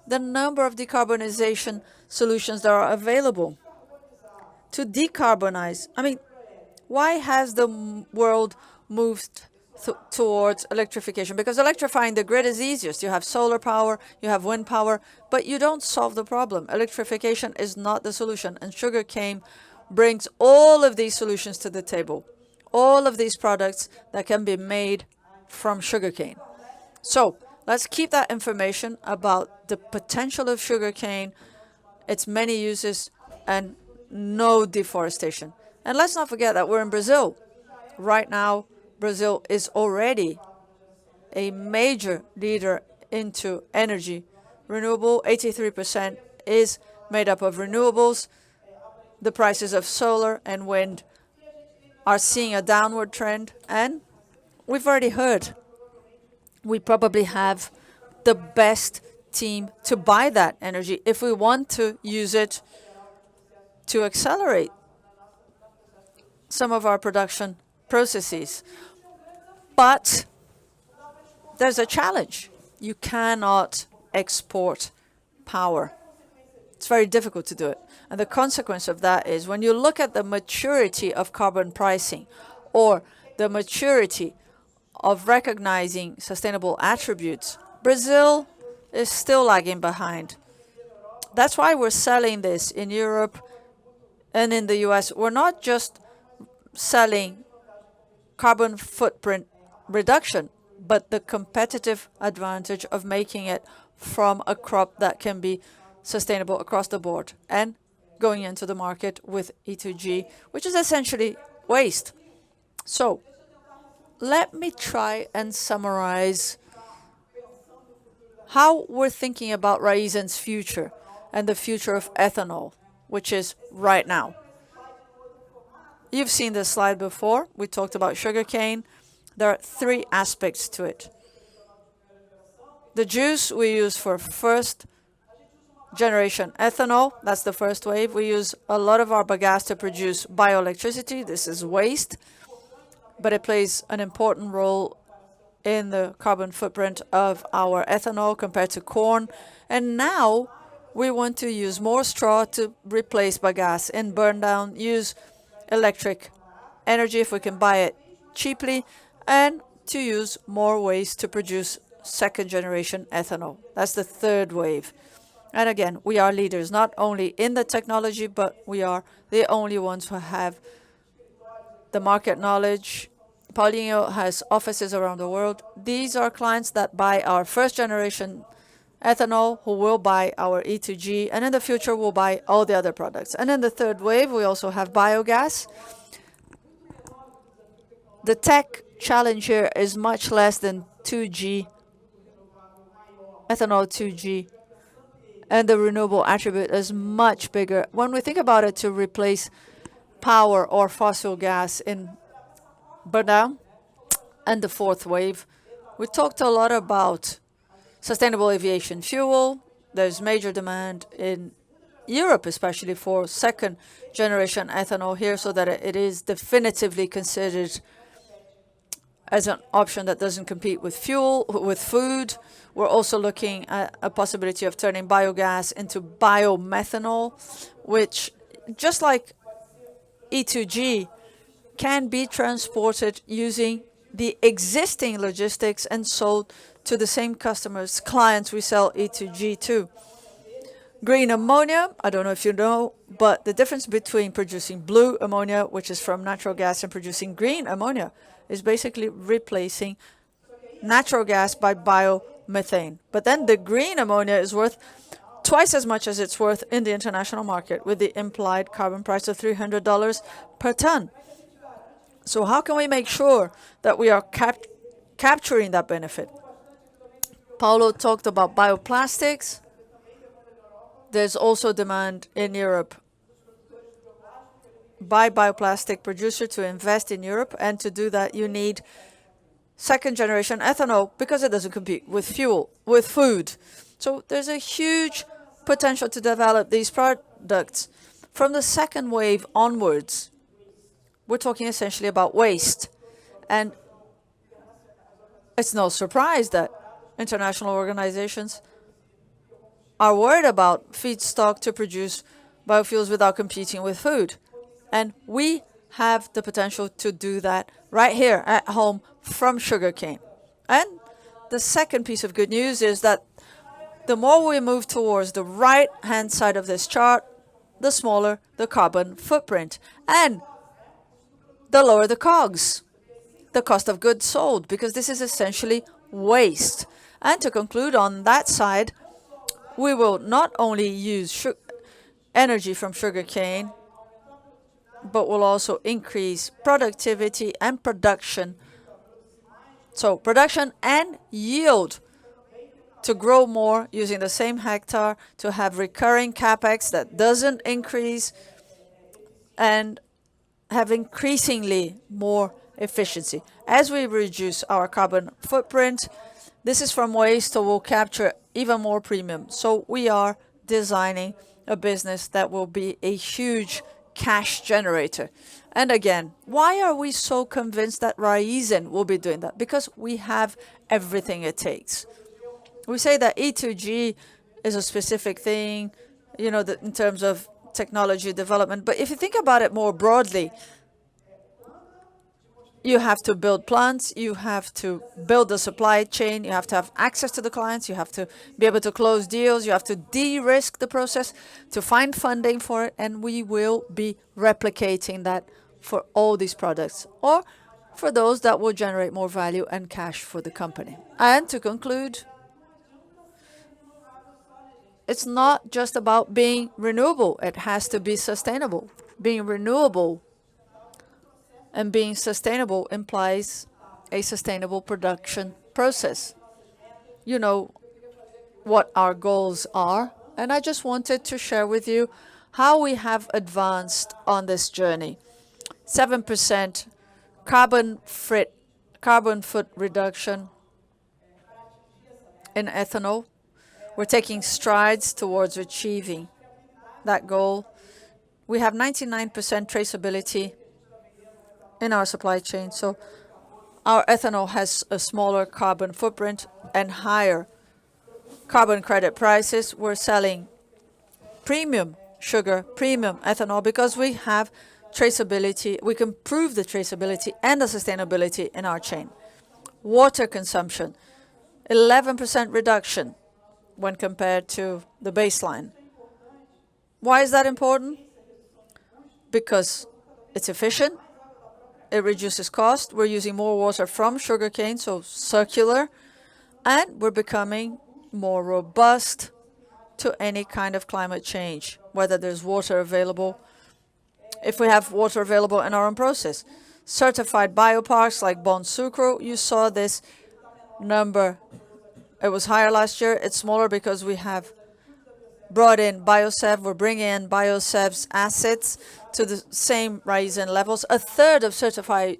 the number of decarbonization solutions that are available. To decarbonize, I mean, why has the world moved towards electrification? Because electrifying the grid is easiest. You have solar power, you have wind power, but you don't solve the problem. Electrification is not the solution, and sugarcane brings all of these solutions to the table, all of these products that can be made from sugarcane. So let's keep that information about the potential of sugarcane, its many uses, and no deforestation. And let's not forget that we're in Brazil. Right now, Brazil is already a major leader into energy. Renewable, 83% is made up of renewables. The prices of solar and wind are seeing a downward trend, and we've already heard we probably have the best team to buy that energy if we want to use it to accelerate some of our production processes. But there's a challenge. You cannot export power. It's very difficult to do it. And the consequence of that is when you look at the maturity of carbon pricing or the maturity of recognizing sustainable attributes, Brazil is still lagging behind. That's why we're selling this in Europe and in the US. We're not just selling carbon footprint reduction, but the competitive advantage of making it from a crop that can be sustainable across the board and going into the market with E2G, which is essentially waste. So let me try and summarize how we're thinking about Raizen's future and the future of ethanol, which is right now. You've seen this slide before. We talked about sugarcane. There are three aspects to it. The juice we use for first generation ethanol, that's the first wave. We use a lot of our bagasse to produce bioelectricity. This is waste, but it plays an important role in the carbon footprint of our ethanol compared to corn. And now we want to use more straw to replace bagasse and burn down, use electric energy if we can buy it cheaply, and to use more waste to produce second generation ethanol. That's the third wave. And again, we are leaders not only in the technology, but we are the only ones who have the market knowledge. Paulinho has offices around the world. These are clients that buy our first generation ethanol, who will buy our E2G, and in the future will buy all the other products. And in the third wave, we also have biogas. The tech challenge here is much less than 2G, ethanol 2G, and the renewable attribute is much bigger. When we think about it to replace power or fossil gas in burn-down and the fourth wave, we talked a lot about sustainable aviation fuel. There's major demand in Europe, especially for second generation ethanol here, so that it is definitively considered as an option that doesn't compete with fuel, with food. We're also looking at a possibility of turning biogas into biomethanol, which, just like E2G, can be transported using the existing logistics and sold to the same customers, clients we sell E2G to. Green ammonia, I don't know if you know, but the difference between producing blue ammonia, which is from natural gas, and producing green ammonia is basically replacing natural gas by biomethane. But then the green ammonia is worth twice as much as it's worth in the international market, with the implied carbon price of $300 per ton. So how can we make sure that we are capturing that benefit? Paulo talked about bioplastics. There's also demand in Europe by bioplastic producer to invest in Europe, and to do that you need second generation ethanol because it doesn't compete with fuel, with food. So there's a huge potential to develop these products. From the second wave onwards, we're talking essentially about waste. And it's no surprise that international organizations are worried about feedstock to produce biofuels without competing with food. And we have the potential to do that right here at home from sugarcane. And the second piece of good news is that the more we move towards the right-hand side of this chart, the smaller the carbon footprint, and the lower the COGS, the cost of goods sold, because this is essentially waste. And to conclude on that side, we will not only use energy from sugarcane, but will also increase productivity and production. So production and yield to grow more using the same hectare, to have recurring capex that doesn't increase, and have increasingly more efficiency. As we reduce our carbon footprint, this is from waste, so we'll capture even more premium. So we are designing a business that will be a huge cash generator. And again, why are we so convinced that Raizen will be doing that? Because we have everything it takes. We say that E2G is a specific thing, in terms of technology development. But if you think about it more broadly, you have to build plants, you have to build the supply chain, you have to have access to the clients, you have to be able to close deals, you have to de-risk the process, to find funding for it, and we will be replicating that for all these products, or for those that will generate more value and cash for the company. And to conclude, it's not just about being renewable, it has to be sustainable. Being renewable and being sustainable implies a sustainable production process. You know what our goals are, and I just wanted to share with you how we have advanced on this journey. 7% carbon foot reduction in ethanol. We're taking strides towards achieving that goal. We have 99% traceability in our supply chain, so our ethanol has a smaller carbon footprint and higher carbon credit prices. We're selling premium sugar, premium ethanol, because we have traceability. We can prove the traceability and the sustainability in our chain. Water consumption, 11% reduction when compared to the baseline. Why is that important? Because it's efficient, it reduces cost, we're using more water from sugarcane, so circular, and we're becoming more robust to any kind of climate change, whether there's water available, if we have water available in our own process. Certified bioparks like Bon Sucro, you saw this number. It was higher last year. It's smaller because we have brought in Biosev. We're bringing in Biosev's assets to the same Raizen levels. A third of certified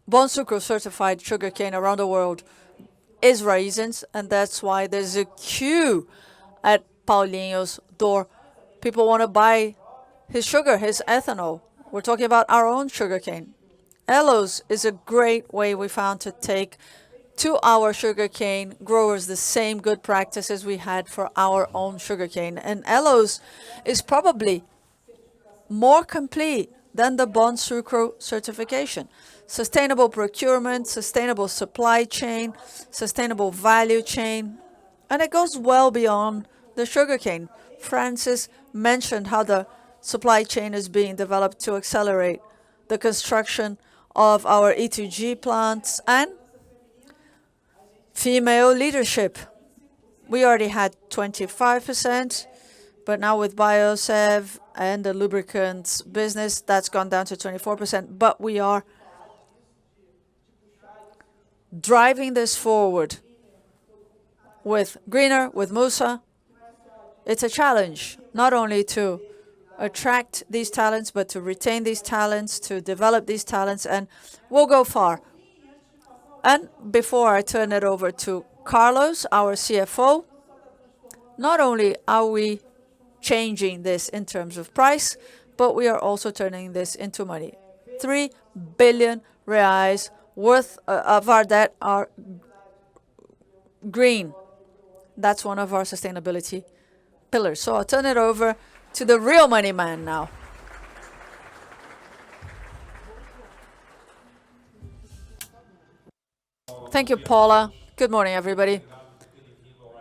Bon Sucro certified sugarcane around the world is Raizen's, and that's why there's a queue at Paulinho's door. People want to buy his sugar, his ethanol. We're talking about our own sugarcane. Elos is a great way we found to take to our sugarcane growers the same good practices we had for our own sugarcane. And Elos is probably more complete than the Bon Sucro certification. Sustainable procurement, sustainable supply chain, sustainable value chain, and it goes well beyond the sugarcane. Francis mentioned how the supply chain is being developed to accelerate the construction of our E2G plants and female leadership. We already had 25%, but now with Biosev and the lubricants business, that's gone down to 24%. But we are driving this forward with Greener, with Musa. It's a challenge, not only to attract these talents, but to retain these talents, to develop these talents, and we'll go far. And before I turn it over to Carlos, our CFO, not only are we changing this in terms of price, but we are also turning this into money. 3 billion reais worth of our debt are green. That's one of our sustainability pillars. So I'll turn it over to the real money man now. Thank you, Paula. Good morning, everybody.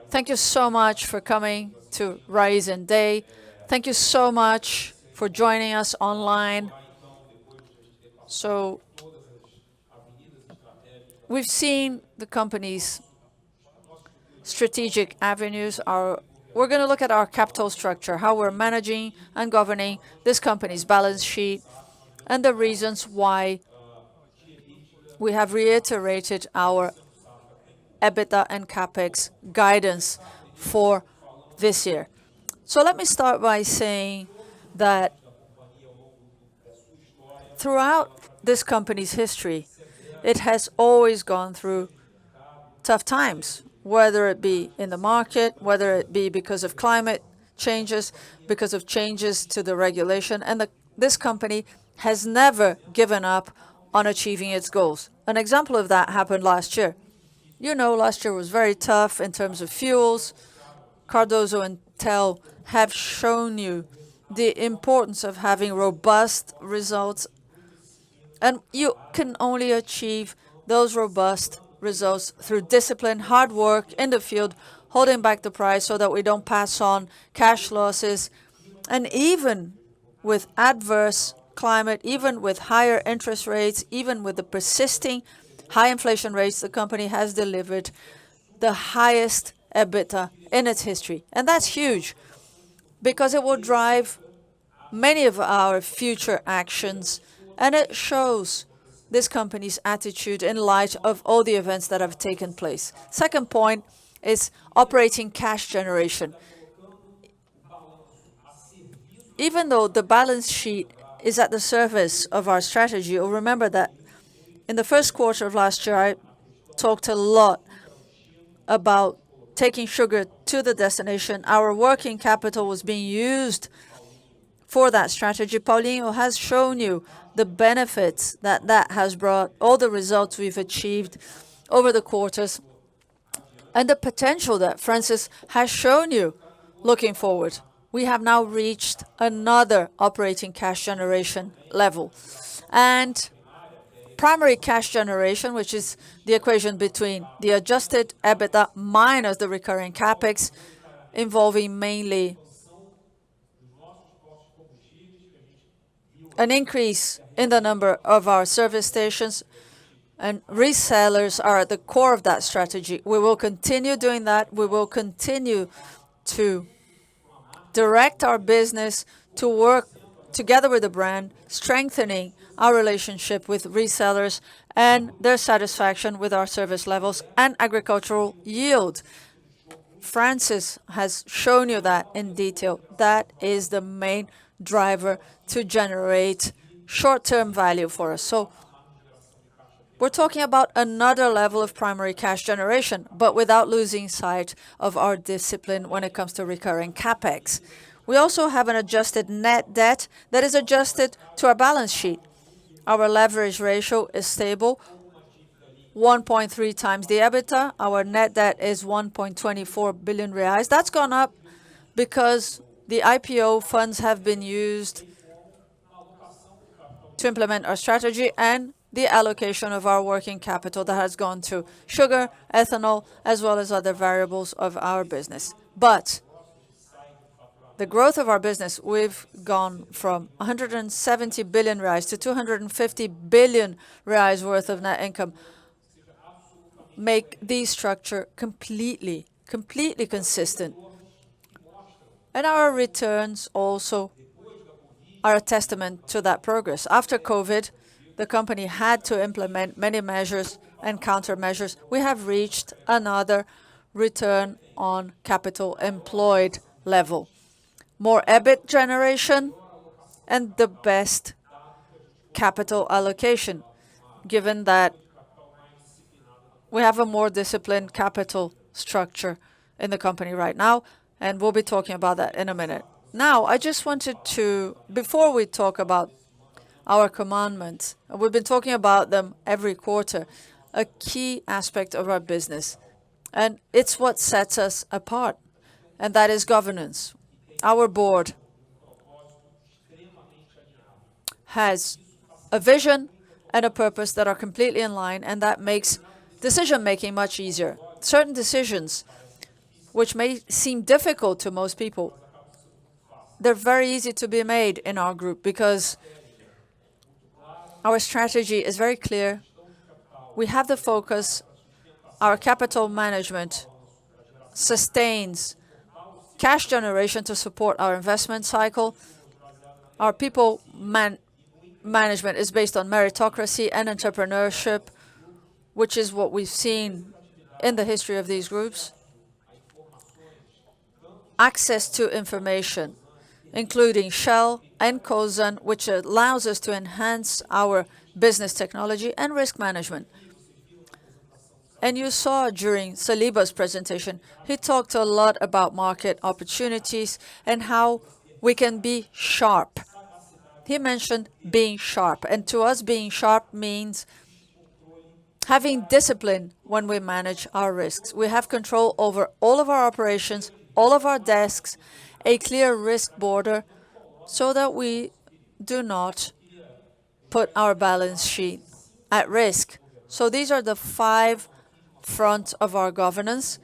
Thank you so much for coming to Raizen Day. Thank you so much for joining us online. So we've seen the company's strategic avenues. We're going to look at our capital structure, how we're managing and governing this company's balance sheet, and the reasons why we have reiterated our EBITDA and CapEx guidance for this year. So let me start by saying that throughout this company's history, it has always gone through tough times, whether it be in the market, whether it be because of climate changes, because of changes to the regulation, and this company has never given up on achieving its goals. An example of that happened last year. You know, last year was very tough in terms of fuels. Cardoso and Tel have shown you the importance of having robust results, and you can only achieve those robust results through discipline, hard work in the field, holding back the price so that we don't pass on cash losses. And even with adverse climate, even with higher interest rates, even with the persisting high inflation rates, the company has delivered the highest EBITDA in its history. And that's huge because it will drive many of our future actions, and it shows this company's attitude in light of all the events that have taken place. Second point is operating cash generation. Even though the balance sheet is at the service of our strategy, you'll remember that in the first quarter of last year, I talked a lot about taking sugar to the destination. Our working capital was being used for that strategy. Paulinho has shown you the benefits that that has brought, all the results we've achieved over the quarters, and the potential that Francis has shown you looking forward. We have now reached another operating cash generation level. And primary cash generation, which is the equation between the adjusted EBITDA minus the recurring capex, involving mainly an increase in the number of our service stations, and resellers are at the core of that strategy. We will continue doing that. We will continue to direct our business to work together with the brand, strengthening our relationship with resellers and their satisfaction with our service levels and agricultural yield. Francis has shown you that in detail. That is the main driver to generate short-term value for us. So we're talking about another level of primary cash generation, but without losing sight of our discipline when it comes to recurring capex. We also have an adjusted net debt that is adjusted to our balance sheet. Our leverage ratio is stable, 1.3 times the EBITDA. Our net debt is 1.24 billion reais. That's gone up because the IPO funds have been used to implement our strategy and the allocation of our working capital that has gone to sugar, ethanol, as well as other variables of our business. But the growth of our business, we've gone from 170 billion reais to 250 billion reais worth of net income, make the structure completely consistent. And our returns also are a testament to that progress. After COVID, the company had to implement many measures and countermeasures. We have reached another return on capital employed level. More EBIT generation and the best capital allocation, given that we have a more disciplined capital structure in the company right now, and we'll be talking about that in a minute. Now, I just wanted to, before we talk about our commandments, we've been talking about them every quarter, a key aspect of our business, and it's what sets us apart, and that is governance. Our board has a vision and a purpose that are completely in line, and that makes decision-making much easier. Certain decisions, which may seem difficult to most people, they're very easy to be made in our group because our strategy is very clear. We have the focus. Our capital management sustains cash generation to support our investment cycle. Our people management is based on meritocracy and entrepreneurship, which is what we've seen in the history of these groups. Access to information including Shell and Cosan, which allows us to enhance our business technology and risk management. And you saw during Saliba's presentation, he talked a lot about market opportunities and how we can be sharp. He mentioned being sharp, and to us, being sharp means having discipline when we manage our risks. We have control over all of our operations, all of our desks, a clear risk border, so that we do not put our balance sheet at risk. So these are the 5 fronts of our governance,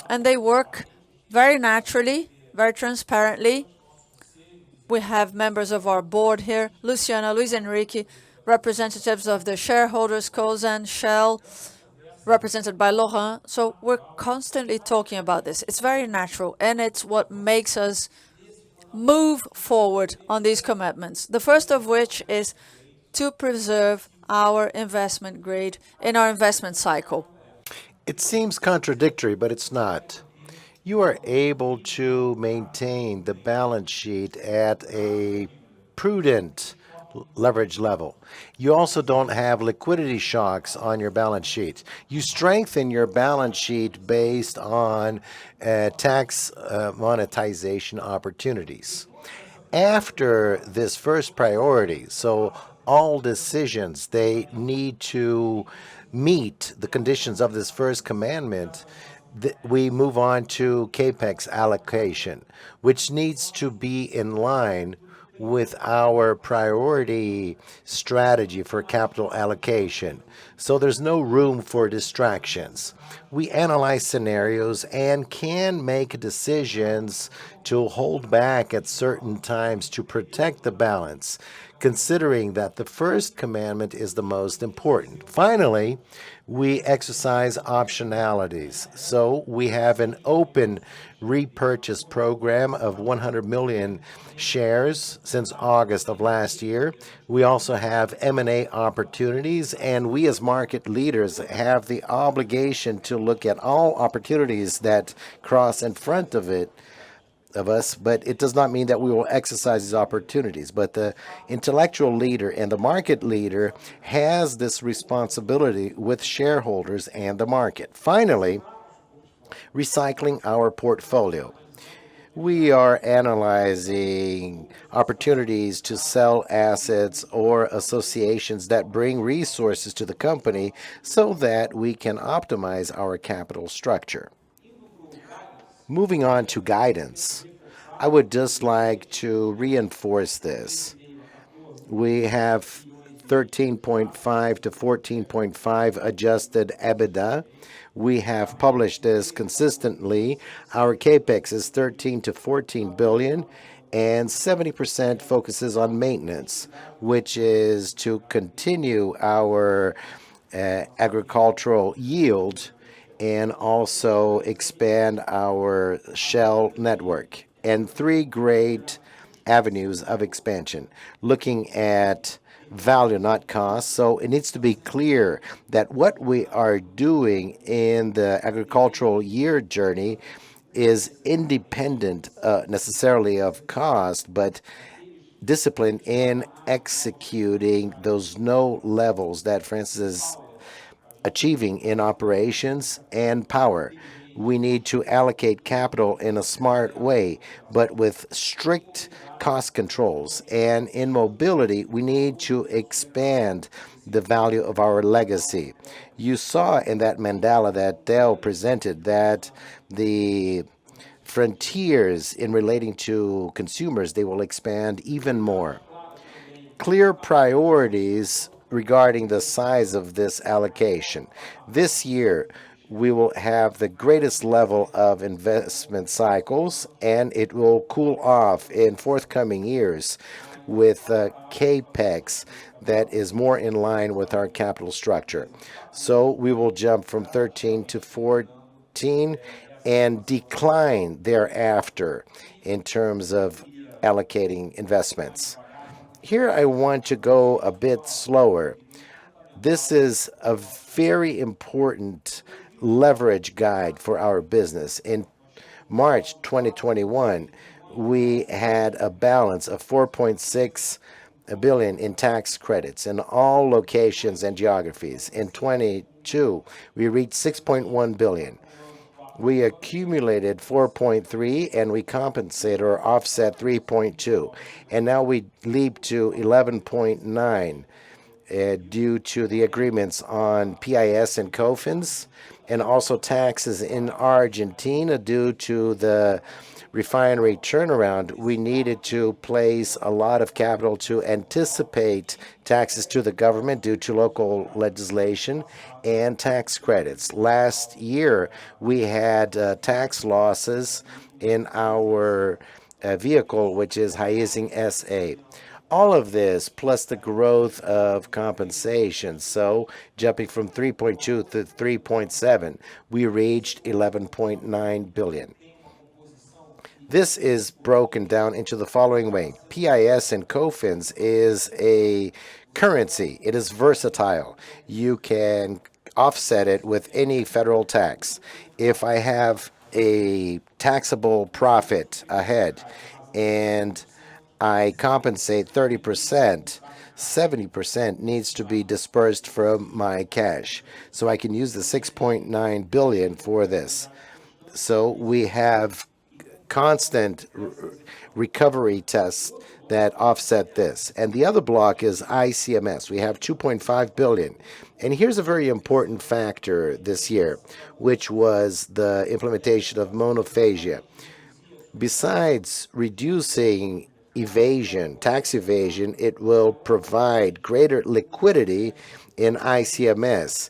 and they work very naturally, very transparently. We have members of our board here, Luciana, Luis Enrique, representatives of the shareholders, Cosan, Shell, represented by Laurent. So we're constantly talking about this. It's very natural, and it's what makes us move forward on these commitments. The first of which is to preserve our investment grade in our investment cycle. It seems contradictory, but it's not. You are able to maintain the balance sheet at a prudent leverage level. You also don't have liquidity shocks on your balance sheet. You strengthen your balance sheet based on tax monetization opportunities. After this first priority, so all decisions, they need to meet the conditions of this first commandment, we move on to capex allocation, which needs to be in line with our priority strategy for capital allocation. So there's no room for distractions. We analyze scenarios and can make decisions to hold back at certain times to protect the balance, considering that the first commandment is the most important. Finally, we exercise optionalities. So we have an open repurchase program of 100 million shares since August of last year. We also have M&A opportunities, and we as market leaders have the obligation to look at all opportunities that cross in front of us, but it does not mean that we will exercise these opportunities. But the intellectual leader and the market leader has this responsibility with shareholders and the market. Finally, recycling our portfolio. We are analyzing opportunities to sell assets or associations that bring resources to the company so that we can optimize our capital structure. Moving on to guidance, I would just like to reinforce this. We have 13.5 to 14.5 adjusted EBITDA. We have published this consistently. Our capex is 13 to 14 billion, and 70% focuses on maintenance, which is to continue our agricultural yield and also expand our Shell network. And 3 great avenues of expansion, looking at value, not cost. So it needs to be clear that what we are doing in the agricultural year journey is independent necessarily of cost, but discipline in executing those no levels that France is achieving in operations and power. We need to allocate capital in a smart way, but with strict cost controls. And in mobility, we need to expand the value of our legacy. You saw in that mandala that Dell presented that the frontiers in relating to consumers, they will expand even more. Clear priorities regarding the size of this allocation. This year, we will have the greatest level of investment cycles, and it will cool off in forthcoming years with capex that is more in line with our capital structure. So we will jump from 13 to 14 and decline thereafter in terms of allocating investments. Here I want to go a bit slower. This is a very important leverage guide for our business. In March 2021, we had a balance of 4.6 billion in tax credits in all locations and geographies. In 22, we reached 6.1 billion. We accumulated 4.3 and we compensate or offset 3.2. And now we leap to 11.9 due to the agreements on PIS and COFINS, and also taxes in Argentina due to the refinery turnaround. We needed to place a lot of capital to anticipate taxes to the government due to local legislation and tax credits. Last year, we had tax losses in our vehicle, which is Raizen SA. All of this, plus the growth of compensation, so jumping from 3.2 to 3.7, we reached 11.9 billion. This is broken down into the following way. PIS and COFINS is a currency. It is versatile. You can offset it with any federal tax. If I have a taxable profit ahead and I compensate 30%, 70% needs to be dispersed from my cash. So I can use the 6.9 billion for this. So we have constant recovery tests that offset this. And the other block is ICMS. We have 2.5 billion. And here's a very important factor this year, which was the implementation of monophagia. Besides reducing evasion, tax evasion, it will provide greater liquidity in ICMS,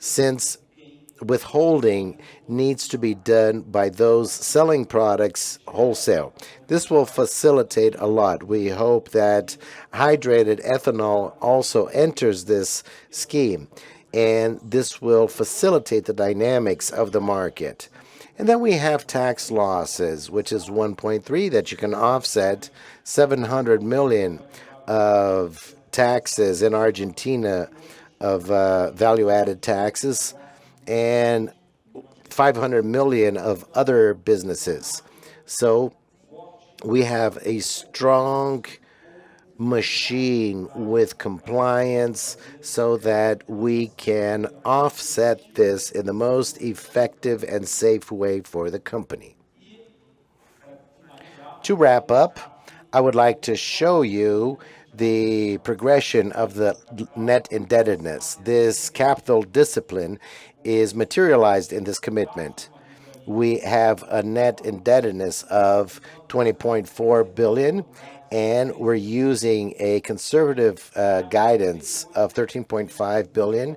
since withholding needs to be done by those selling products wholesale. This will facilitate a lot. We hope that hydrated ethanol also enters this scheme, and this will facilitate the dynamics of the market. And then we have tax losses, which is 1.3 that you can offset, 700 million of taxes in Argentina of value-added taxes, and 500 million of other businesses. So we have a strong machine with compliance so that we can offset this in the most effective and safe way for the company. To wrap up, I would like to show you the progression of the net indebtedness. This capital discipline is materialized in this commitment. We have a net indebtedness of 20.4 billion, and we're using a conservative guidance of 13.5 billion,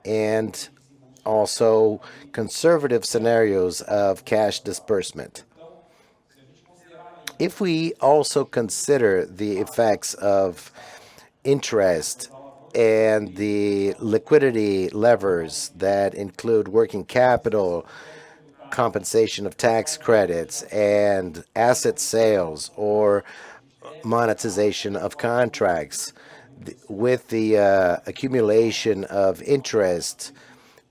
and also conservative scenarios of cash disbursement. If we also consider the effects of interest and the liquidity levers that include working capital, compensation of tax credits, and asset sales or monetization of contracts, with the accumulation of interest,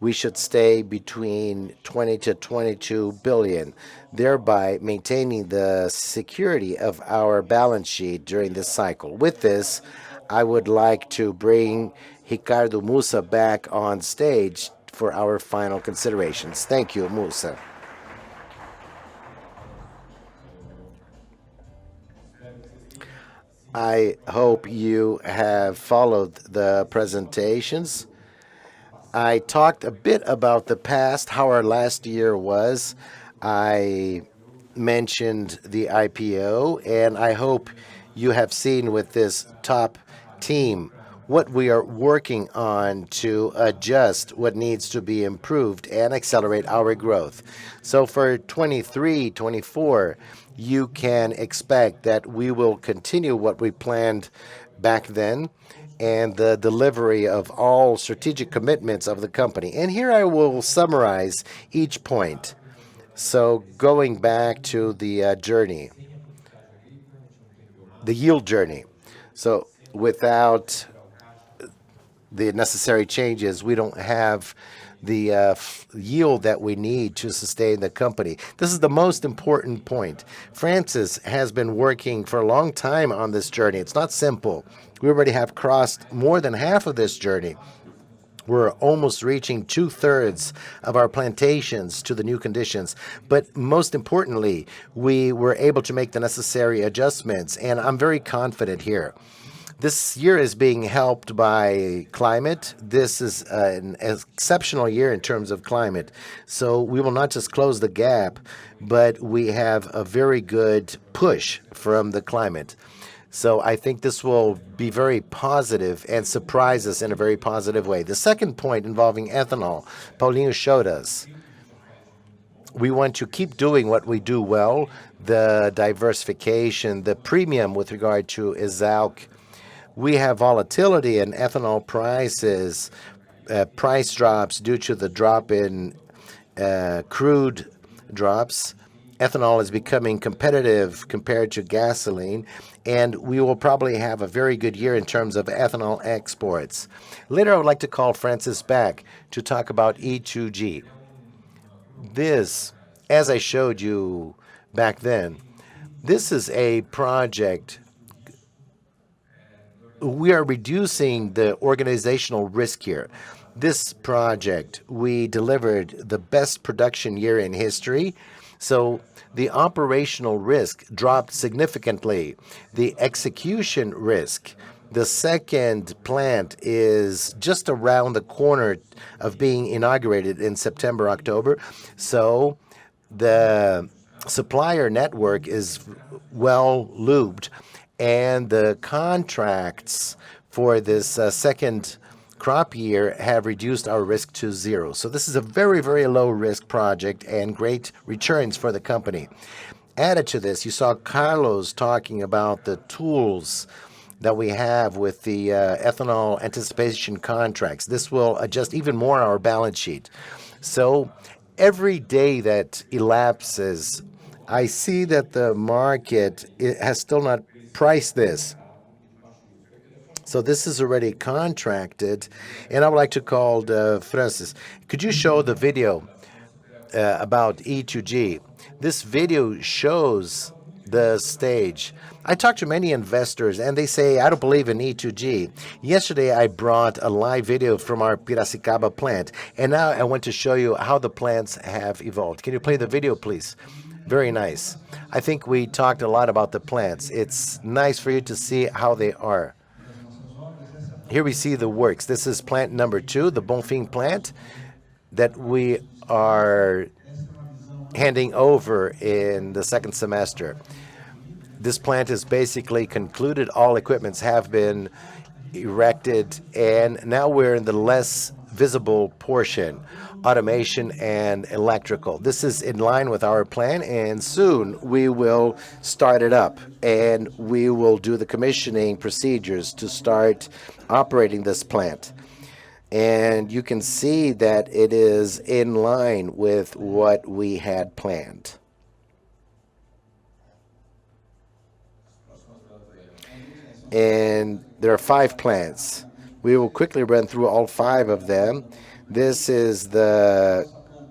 we should stay between 20 to 22 billion, thereby maintaining the security of our balance sheet during this cycle. With this, I would like to bring Ricardo Mussa back on stage for our final considerations. Thank you, Mussa. I hope you have followed the presentations. I talked a bit about the past, how our last year was. I mentioned the IPO, and I hope you have seen with this top team what we are working on to adjust what needs to be improved and accelerate our growth. So for 23, 24, you can expect that we will continue what we planned back then and the delivery of all strategic commitments of the company. And here I will summarize each point. So going back to the journey, the yield journey. So without the necessary changes, we don't have the yield that we need to sustain the company. This is the most important point. Francis has been working for a long time on this journey. It's not simple. We already have crossed more than half of this journey. We're almost reaching 2/3 of our plantations to the new conditions. But most importantly, we were able to make the necessary adjustments, and I'm very confident here. This year is being helped by climate. This is an exceptional year in terms of climate. So we will not just close the gap, but we have a very good push from the climate. So I think this will be very positive and surprise us in a very positive way. The second point involving ethanol, Paulinho showed us. We want to keep doing what we do well, the diversification, the premium with regard to Exalc. We have volatility in ethanol prices, price drops due to the drop in crude drops. Ethanol is becoming competitive compared to gasoline, and we will probably have a very good year in terms of ethanol exports. Later, I would like to call Francis back to talk about E2G. This, as I showed you back then, this is a project. We are reducing the organizational risk here. This project, we delivered the best production year in history. So the operational risk dropped significantly. The execution risk, the second plant is just around the corner of being inaugurated in September, October. So the supplier network is well lubed, and the contracts for this second crop year have reduced our risk to zero. So this is a very, very low risk project and great returns for the company. Added to this, you saw Carlos talking about the tools that we have with the ethanol anticipation contracts. This will adjust even more our balance sheet. So every day that elapses, I see that the market has still not priced this. So this is already contracted, and I would like to call Francis. Could you show the video about E2G? This video shows the stage. I talked to many investors, and they say, I don't believe in E2G. Yesterday, I brought a live video from our Piracicaba plant, and now I want to show you how the plants have evolved. Can you play the video, please? Very nice. I think we talked a lot about the plants. It's nice for you to see how they are. Here we see the works. This is plant number 2, the Bonfim plant, that we are handing over in the second semester. This plant is basically concluded. All equipments have been erected, and now we're in the less visible portion, automation and electrical. This is in line with our plan, and soon we will start it up, and we will do the commissioning procedures to start operating this plant. And you can see that it is in line with what we had planned. And there are 5 plants. We will quickly run through all 5 of them. This is the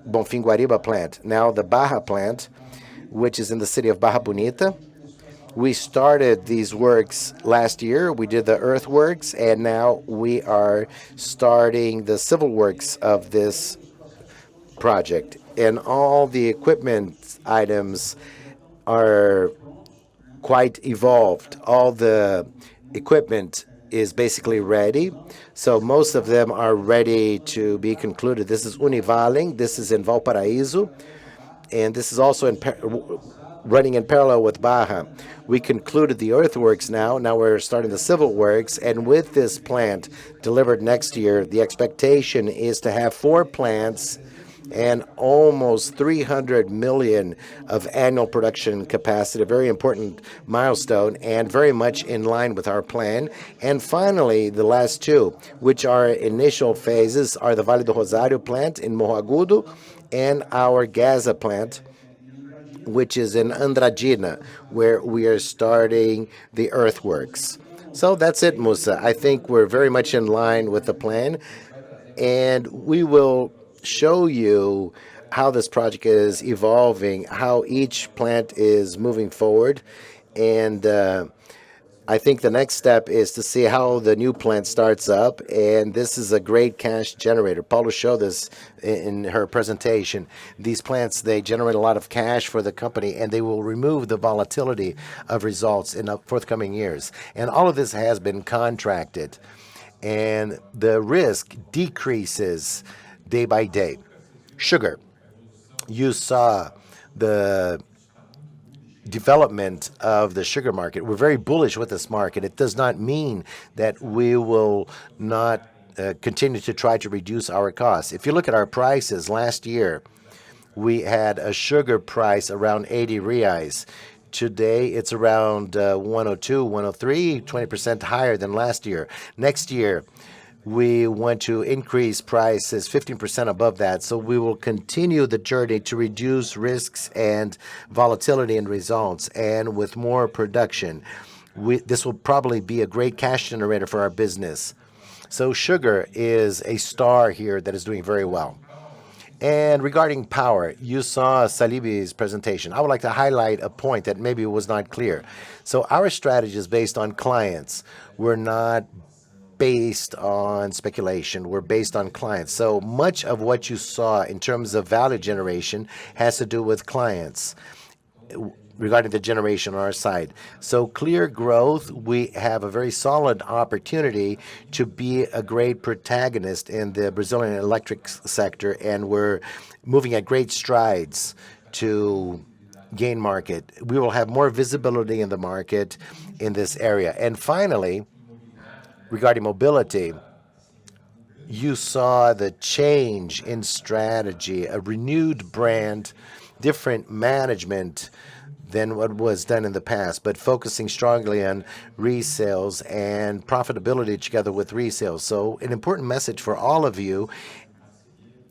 Bonfim Guariba plant. Now the Barra plant, which is in the city of Barra Bonita. We started these works last year. We did the earthworks, and now we are starting the civil works of this project. And all the equipment items are quite evolved. All the equipment is basically ready. So most of them are ready to be concluded. This is Univaling. This is in Valparaíso. And this is also running in parallel with Barra. We concluded the earthworks now. Now we're starting the civil works. And with this plant delivered next year, the expectation is to have 4 plants and almost 300 million of annual production capacity, a very important milestone and very much in line with our plan. And finally, the last 2, which are initial phases, are the Vale do Rosário plant in Morro Agudo and our Gaza plant, which is in Andradina, where we are starting the earthworks. So that's it, Musa. I think we're very much in line with the plan, and we will show you how this project is evolving, how each plant is moving forward, and I think the next step is to see how the new plant starts up, and this is a great cash generator. Paula showed this in her presentation. These plants, they generate a lot of cash for the company, and they will remove the volatility of results in the forthcoming years. And all of this has been contracted, and the risk decreases day by day. Sugar, you saw the development of the sugar market. We're very bullish with this market. It does not mean that we will not continue to try to reduce our costs. If you look at our prices last year, we had a sugar price around 80 reais. Today, it's around 102, 103, 20% higher than last year. Next year, we want to increase prices 15% above that. So we will continue the journey to reduce risks and volatility in results. And with more production, this will probably be a great cash generator for our business. So sugar is a star here that is doing very well. And regarding power, you saw Salibi's presentation. I would like to highlight a point that maybe was not clear. So our strategy is based on clients. We're not based on speculation. We're based on clients. So much of what you saw in terms of value generation has to do with clients regarding the generation on our side. So clear growth, we have a very solid opportunity to be a great protagonist in the Brazilian electric sector, and we're moving at great strides to gain market. We will have more visibility in the market in this area. And finally, regarding mobility, you saw the change in strategy, a renewed brand, different management than what was done in the past, but focusing strongly on resales and profitability together with resales. So an important message for all of you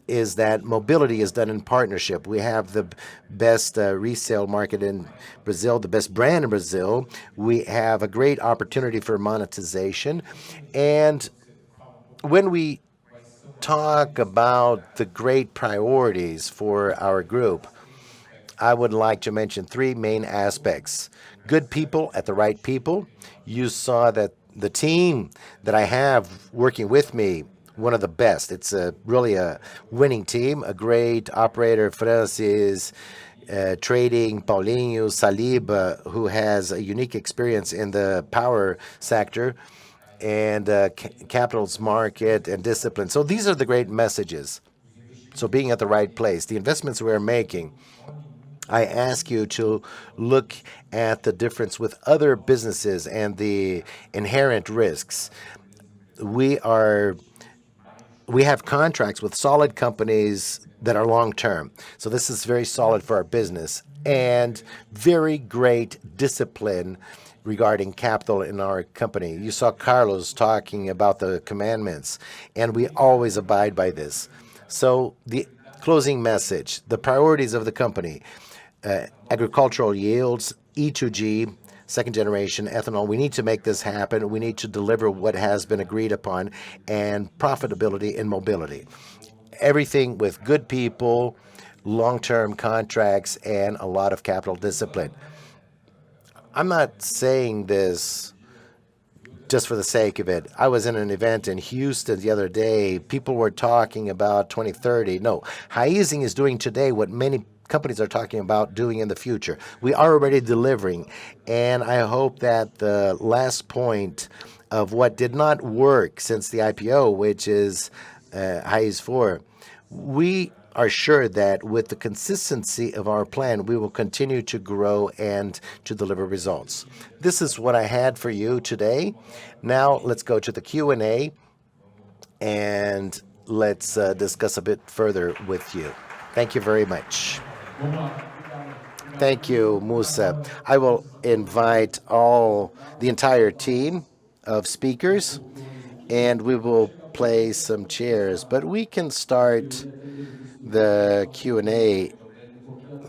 is that mobility is done in partnership. We have the best resale market in Brazil, the best brand in Brazil. We have a great opportunity for monetization. And when we talk about the great priorities for our group, I would like to mention three main aspects. Good people at the right people. You saw that the team that I have working with me, one of the best. It's really a winning team, a great operator, Francis, trading, Paulinho, Saliba, who has a unique experience in the power sector, and capitals market and discipline. So these are the great messages. So being at the right place, the investments we're making, I ask you to look at the difference with other businesses and the inherent risks. We have contracts with solid companies that are long-term. So this is very solid for our business, and very great discipline regarding capital in our company. You saw Carlos talking about the commandments, and we always abide by this. So the closing message, the priorities of the company, agricultural yields, E2G, second generation ethanol. We need to make this happen. We need to deliver what has been agreed upon, and profitability in mobility. Everything with good people, long-term contracts, and a lot of capital discipline. I'm not saying this just for the sake of it. I was in an event in Houston the other day. People were talking about 2030. No, Raizen is doing today what many companies are talking about doing in the future. We are already delivering, and I hope that the last point of what did not work since the IPO, which is Raiz 4, we are sure that with the consistency of our plan, we will continue to grow and to deliver results. This is what I had for you today. Now let's go to the Q&A, and let's discuss a bit further with you. Thank you very much. Thank you, Musa. I will invite the entire team of speakers, and we will place some chairs, but we can start the Q&A.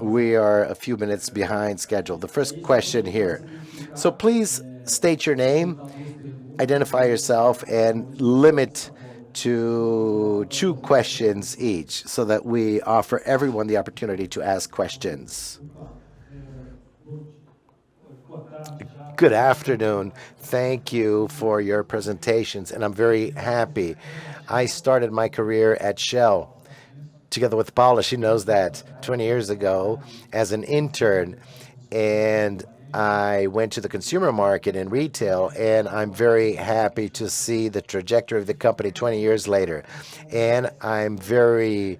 We are a few minutes behind schedule. The first question here. So please state your name, identify yourself, and limit to 2 questions each so that we offer everyone the opportunity to ask questions. Good afternoon. Thank you for your presentations, and I'm very happy. I started my career at Shell together with Paula. She knows that 20 years ago as an intern, and I went to the consumer market in retail, and I'm very happy to see the trajectory of the company 20 years later. And I'm very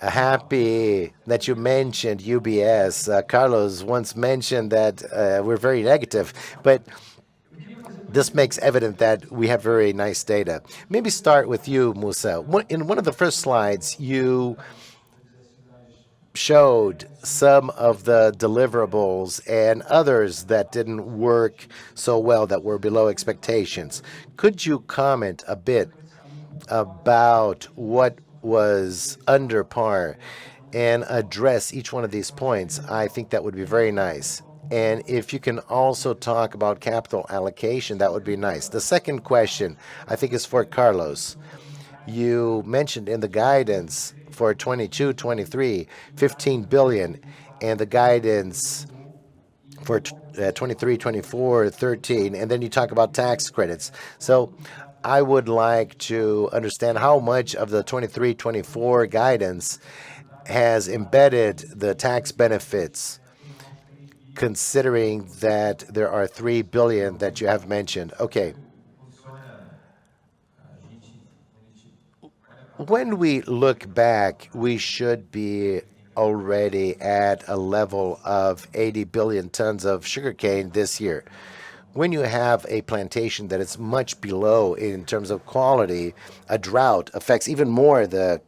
happy that you mentioned UBS. Carlos once mentioned that we're very negative, but this makes evident that we have very nice data. Maybe start with you, Musa. In one of the first slides, you showed some of the deliverables and others that didn't work so well, that were below expectations. Could you comment a bit about what was under par and address each one of these points? I think that would be very nice. And if you can also talk about capital allocation, that would be nice. The second question, I think, is for Carlos. You mentioned in the guidance for 22, 23, 15 billion, and the guidance for 23, 24, 13, and then you talk about tax credits. So I would like to understand how much of the 23, 24 guidance has embedded the tax benefits, considering that there are 3 billion that you have mentioned. Okay. When we look back, we should be already at a level of 80 billion tons of sugarcane this year. When you have a plantation that is much below in terms of quality, a drought affects even more the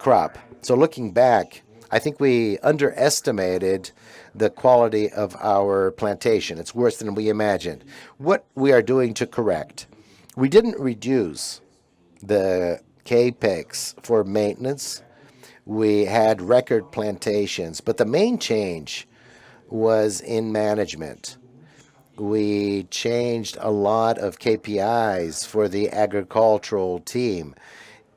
crop. So looking back, I think we underestimated the quality of our plantation. It's worse than we imagined. What we are doing to correct, we didn't reduce the capex for maintenance. We had record plantations, but the main change was in management. We changed a lot of KPIs for the agricultural team,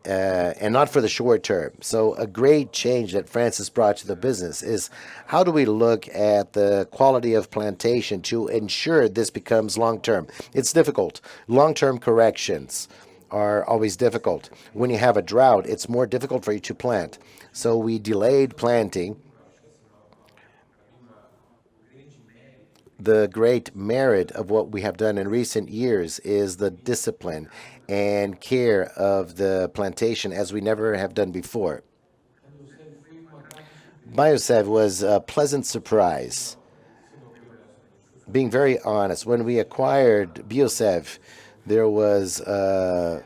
and not for the short term. So a great change that Francis brought to the business is how do we look at the quality of plantation to ensure this becomes long-term? It's difficult. Long-term corrections are always difficult. When you have a drought, it's more difficult for you to plant. So we delayed planting. The great merit of what we have done in recent years is the discipline and care of the plantation as we never have done before. Biosev was a pleasant surprise. Being very honest, when we acquired Biosev, there was a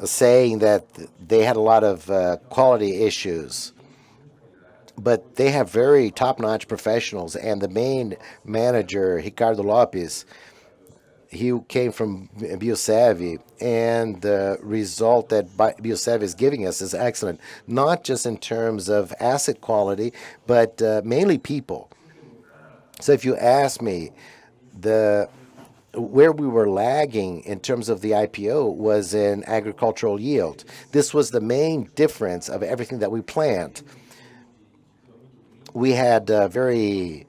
saying that they had a lot of quality issues, but they have very top-notch professionals, and the main manager, Ricardo Lopes, he came from Biosev, and the result that Biosev is giving us is excellent, not just in terms of asset quality, but mainly people. So if you ask me, where we were lagging in terms of the IPO was in agricultural yield. This was the main difference of everything that we planned. We had very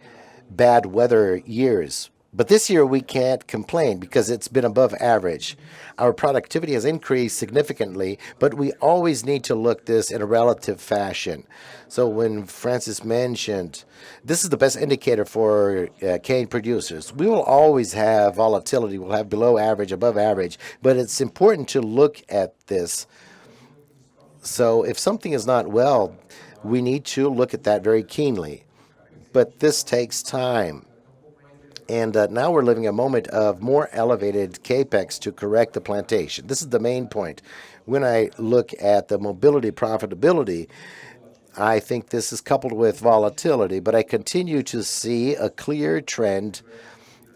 bad weather years, but this year we can't complain because it's been above average. Our productivity has increased significantly, but we always need to look this in a relative fashion. So when Francis mentioned, this is the best indicator for cane producers. We will always have volatility. We'll have below average, above average, but it's important to look at this. So if something is not well, we need to look at that very keenly. But this takes time. And now we're living a moment of more elevated capex to correct the plantation. This is the main point. When I look at the mobility profitability, I think this is coupled with volatility, but I continue to see a clear trend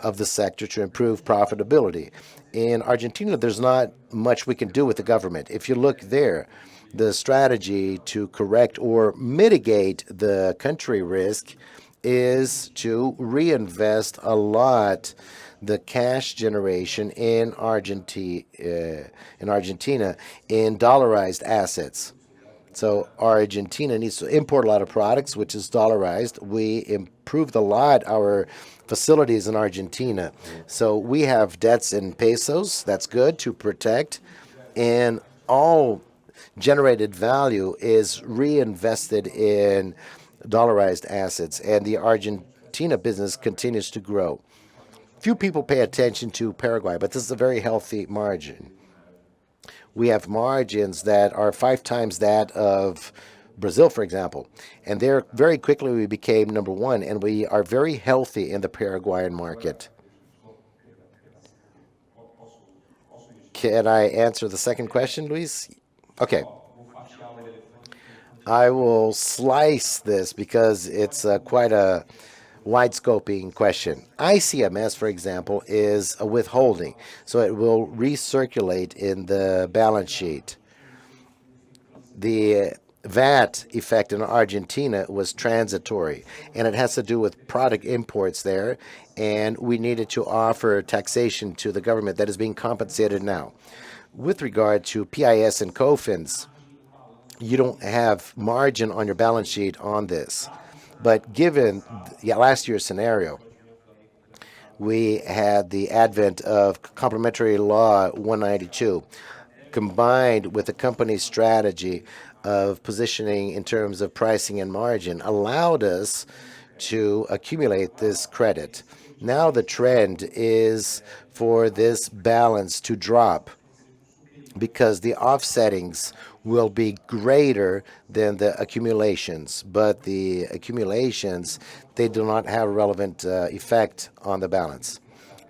of the sector to improve profitability. In Argentina, there's not much we can do with the government. If you look there, the strategy to correct or mitigate the country risk is to reinvest a lot the cash generation in Argentina in dollarized assets. So Argentina needs to import a lot of products, which is dollarized. We improved a lot our facilities in Argentina. So we have debts in pesos. That's good to protect. And all generated value is reinvested in dollarized assets. And the Argentina business continues to grow. Few people pay attention to Paraguay, but this is a very healthy margin. We have margins that are 5 times that of Brazil, for example. And there, very quickly, we became number one, and we are very healthy in the Paraguayan market. Can I answer the second question, Luis? Okay. I will slice this because it's quite a wide scoping question. ICMS, for example, is a withholding, so it will recirculate in the balance sheet. The VAT effect in Argentina was transitory, and it has to do with product imports there, and we needed to offer taxation to the government that is being compensated now. With regard to PIS and COFINS, you don't have margin on your balance sheet on this. But given last year's scenario, we had the advent of Complementary Law 192, combined with the company's strategy of positioning in terms of pricing and margin, allowed us to accumulate this credit. Now the trend is for this balance to drop because the offsettings will be greater than the accumulations, but the accumulations, they do not have a relevant effect on the balance.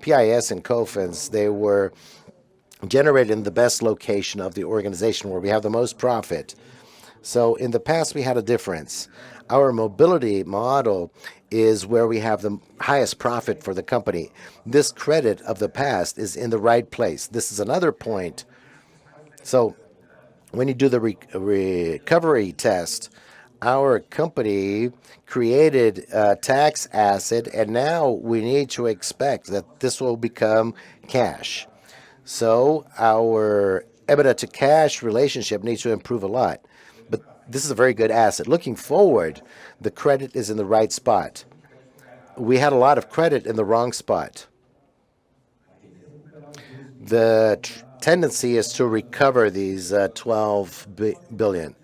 PIS and COFINS, they were generated in the best location of the organization where we have the most profit. So in the past, we had a difference. Our mobility model is where we have the highest profit for the company. This credit of the past is in the right place. This is another point. So when you do the recovery test, our company created a tax asset, and now we need to expect that this will become cash. So our EBITDA to cash relationship needs to improve a lot. But this is a very good asset. Looking forward, the credit is in the right spot. We had a lot of credit in the wrong spot. The tendency is to recover these 12 billion.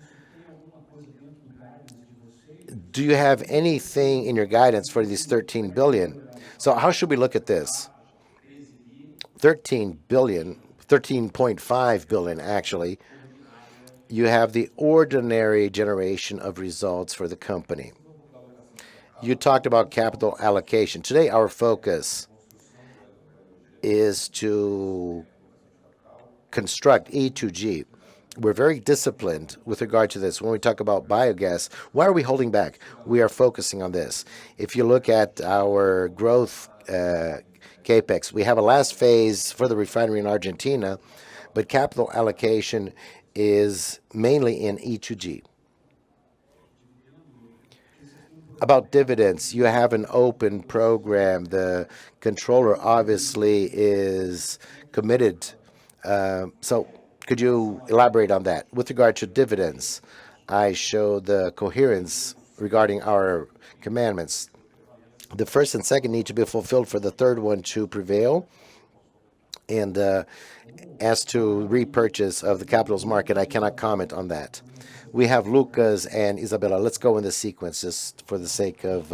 Do you have anything in your guidance for these 13 billion? So how should we look at this? 13 billion, 13.5 billion actually. You have the ordinary generation of results for the company. You talked about capital allocation. Today, our focus is to construct E2G. We're very disciplined with regard to this. When we talk about biogas, why are we holding back? We are focusing on this. If you look at our growth capex, we have a last phase for the refinery in Argentina, but capital allocation is mainly in E2G. About dividends, you have an open program. The controller obviously is committed. So could you elaborate on that? With regard to dividends, I showed the coherence regarding our commandments. The first and second need to be fulfilled for the third one to prevail. And as to repurchase of the capitals market, I cannot comment on that. We have Lucas and Isabella. Let's go in the sequence just for the sake of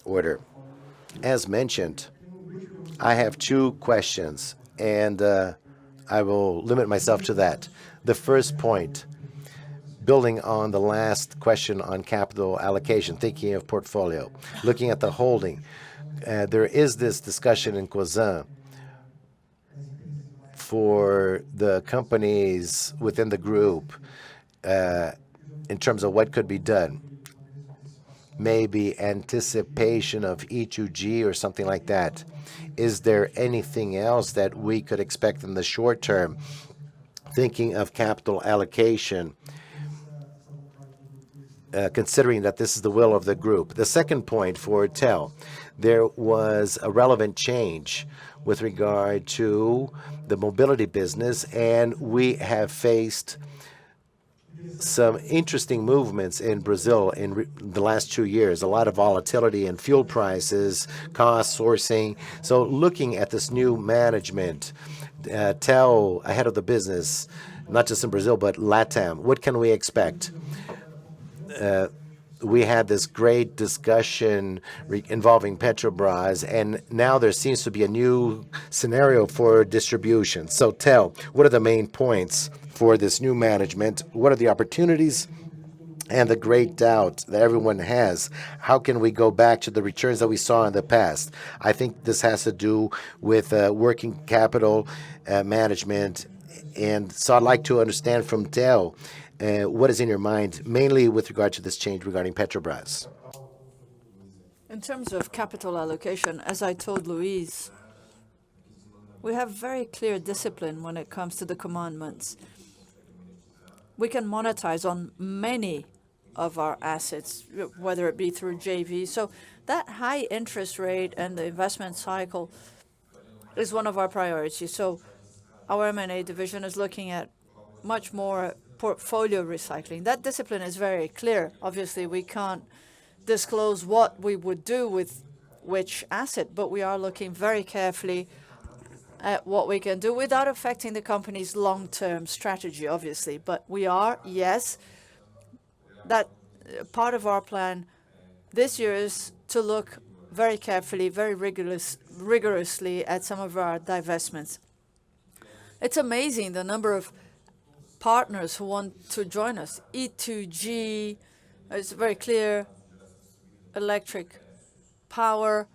order. As mentioned, I have 2 questions, and I will limit myself to that. The first point, building on the last question on capital allocation, thinking of portfolio, looking at the holding, there is this discussion in Cosan for the companies within the group in terms of what could be done. Maybe anticipation of E2G or something like that. Is there anything else that we could expect in the short term, thinking of capital allocation? considering that this is the will of the group. The second point for TEL, there was a relevant change with regard to the mobility business, and we have faced some interesting movements in Brazil in the last 2 years. A lot of volatility in fuel prices, cost sourcing. So looking at this new management, TEL ahead of the business, not just in Brazil, but LATAM, what can we expect? We had this great discussion involving Petrobras, and now there seems to be a new scenario for distribution. So TEL, what are the main points for this new management? What are the opportunities and the great doubt that everyone has? How can we go back to the returns that we saw in the past? I think this has to do with working capital management. And so I'd like to understand from TEL, what is in your mind, mainly with regard to this change regarding Petrobras? In terms of capital allocation, as I told Luis, we have very clear discipline when it comes to the commandments. We can monetize on many of our assets, whether it be through JV. So that high interest rate and the investment cycle is one of our priorities. So our M&A division is looking at much more portfolio recycling. That discipline is very clear. Obviously, we can't disclose what we would do with which asset, but we are looking very carefully at what we can do without affecting the company's long-term strategy, obviously. But we are, yes, that part of our plan this year is to look very carefully, very rigorously at some of our divestments. It's amazing the number of partners who want to join us. E2G, it's very clear, electric power,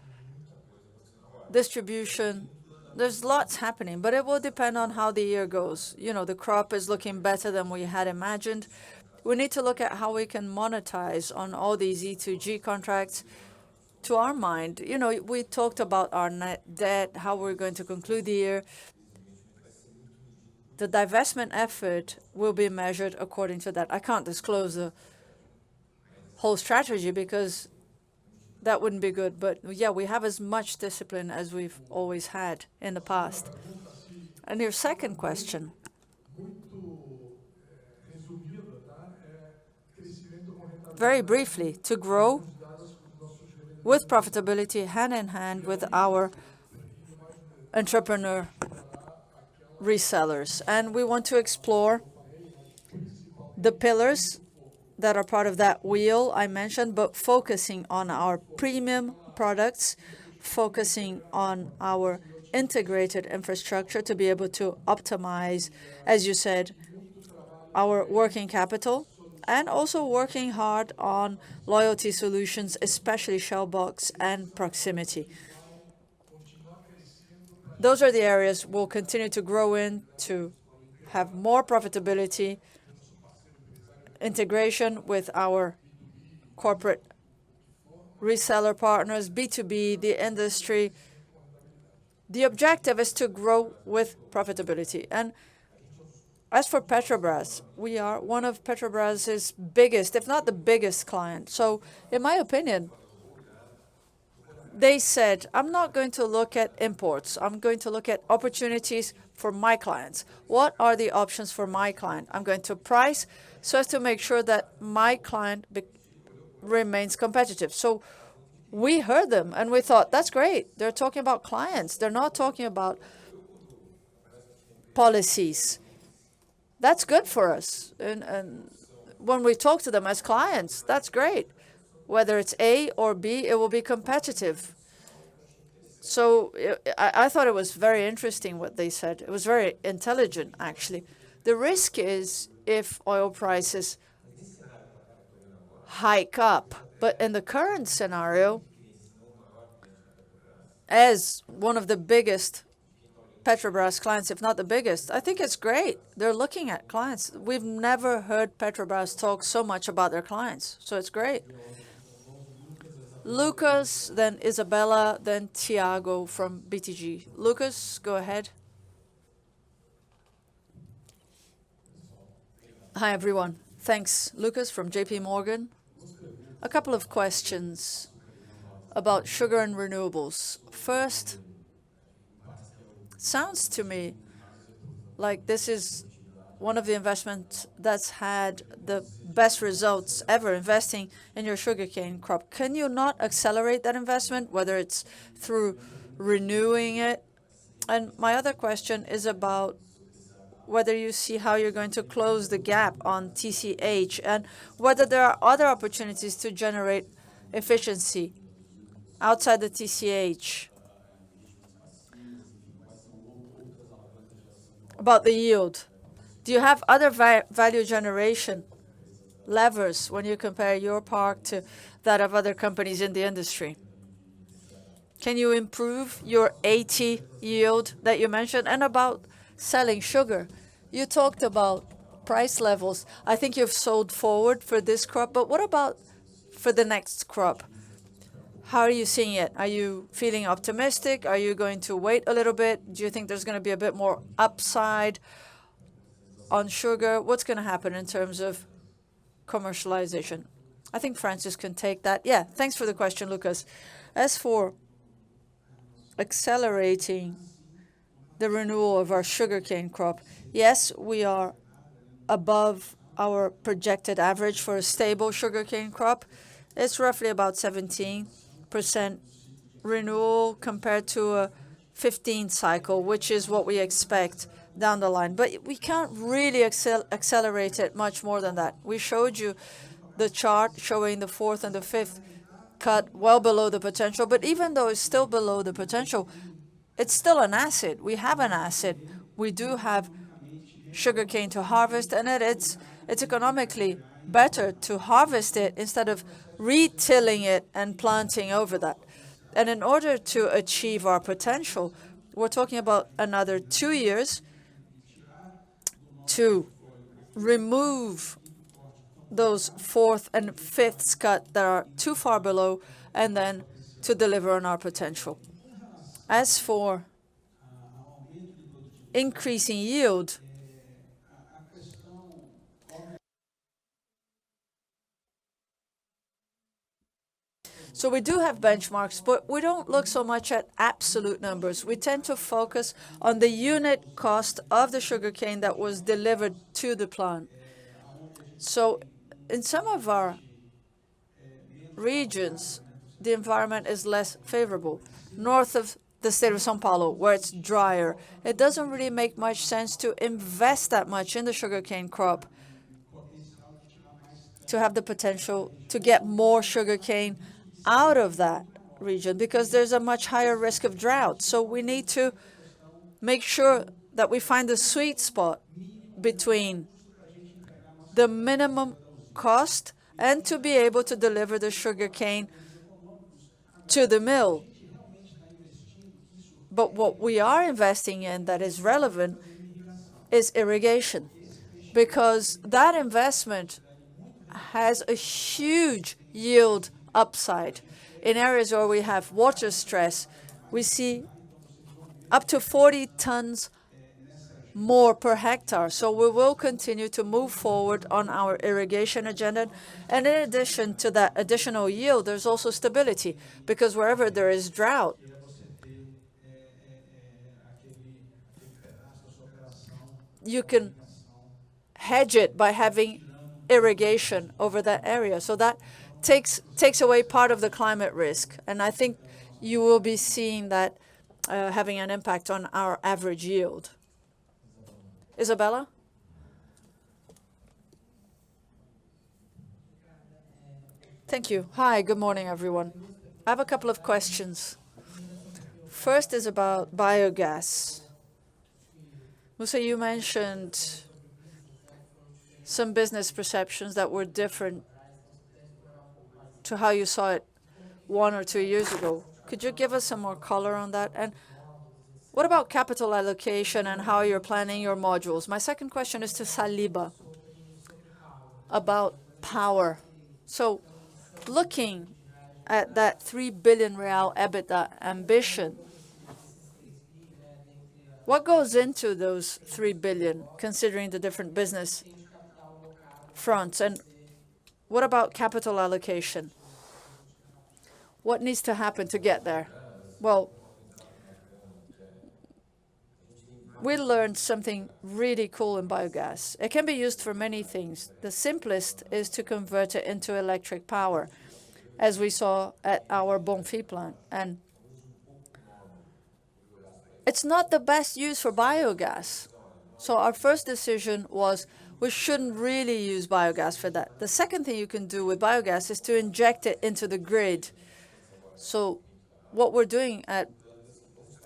distribution. There's lots happening, but it will depend on how the year goes. You know, the crop is looking better than we had imagined. We need to look at how we can monetize on all these E2G contracts. To our mind, you know, we talked about our net debt, how we're going to conclude the year. The divestment effort will be measured according to that. I can't disclose the whole strategy because that wouldn't be good. But yeah, we have as much discipline as we've always had in the past. And your second question. Very briefly, to grow with profitability hand in hand with our entrepreneur resellers. And we want to explore the pillars that are part of that wheel I mentioned, but focusing on our premium products, focusing on our integrated infrastructure to be able to optimize, as you said, our working capital, and also working hard on loyalty solutions, especially Shellbox and proximity. Those are the areas we'll continue to grow in to have more profitability, integration with our corporate reseller partners, B2B, the industry. The objective is to grow with profitability. And as for Petrobras, we are one of Petrobras's biggest, if not the biggest client. So in my opinion, they said, I'm not going to look at imports. I'm going to look at opportunities for my clients. What are the options for my client? I'm going to price so as to make sure that my client remains competitive. So we heard them and we thought, that's great. They're talking about clients. They're not talking about policies. That's good for us. And when we talk to them as clients, that's great. Whether it's A or B, it will be competitive. So I thought it was very interesting what they said. It was very intelligent, actually. The risk is if oil prices hike up. But in the current scenario, as one of the biggest Petrobras clients, if not the biggest, I think it's great. They're looking at clients. We've never heard Petrobras talk so much about their clients, so it's great. Lucas, then Isabella, then Tiago from BTG. Lucas, go ahead. Hi, everyone. Thanks, Lucas from JP Morgan. A couple of questions about sugar and renewables. First, sounds to me like this is one of the investments that's had the best results ever, investing in your sugarcane crop. Can you not accelerate that investment, whether it's through renewing it? And my other question is about whether you see how you're going to close the gap on TCH and whether there are other opportunities to generate efficiency outside the TCH. About the yield, do you have other value generation levers when you compare your park to that of other companies in the industry? Can you improve your 80 yield that you mentioned? And about selling sugar, you talked about price levels. I think you've sold forward for this crop, but what about for the next crop? How are you seeing it? Are you feeling optimistic? Are you going to wait a little bit? Do you think there's going to be a bit more upside on sugar? What's going to happen in terms of commercialization? I think Francis can take that. Yeah, thanks for the question, Lucas. As for accelerating the renewal of our sugarcane crop, yes, we are above our projected average for a stable sugarcane crop. It's roughly about 17% renewal compared to a 15 cycle, which is what we expect down the line. But we can't really accelerate it much more than that. We showed you the chart showing the fourth and the fifth cut well below the potential. But even though it's still below the potential, it's still an asset. We have an asset. We do have sugarcane to harvest, and it's economically better to harvest it instead of retilling it and planting over that. And in order to achieve our potential, we're talking about another 2 years to remove those fourth and fifth cut that are too far below, and then to deliver on our potential. As for increasing yield, so we do have benchmarks, but we don't look so much at absolute numbers. We tend to focus on the unit cost of the sugarcane that was delivered to the plant. So in some of our regions, the environment is less favorable. North of the state of São Paulo, where it's drier, it doesn't really make much sense to invest that much in the sugarcane crop to have the potential to get more sugarcane out of that region, because there's a much higher risk of drought. So we need to make sure that we find the sweet spot between the minimum cost and to be able to deliver the sugarcane to the mill. But what we are investing in that is relevant is irrigation, because that investment has a huge yield upside. In areas where we have water stress, we see up to 40 tons more per hectare. So we will continue to move forward on our irrigation agenda. And in addition to that additional yield, there's also stability, because wherever there is drought, you can hedge it by having irrigation over that area. So that takes away part of the climate risk. And I think you will be seeing that having an impact on our average yield. Isabella? Thank you. Hi, good morning, everyone. I have a couple of questions. First is about biogas. Musa, you mentioned some business perceptions that were different to how you saw it 1 or 2 years ago. Could you give us some more color on that? And what about capital allocation and how you're planning your modules? My second question is to Saliba about power. So looking at that 3 billion real EBITDA ambition, what goes into those 3 billion, considering the different business fronts? And What about capital allocation? What needs to happen to get there? Well, we learned something really cool in biogas. It can be used for many things. The simplest is to convert it into electric power, as we saw at our Bonfim plant. And it's not the best use for biogas. So our first decision was we shouldn't really use biogas for that. The second thing you can do with biogas is to inject it into the grid. So what we're doing at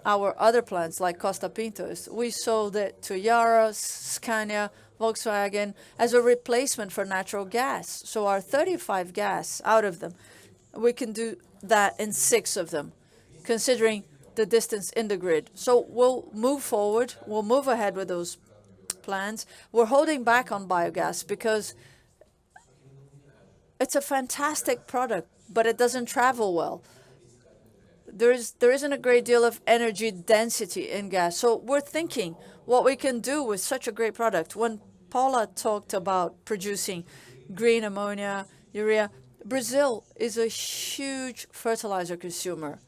our other plants, like Costa Pintos, we sold it to Yara, Scania, Volkswagen as a replacement for natural gas. So our 35 gas out of them, we can do that in 6 of them, considering the distance in the grid. So we'll move forward, we'll move ahead with those plans. We're holding back on biogas because it's a fantastic product, but it doesn't travel well. There isn't a great deal of energy density in gas. So we're thinking what we can do with such a great product. When Paula talked about producing green ammonia, urea, Brazil is a huge fertilizer consumer.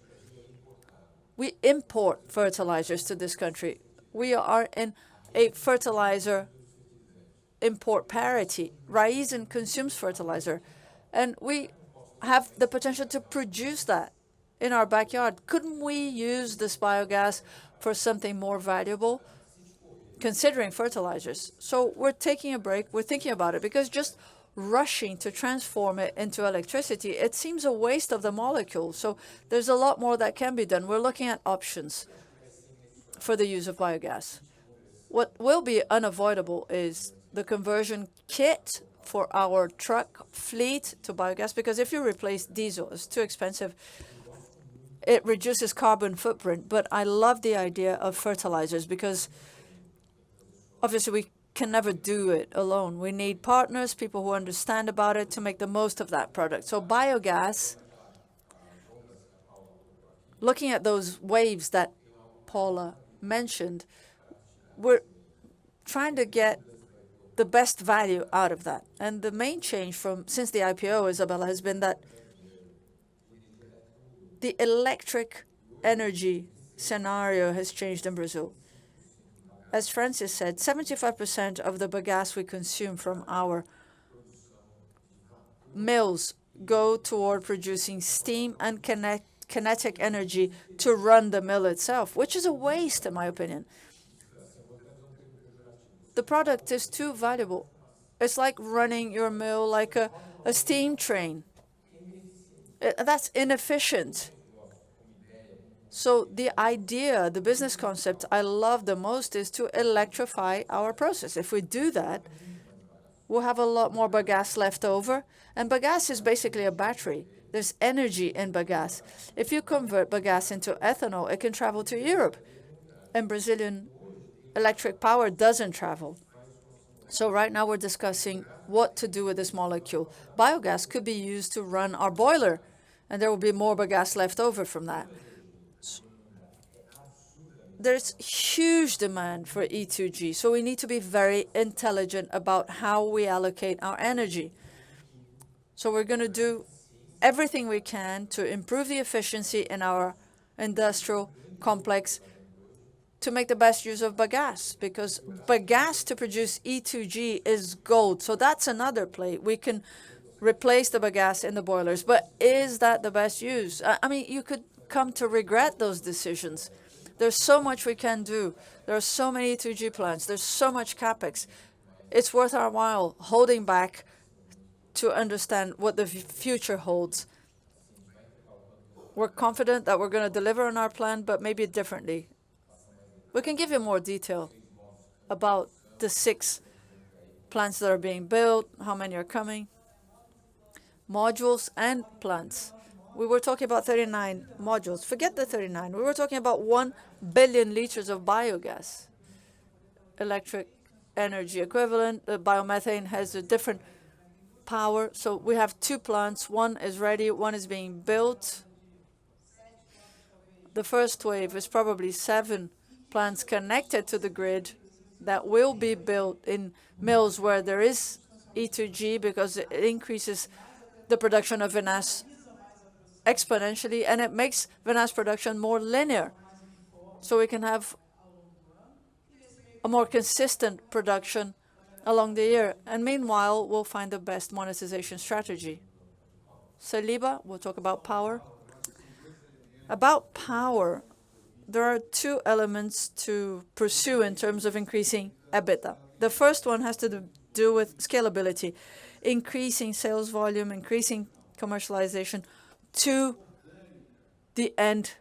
We import fertilizers to this country. We are in a fertilizer import parity. Raizen consumes fertilizer, and we have the potential to produce that in our backyard. Couldn't we use this biogas for something more valuable, considering fertilizers? So we're taking a break. We're thinking about it because just rushing to transform it into electricity, it seems a waste of the molecule. So there's a lot more that can be done. We're looking at options for the use of biogas. What will be unavoidable is the conversion kit for our truck fleet to biogas, because if you replace diesel, it's too expensive. It reduces carbon footprint, but I love the idea of fertilizers because obviously we can never do it alone. We need partners, people who understand about it to make the most of that product. So biogas, looking at those waves that Paula mentioned, we're trying to get the best value out of that. And the main change since the IPO, Isabella, has been that the electric energy scenario has changed in Brazil. As Francis said, 75% of the bagasse we consume from our mills go toward producing steam and kinetic energy to run the mill itself, which is a waste, in my opinion. The product is too valuable. It's like running your mill like a steam train. That's inefficient. So the idea, the business concept I love the most is to electrify our process. If we do that, we'll have a lot more bagasse left over. And bagasse is basically a battery. There's energy in bagasse. If you convert bagasse into ethanol, it can travel to Europe. And Brazilian electric power doesn't travel. So right now we're discussing what to do with this molecule. Biogas could be used to run our boiler, and there will be more bagasse left over from that. There's huge demand for E2G, so we need to be very intelligent about how we allocate our energy. So we're going to do everything we can to improve the efficiency in our industrial complex to make the best use of bagasse, because bagasse to produce E2G is gold. So that's another play. We can replace the bagasse in the boilers, but is that the best use? I mean, you could come to regret those decisions. There's so much we can do. There are so many E2G plants. There's so much capex. It's worth our while holding back to understand what the future holds. We're confident that we're going to deliver on our plan, but maybe differently. We can give you more detail about the 6 plants that are being built, how many are coming, modules and plants. We were talking about 39 modules. Forget the 39. We were talking about 1 billion liters of biogas, electric energy equivalent. The biomethane has a different power. So we have 2 plants. One is ready. One is being built. The first wave is probably 7 plants connected to the grid that will be built in mills where there is E2G because it increases the production of vinasse exponentially, and it makes vinasse production more linear. So we can have a more consistent production along the year. And meanwhile, we'll find the best monetization strategy. Saliba will talk about power. About power, there are two elements to pursue in terms of increasing EBITDA. The first one has to do with scalability, increasing sales volume, increasing commercialization to the end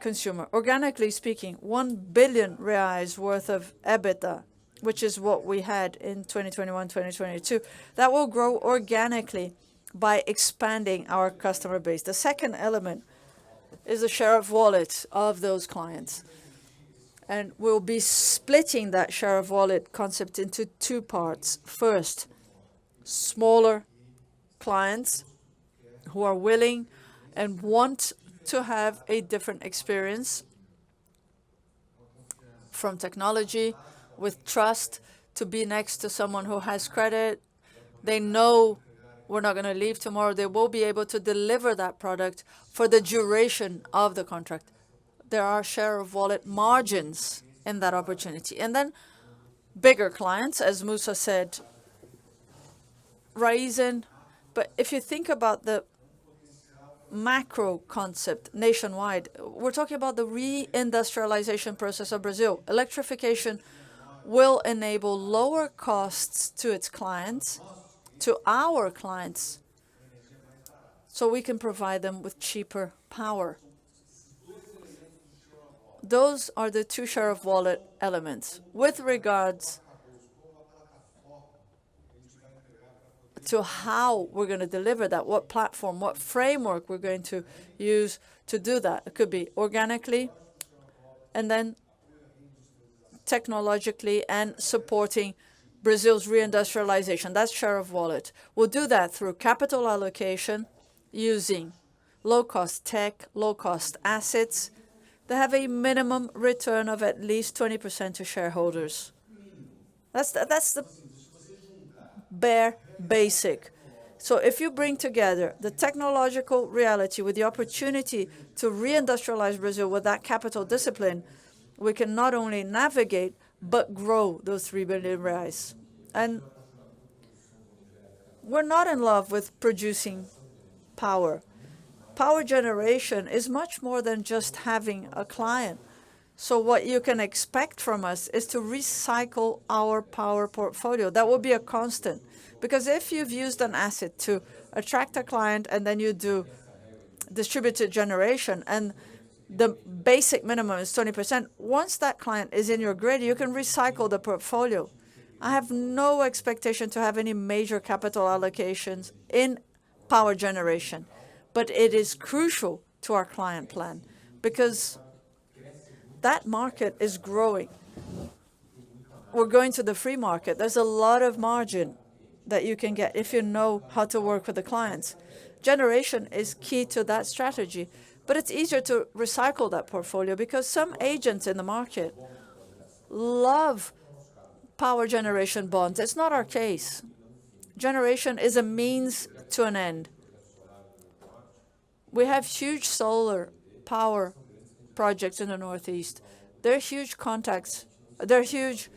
consumer. Organically speaking, 1 billion reais worth of EBITDA, which is what we had in 2021, 2022, that will grow organically by expanding our customer base. The second element is the share of wallet of those clients. And we'll be splitting that share of wallet concept into two parts. First, smaller clients who are willing and want to have a different experience from technology with trust, to be next to someone who has credit. They know we're not going to leave tomorrow. They will be able to deliver that product for the duration of the contract. There are share of wallet margins in that opportunity. And then bigger clients, as Musa said, Raizen. But if you think about the macro concept nationwide, we're talking about the reindustrialization process of Brazil. Electrification will enable lower costs to its clients, to our clients, so we can provide them with cheaper power. Those are the two share of wallet elements. With regards to how we're going to deliver that, what platform, what framework we're going to use to do that. It could be organically, and then technologically and supporting Brazil's reindustrialization. That's share of wallet. We'll do that through capital allocation using low-cost tech, low-cost assets that have a minimum return of at least 20% to shareholders. That's the bare basic. So if you bring together the technological reality with the opportunity to reindustrialize Brazil with that capital discipline, we can not only navigate, but grow those 3 billion reais. And we're not in love with producing power. Power generation is much more than just having a client. So what you can expect from us is to recycle our power portfolio. That will be a constant. Because if you've used an asset to attract a client and then you do distributed generation and the basic minimum is 20%, once that client is in your grid, you can recycle the portfolio. I have no expectation to have any major capital allocations in power generation, but it is crucial to our client plan because that market is growing. We're going to the free market. There's a lot of margin that you can get if you know how to work with the clients. Generation is key to that strategy, but it's easier to recycle that portfolio because some agents in the market love power generation bonds. It's not our case. Generation is a means to an end. We have huge solar power projects in the Northeast. There are huge contacts. There are huge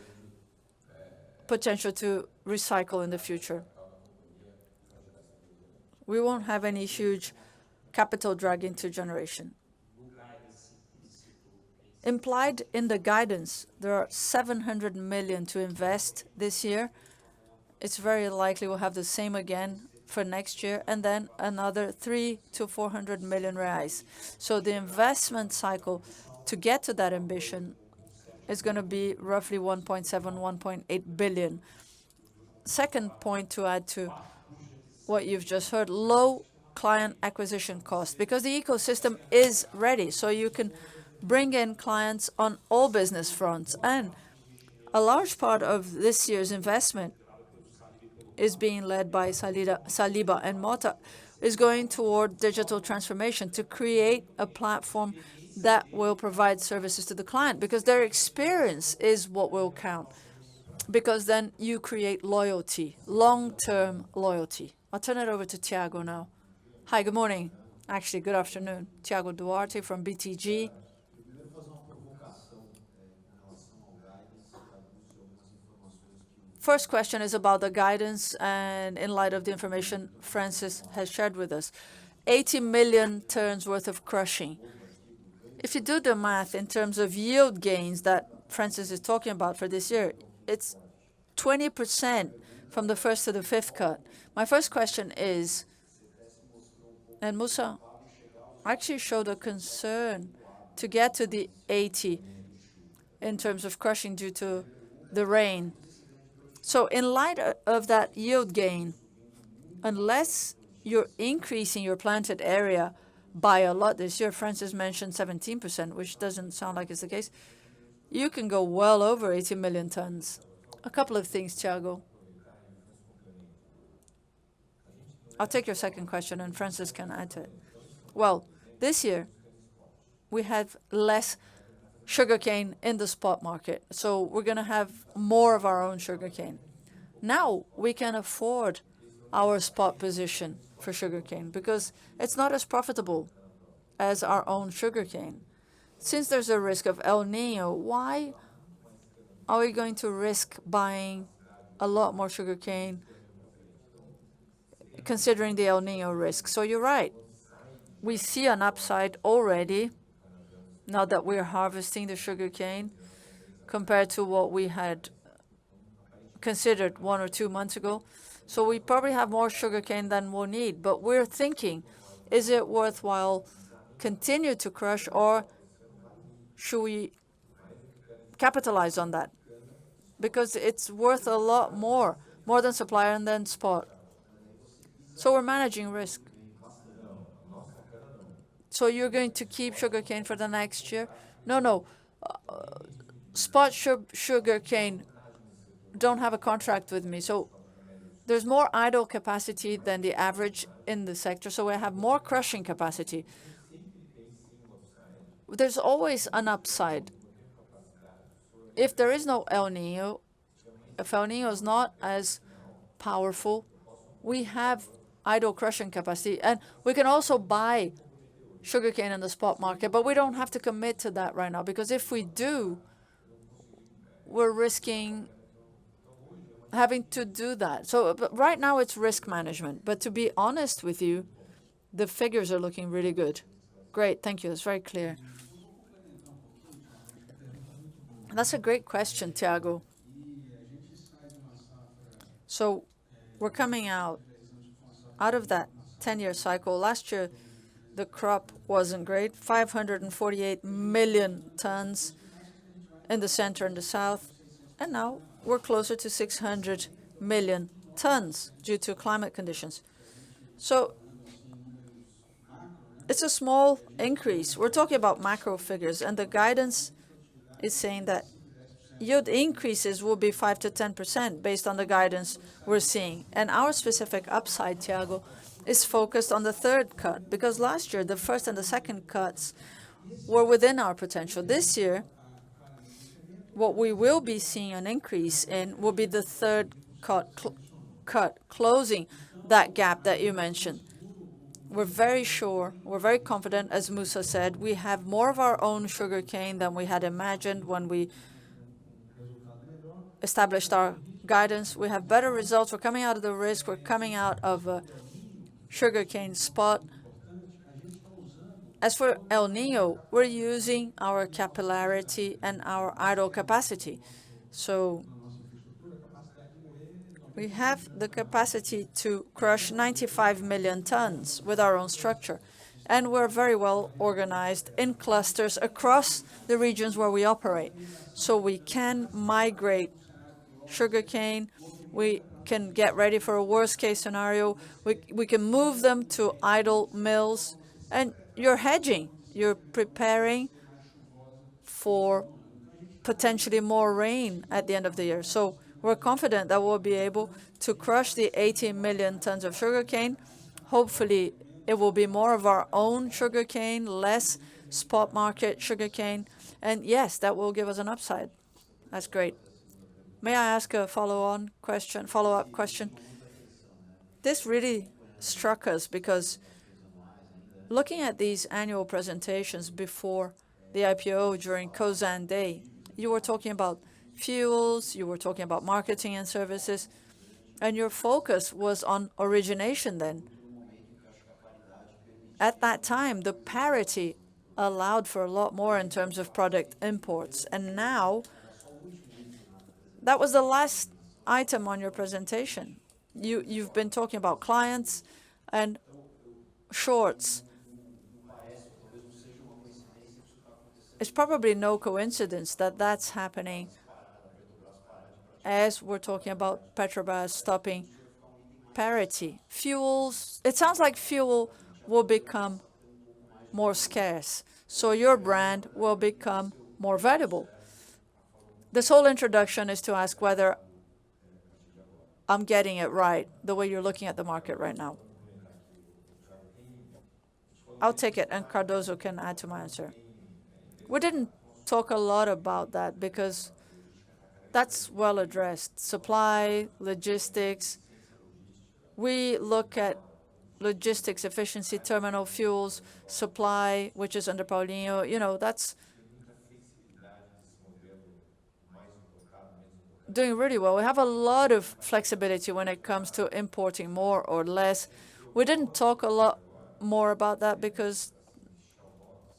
potential to recycle in the future. We won't have any huge capital drag into generation. Implied in the guidance, there are 700 million to invest this year. It's very likely we'll have the same again for next year, and then another 300 to 400 million reais. So the investment cycle to get to that ambition is going to be roughly 1.7, 1.8 billion. Second point to add to what you've just heard, low client acquisition cost, because the ecosystem is ready. So you can bring in clients on all business fronts. And a large part of this year's investment is being led by Saliba and Mota, is going toward digital transformation to create a platform that will provide services to the client, because their experience is what will count. because then you create loyalty, long-term loyalty. I'll turn it over to Thiago now. Hi, good morning. Actually, good afternoon. Thiago Duarte from BTG. First question is about the guidance and in light of the information Francis has shared with us. 80 million tons worth of crushing. If you do the math in terms of yield gains that Francis is talking about for this year, it's 20% from the first to the fifth cut. My first question is, and Musa actually showed a concern to get to the 80 in terms of crushing due to the rain. So in light of that yield gain, unless you're increasing your planted area by a lot this year, Francis mentioned 17%, which doesn't sound like it's the case, you can go well over 80 million tons. A couple of things, Thiago. I'll take your second question, and Francis can add to it. Well, this year, we have less sugarcane in the spot market, so we're going to have more of our own sugarcane. Now we can afford our spot position for sugarcane because it's not as profitable as our own sugarcane. Since there's a risk of El Nino, why are we going to risk buying a lot more sugarcane considering the El Nino risk? So you're right. We see an upside already now that we're harvesting the sugarcane compared to what we had considered 1 or 2 months ago. So we probably have more sugarcane than we'll need. But we're thinking, is it worthwhile continue to crush, or should we capitalize on that? Because it's worth a lot more than supplier and then spot. So we're managing risk. So you're going to keep sugarcane for the next year? No. Spot sugarcane don't have a contract with me. So there's more idle capacity than the average in the sector. So we have more crushing capacity. There's always an upside. If there is no El Nino, if El Nino is not as powerful, we have idle crushing capacity. And we can also buy sugarcane in the spot market, but we don't have to commit to that right now, because if we do, we're risking having to do that. So but right now it's risk management. But to be honest with you, the figures are looking really good. Great, thank you. It's very clear. That's a great question, Thiago. So we're coming out of that 10-year cycle. Last year, the crop wasn't great, 548 million tons in the center and the south. And now we're closer to 600 million tons due to climate conditions. So it's a small increase. We're talking about macro figures, and the guidance is saying that yield increases will be 5 to 10% based on the guidance we're seeing. And our specific upside, Thiago, is focused on the third cut, because last year the first and the second cuts were within our potential. This year, what we will be seeing an increase in will be the third cut, closing that gap that you mentioned. We're very sure, we're very confident, as Musa said, we have more of our own sugarcane than we had imagined when we established our guidance. We have better results. We're coming out of the risk. We're coming out of a sugarcane spot. As for El Nino, we're using our capillarity and our idle capacity. So we have the capacity to crush 95 million tons with our own structure. And we're very well organized in clusters across the regions where we operate. So we can migrate sugarcane. We can get ready for a worst-case scenario. We can move them to idle mills. And you're hedging. You're preparing for potentially more rain at the end of the year. So we're confident that we'll be able to crush the 80 million tons of sugarcane. Hopefully, it will be more of our own sugarcane, less spot market sugarcane. And yes, that will give us an upside. That's great. May I ask a follow-up question? This really struck us because looking at these annual presentations before the IPO during Cosan Day, you were talking about fuels, you were talking about marketing and services, and your focus was on origination then. At that time, the parity allowed for a lot more in terms of product imports, and now that was the last item on your presentation. You've been talking about clients and shorts. It's probably no coincidence that that's happening as we're talking about Petrobras stopping parity. Fuels, it sounds like fuel will become more scarce, so your brand will become more valuable. This whole introduction is to ask whether I'm getting it right, the way you're looking at the market right now. I'll take it, and Cardoso can add to my answer. We didn't talk a lot about that because that's well addressed. Supply, logistics. We look at logistics efficiency, terminal fuels, supply, which is under Paulinho. You know, that's doing really well. We have a lot of flexibility when it comes to importing more or less. We didn't talk a lot more about that because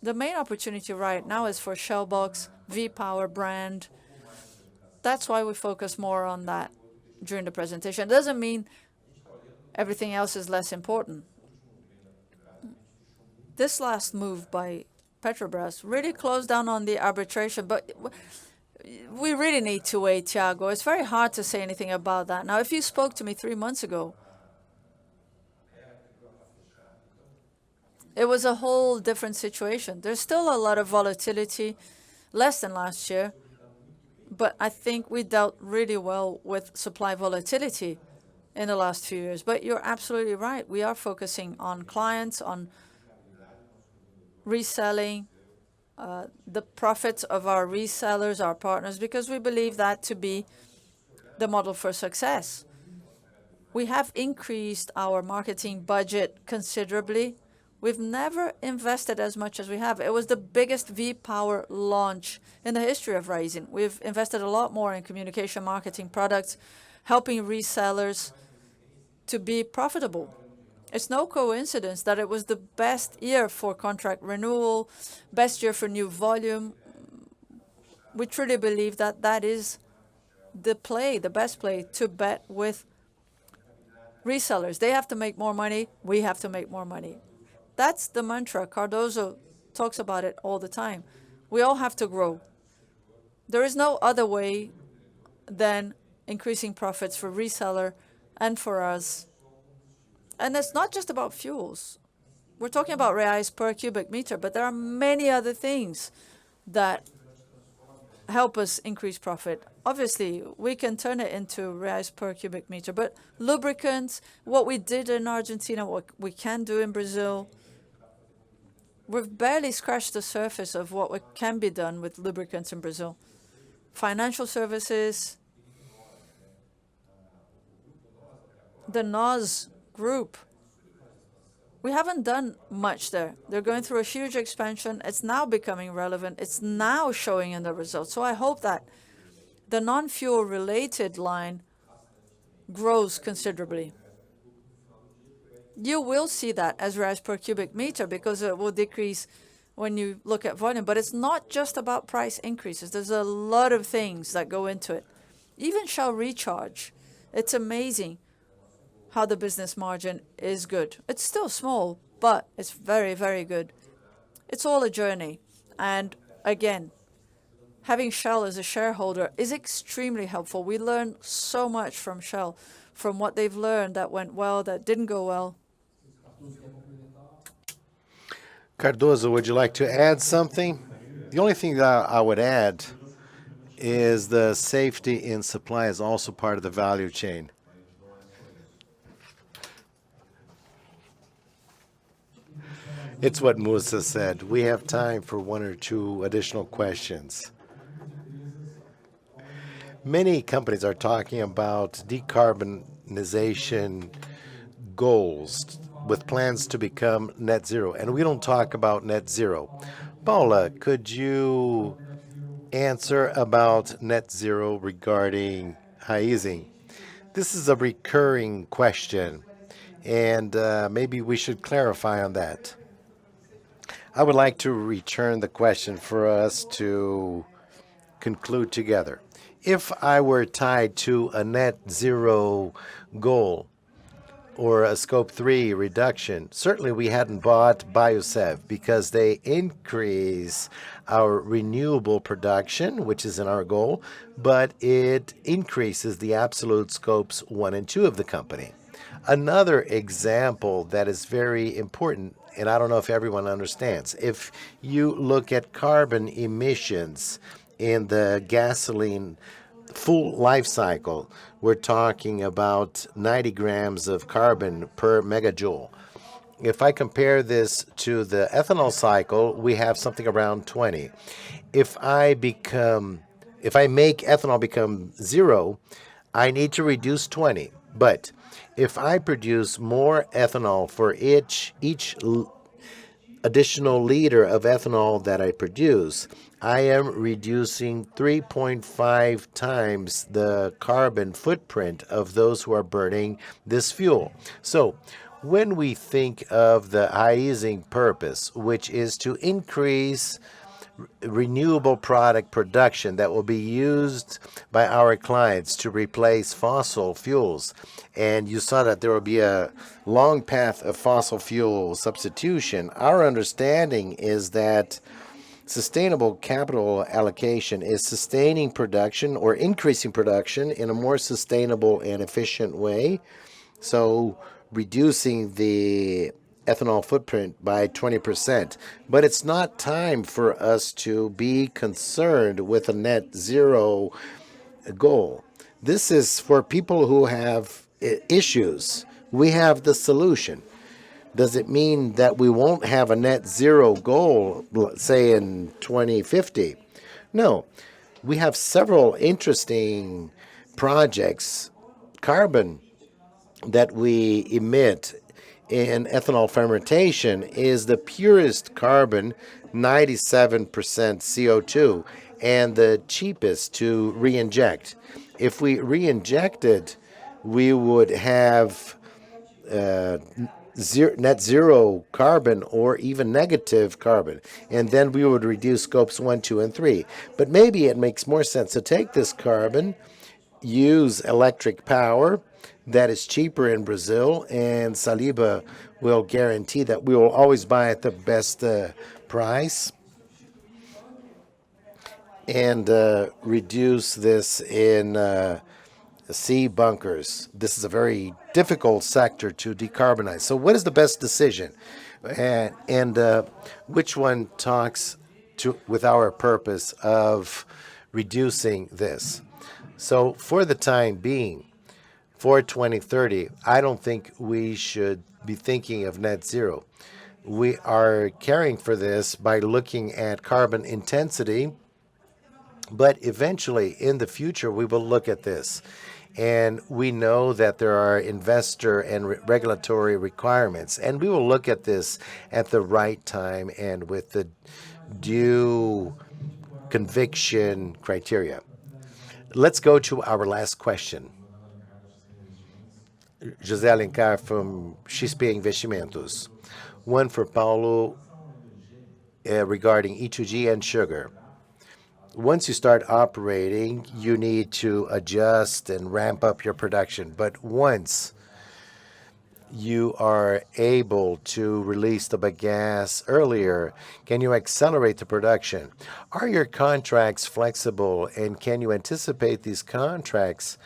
the main opportunity right now is for Shell Box, V-Power brand. That's why we focus more on that during the presentation. It doesn't mean everything else is less important. This last move by Petrobras really closed down on the arbitration, but we really need to wait, Thiago. It's very hard to say anything about that. Now, if you spoke to me 3 months ago, it was a whole different situation. There's still a lot of volatility, less than last year, but I think we dealt really well with supply volatility in the last few years. But you're absolutely right. We are focusing on clients, on reselling, the profits of our resellers, our partners, because we believe that to be the model for success. We have increased our marketing budget considerably. We've never invested as much as we have. It was the biggest V-Power launch in the history of Raizen. We've invested a lot more in communication, marketing, products, helping resellers to be profitable. It's no coincidence that it was the best year for contract renewal, best year for new volume. We truly believe that that is the play, the best play to bet with resellers. They have to make more money. We have to make more money. That's the mantra. Cardoso talks about it all the time. We all have to grow. There is no other way than increasing profits for reseller and for us. And it's not just about fuels. We're talking about reais per cubic meter, but there are many other things that help us increase profit. Obviously, we can turn it into reais per cubic meter, but lubricants, what we did in Argentina, what we can do in Brazil, we've barely scratched the surface of what can be done with lubricants in Brazil. Financial services, the NOS group, we haven't done much there. They're going through a huge expansion. It's now becoming relevant. It's now showing in the results. So I hope that the non-fuel related line grows considerably. You will see that as reais per cubic meter because it will decrease when you look at volume. But it's not just about price increases. There's a lot of things that go into it. Even Shell Recharge, it's amazing how the business margin is good. It's still small, but it's very, very good. It's all a journey. And again, having Shell as a shareholder is extremely helpful. We learn so much from Shell, from what they've learned that went well, that didn't go well. Cardoso, would you like to add something? The only thing that I would add is the safety in supply is also part of the value chain. It's what Musa said. We have time for one or two additional questions. Many companies are talking about decarbonization goals with plans to become net zero, and we don't talk about net zero. Paula, could you answer about net zero regarding Raizen? This is a recurring question, and maybe we should clarify on that. I would like to return the question for us to conclude together. If I were tied to a net zero goal or a scope 3 reduction, certainly we hadn't bought Biosev because they increase our renewable production, which is in our goal, but it increases the absolute scopes 1 and 2 of the company. Another example that is very important, and I don't know if everyone understands, if you look at carbon emissions in the gasoline full life cycle, we're talking about 90 grams of carbon per megajoule. If I compare this to the ethanol cycle, we have something around 20. If I make ethanol become zero, I need to reduce 20. But if I produce more ethanol for each additional liter of ethanol that I produce, I am reducing 3.5 times the carbon footprint of those who are burning this fuel. So when we think of the Raizen purpose, which is to increase renewable product production that will be used by our clients to replace fossil fuels. And you saw that there will be a long path of fossil fuel substitution. Our understanding is that sustainable capital allocation is sustaining production or increasing production in a more sustainable and efficient way. So reducing the ethanol footprint by 20%. But it's not time for us to be concerned with a net zero goal. This is for people who have issues. We have the solution. Does it mean that we won't have a net zero goal, say in 2050? No. We have several interesting projects, carbon that we emit in ethanol fermentation is the purest carbon, 97% CO2, and the cheapest to re-inject. If we re-injected, we would have net zero carbon or even negative carbon, and then we would reduce scopes 1, 2, and 3. But maybe it makes more sense to take this carbon, use electric power, that is cheaper in Brazil, and Saliba will guarantee that we will always buy at the best price and reduce this in sea bunkers. This is a very difficult sector to decarbonize. So what is the best decision? And which one talks with our purpose of reducing this? So for the time being, for 2030, I don't think we should be thinking of net zero. We are caring for this by looking at carbon intensity, but eventually in the future we will look at this. And we know that there are investor and regulatory requirements, and we will look at this at the right time and with the due conviction criteria. Let's go to our last question. José Alencar from XP Investimentos. One for Paulo regarding E2G and sugar. Once you start operating, you need to adjust and ramp up your production. But once you are able to release the bagasse earlier, can you accelerate the production? Are your contracts flexible, and can you anticipate these contracts?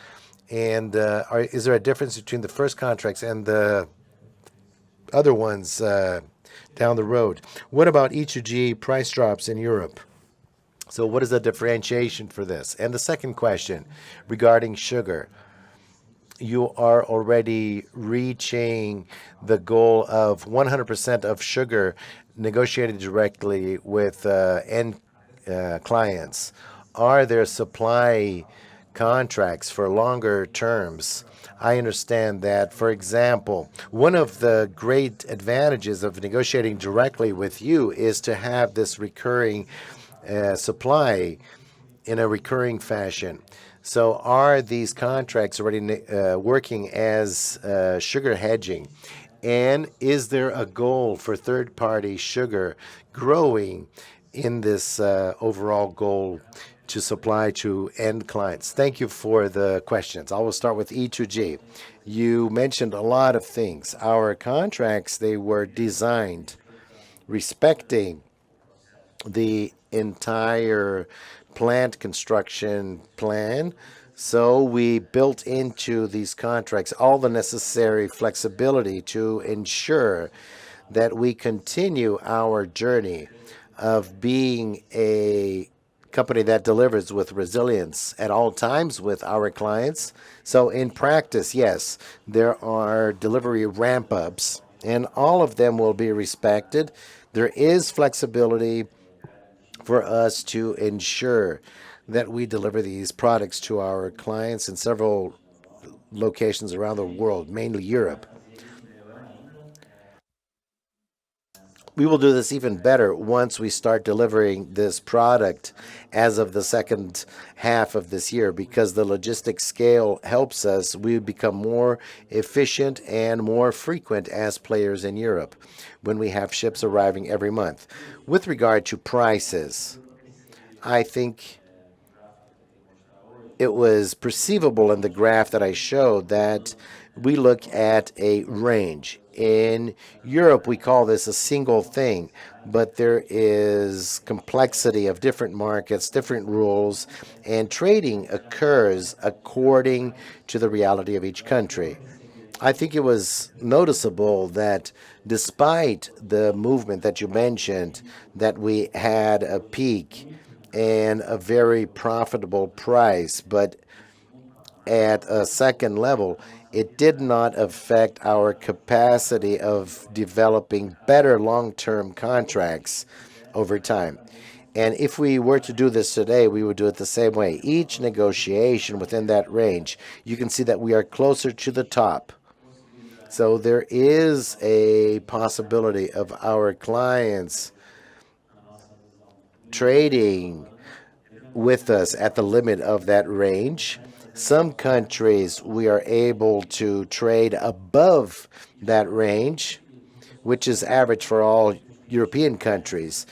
And is there a difference between the first contracts and the other ones down the road? What about E2G price drops in Europe? So what is the differentiation for this? And the second question regarding sugar. You are already reaching the goal of 100% of sugar negotiated directly with end clients. Are there supply contracts for longer terms. I understand that, for example, one of the great advantages of negotiating directly with you is to have this recurring supply in a recurring fashion. So are these contracts already working as sugar hedging? And is there a goal for third-party sugar growing in this overall goal to supply to end clients? Thank you for the questions. I will start with E2G. You mentioned a lot of things. Our contracts, they were designed respecting the entire plant construction plan. So we built into these contracts all the necessary flexibility to ensure that we continue our journey of being a company that delivers with resilience at all times with our clients. So in practice, yes, there are delivery ramp-ups, and all of them will be respected. There is flexibility for us to ensure that we deliver these products to our clients in several locations around the world, mainly Europe. We will do this even better once we start delivering this product as of the second half of this year, because the logistics scale helps us. We become more efficient and more frequent as players in Europe when we have ships arriving every month. With regard to prices, I think it was perceivable in the graph that I showed that we look at a range. In Europe, we call this a single thing, but there is complexity of different markets, different rules, and trading occurs according to the reality of each country. I think it was noticeable that despite the movement that you mentioned, that we had a peak and a very profitable price, but at a second level, it did not affect our capacity of developing better long-term contracts over time. And if we were to do this today, we would do it the same way. Each negotiation within that range, you can see that we are closer to the top. So there is a possibility of our clients trading with us at the limit of that range. Some countries we are able to trade above that range, which is average for all European countries.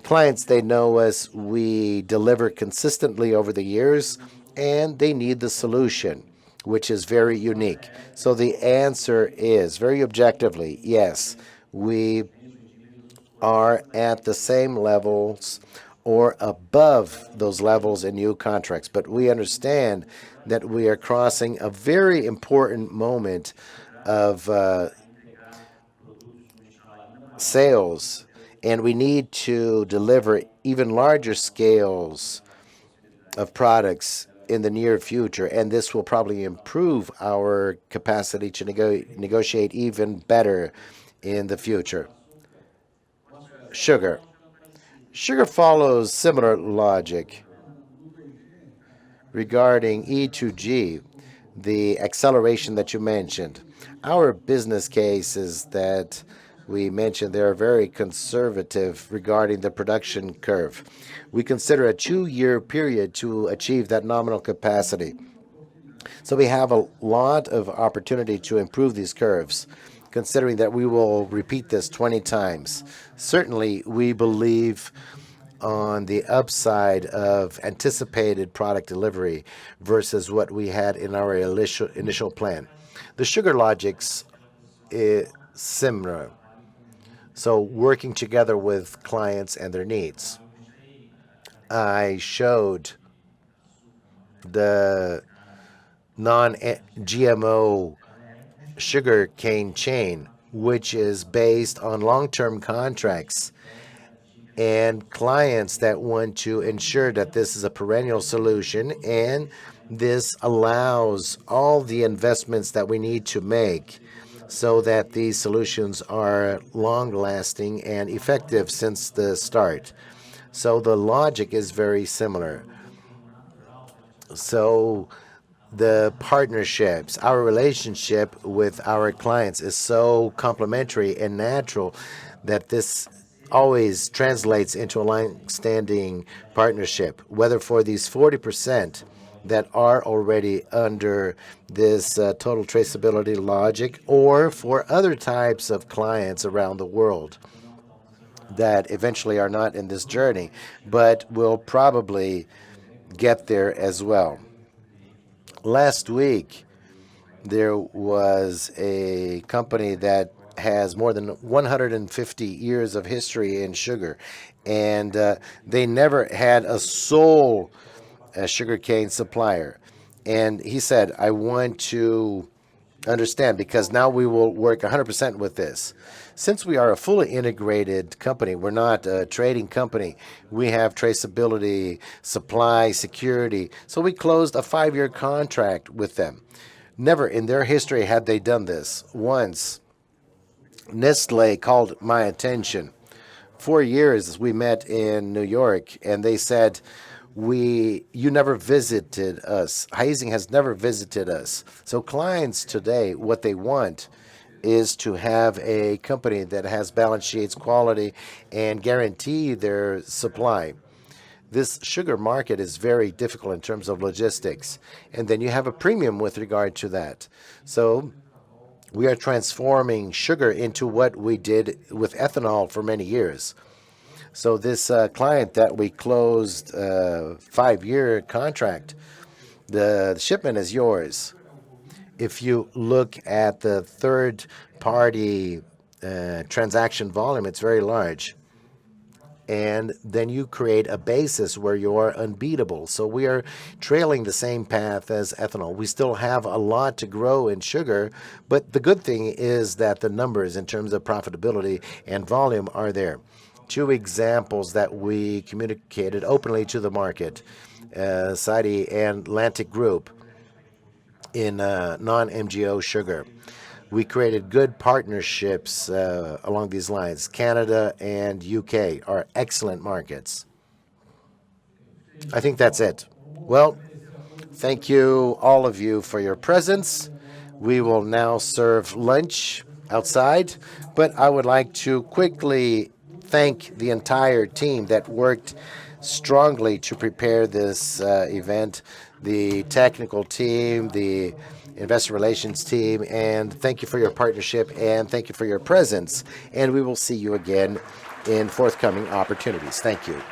Clients, they know us, we deliver consistently over the years, and they need the solution, which is very unique. So the answer is, very objectively, yes, we are at the same levels or above those levels in new contracts. But we understand that we are crossing a very important moment of sales, and we need to deliver even larger scales of products in the near future, and this will probably improve our capacity to negotiate even better in the future. Sugar. Sugar follows similar logic. Regarding E2G, the acceleration that you mentioned, our business cases that we mentioned, they are very conservative regarding the production curve. We consider a 2-year period to achieve that nominal capacity. So we have a lot of opportunity to improve these curves, considering that we will repeat this 20 times. Certainly, we believe on the upside of anticipated product delivery versus what we had in our initial plan. The sugar logics is similar. So working together with clients and their needs. I showed the non-GMO sugar cane chain, which is based on long-term contracts and clients that want to ensure that this is a perennial solution, and this allows all the investments that we need to make so that these solutions are long-lasting and effective since the start. So the logic is very similar. So the partnerships, our relationship with our clients is so complementary and natural that this always translates into a long-standing partnership, whether for these 40% that are already under this total traceability logic or for other types of clients around the world that eventually are not in this journey, but will probably get there as well. Last week, there was a company that has more than 150 years of history in sugar, and they never had a sole sugarcane supplier. And he said, I want to understand because now we will work 100% with this. Since we are a fully integrated company, we're not a trading company. We have traceability, supply, security. So we closed a 5-year contract with them. Never in their history had they done this. Once, Nestle called my attention. 4 years we met in New York, and they said, you never visited us. Raizen has never visited us. So clients today, what they want is to have a company that has balance sheets, quality, and guarantee their supply. This sugar market is very difficult in terms of logistics, and then you have a premium with regard to that. So we are transforming sugar into what we did with ethanol for many years. So this client that we closed 5-year contract, the shipment is yours. If you look at the third-party transaction volume, it's very large. And then you create a basis where you are unbeatable. So we are trailing the same path as ethanol. We still have a lot to grow in sugar, but the good thing is that the numbers in terms of profitability and volume are there. 2 examples that we communicated openly to the market, Saudi and Atlantic Group in non-MGO sugar. We created good partnerships along these lines. Canada and UK are excellent markets. I think that's it. Well, thank you, all of you, for your presence. We will now serve lunch outside, but I would like to quickly thank the entire team that worked strongly to prepare this event, the technical team, the investor relations team, and thank you for your partnership and thank you for your presence. And we will see you again in forthcoming opportunities. Thank you.